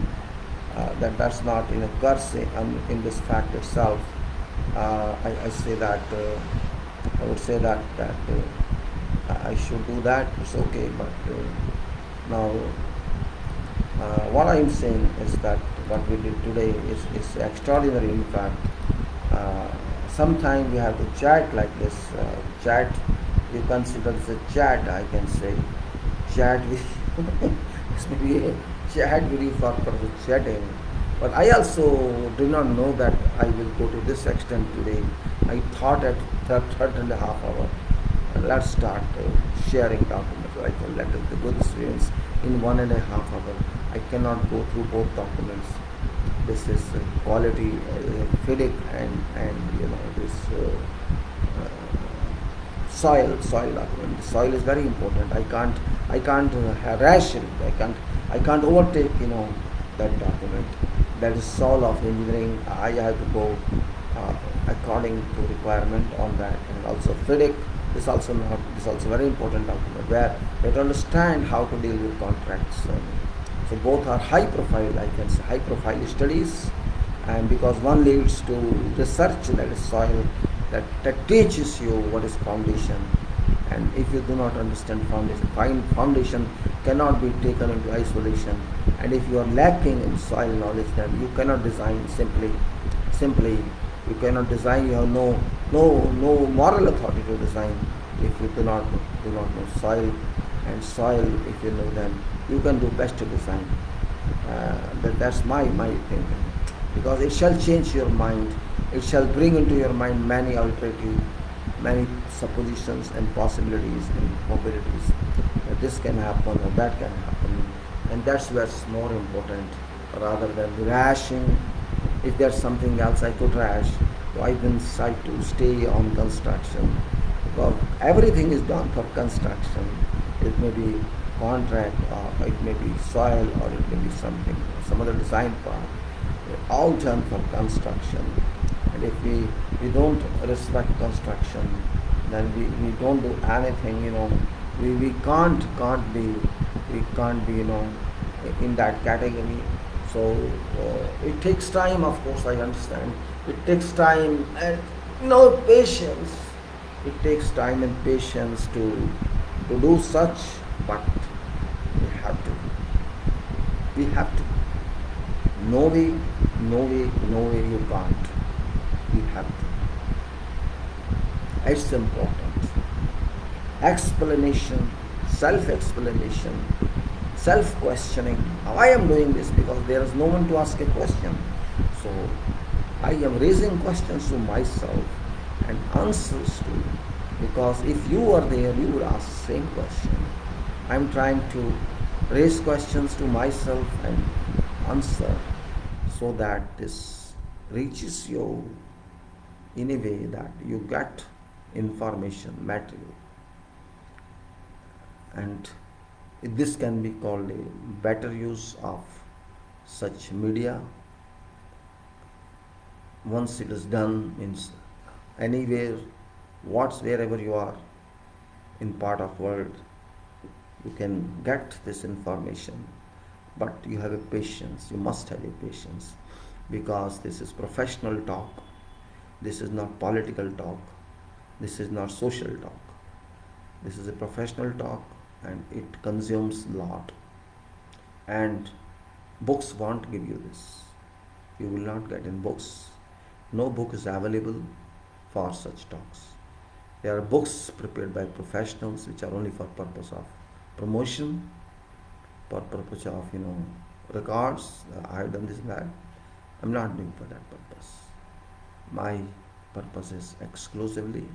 That's not in a curse in this fact itself. I say that I would say that I should do that. It's okay, but now what I am saying is that what we did today is extraordinary. In fact, sometimes we have to chat like this. Chat, you consider this a chat. I can say chat with this may be a chat with you for chatting. But I also did not know that I will go to this extent today. I thought at third and a half hour, let's start sharing documents. I can let the good experience in 1.5 hours. I cannot go through both documents. This is quality, FIDIC, and this soil document. Soil is very important. I can't harass it. I can't overtake that document. That is soul of engineering. I have to go according to requirement on that. And also FIDIC is also very important document where you have to understand how to deal with contracts. So both are high profile, I can say, high profile studies, and because one leads to research, that is soil, that teaches you what is foundation. And if you do not understand foundation cannot be taken into isolation. And if you are lacking in soil knowledge, then you cannot design simply. You cannot design. You have no moral authority to design if you do not know soil. And soil, if you know, then you can do best to design. That's my thinking, because it shall change your mind. It shall bring into your mind many alternative, many suppositions and possibilities and mobilities. That this can happen or that can happen, and that's what's more important, rather than rashing. If there's something else I could rash, so I can decide to stay on construction, because everything is done for construction. It may be contract, or it may be soil, or it may be some other design part. All done for construction. And if we don't respect construction, then we don't do anything. We can't be in that category. So it takes time, of course, I understand. It takes time and patience. It takes time and patience to do such, but we have to. No way you can't. We have to. It's important. Explanation, self-explanation, self-questioning. Why I am doing this? Because there is no one to ask a question. So I am raising questions to myself and answers to. Because if you were there, you would ask the same question. I am trying to raise questions to myself and answer, so that this reaches you in a way that you get information, material. And this can be called a better use of such media. Once it is done, means anywhere, wherever you are in part of world, you can get this information. But you have a patience, you must have a patience, because this is professional talk, this is not political talk, this is not social talk, this is a professional talk, and it consumes a lot. And books won't give you this, you will not get in books. No book is available for such talks. There are books prepared by professionals which are only for purpose of promotion, for purpose of records. I have done this and that. I'm not doing for that purpose. My purpose is exclusively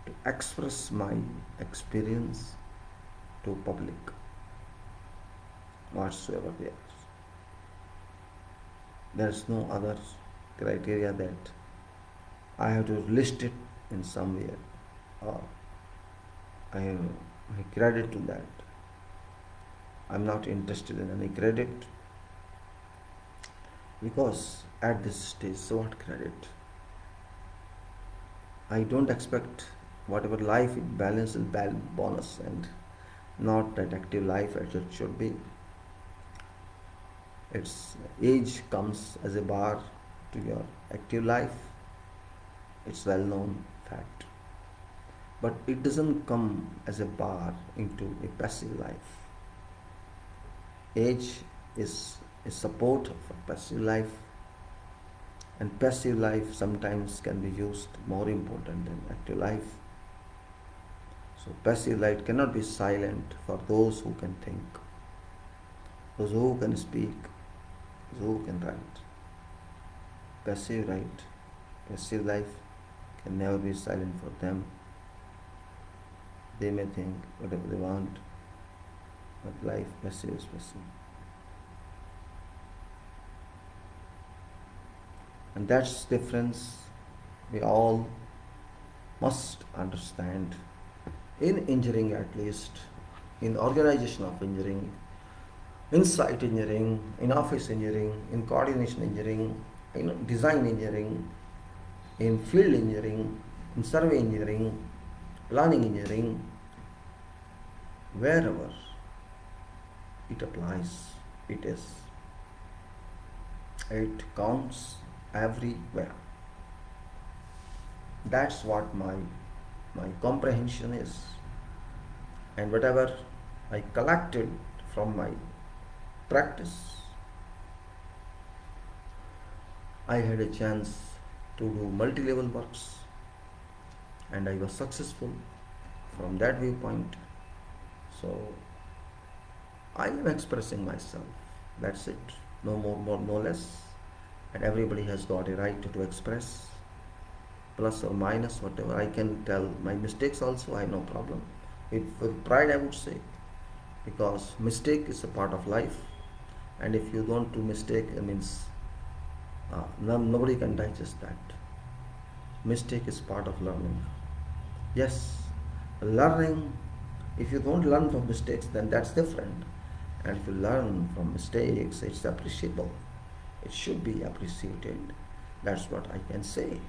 to express my experience to public, whatsoever they are. There's no other criteria that I have to list it in somewhere, or I have my credit to that. I'm not interested in any credit, because at this stage, so what credit? I don't expect whatever life it balances bonus, and not that active life as it should be. Its age comes as a bar to your active life. It's well known fact. But it doesn't come as a bar into a passive life. Age is a support for passive life, and passive life sometimes can be used more important than active life. So passive life cannot be silent for those who can think, those who can speak, those who can write. Passive life can never be silent for them. They may think whatever they want, but life passive is passive. And that's the difference we all must understand. In engineering, at least, in organization of engineering, in site engineering, in office engineering, in coordination engineering, in design engineering, in field engineering, in survey engineering, planning engineering, wherever it applies, it counts everywhere. That's what my comprehension is. And whatever I collected from my practice, I had a chance to do multi-level works, and I was successful from that viewpoint. So I am expressing myself. That's it. No more, no less. And everybody has got a right to express, plus or minus, whatever. I can tell my mistakes also, I have no problem. With pride I would say, because mistake is a part of life, and if you don't do mistake, it means nobody can digest that. Mistake is part of learning. Yes, learning, if you don't learn from mistakes, then that's different. And if you learn from mistakes, it's appreciable. It should be appreciated. That's what I can say.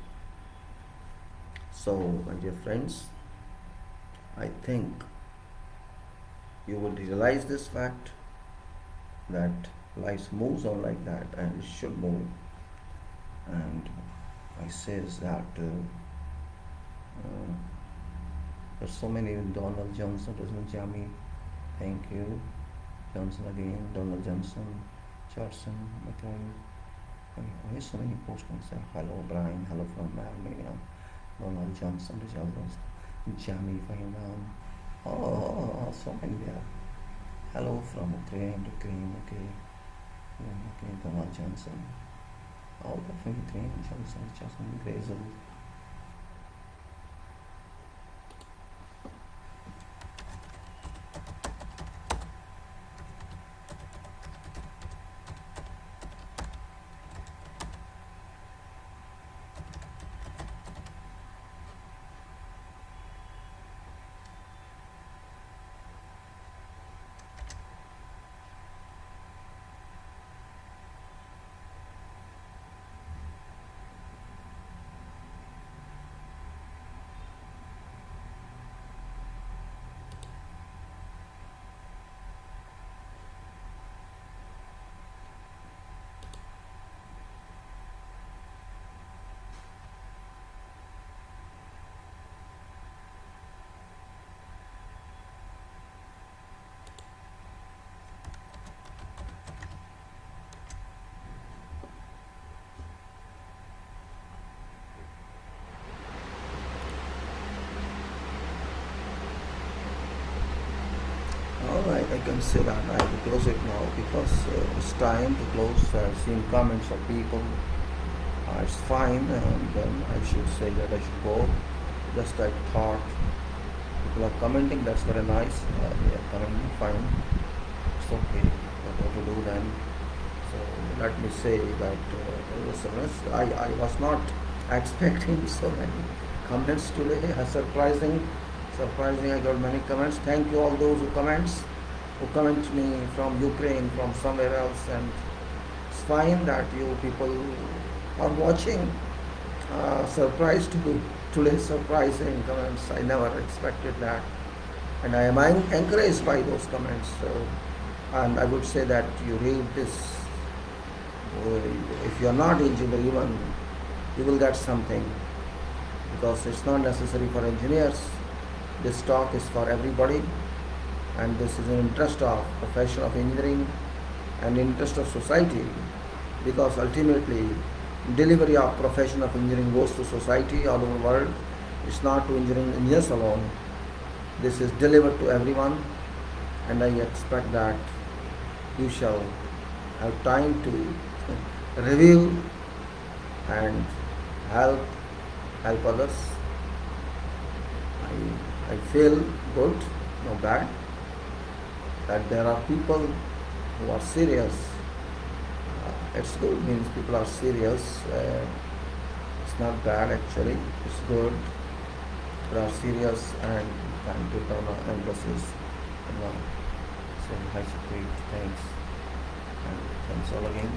So, my dear friends, I think you will realize this fact, that life moves on like that, and it should move. And I says that there's so many. Donald Johnson, President Jamie, thank you. Johnson again, Donald Johnson, Johnson, McLean. There's so many posts. Hello Brian, hello from Armenia, Donald Johnson, Richard Jamie Fahiman. Oh, so many there. Hello from Ukraine, okay. Okay, Donald Johnson. All the from Ukraine, Johnson, Grazel. Alright, I can say that I will close it now because it's time to close. I've seen comments of people. It's fine, and then I should say that I should go. Just I thought people are commenting, that's very nice. They are commenting, fine. It's okay. What to do then? So let me say that I was not expecting so many comments today. Surprising, I got many comments. Thank you all those who comment me from Ukraine, from somewhere else, and it's fine that you people are watching. Surprised to today's surprising comments. I never expected that, and I am encouraged by those comments. So, and I would say that you read this. If you are not engineer, even you will get something because it's not necessary for engineers. This talk is for everybody, and this is in interest of profession of engineering and interest of society, because ultimately delivery of profession of engineering goes to society all over the world. It's not to engineering engineers alone. This is delivered to everyone, and I expect that you shall have time to review and help others. I feel good, no bad, that there are people who are serious. It's good, means people are serious. It's not bad actually, it's good. They are serious and can put on emphasis. So I should say thanks. And thanks all again.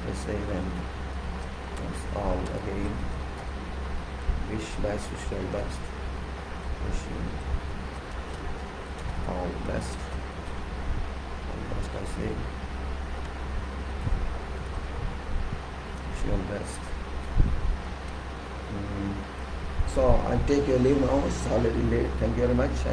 The same, and thanks all again. Wish all best. Wish you all best. All best I say. Wish you all best. So I take your leave now. It's already late. Thank you very much.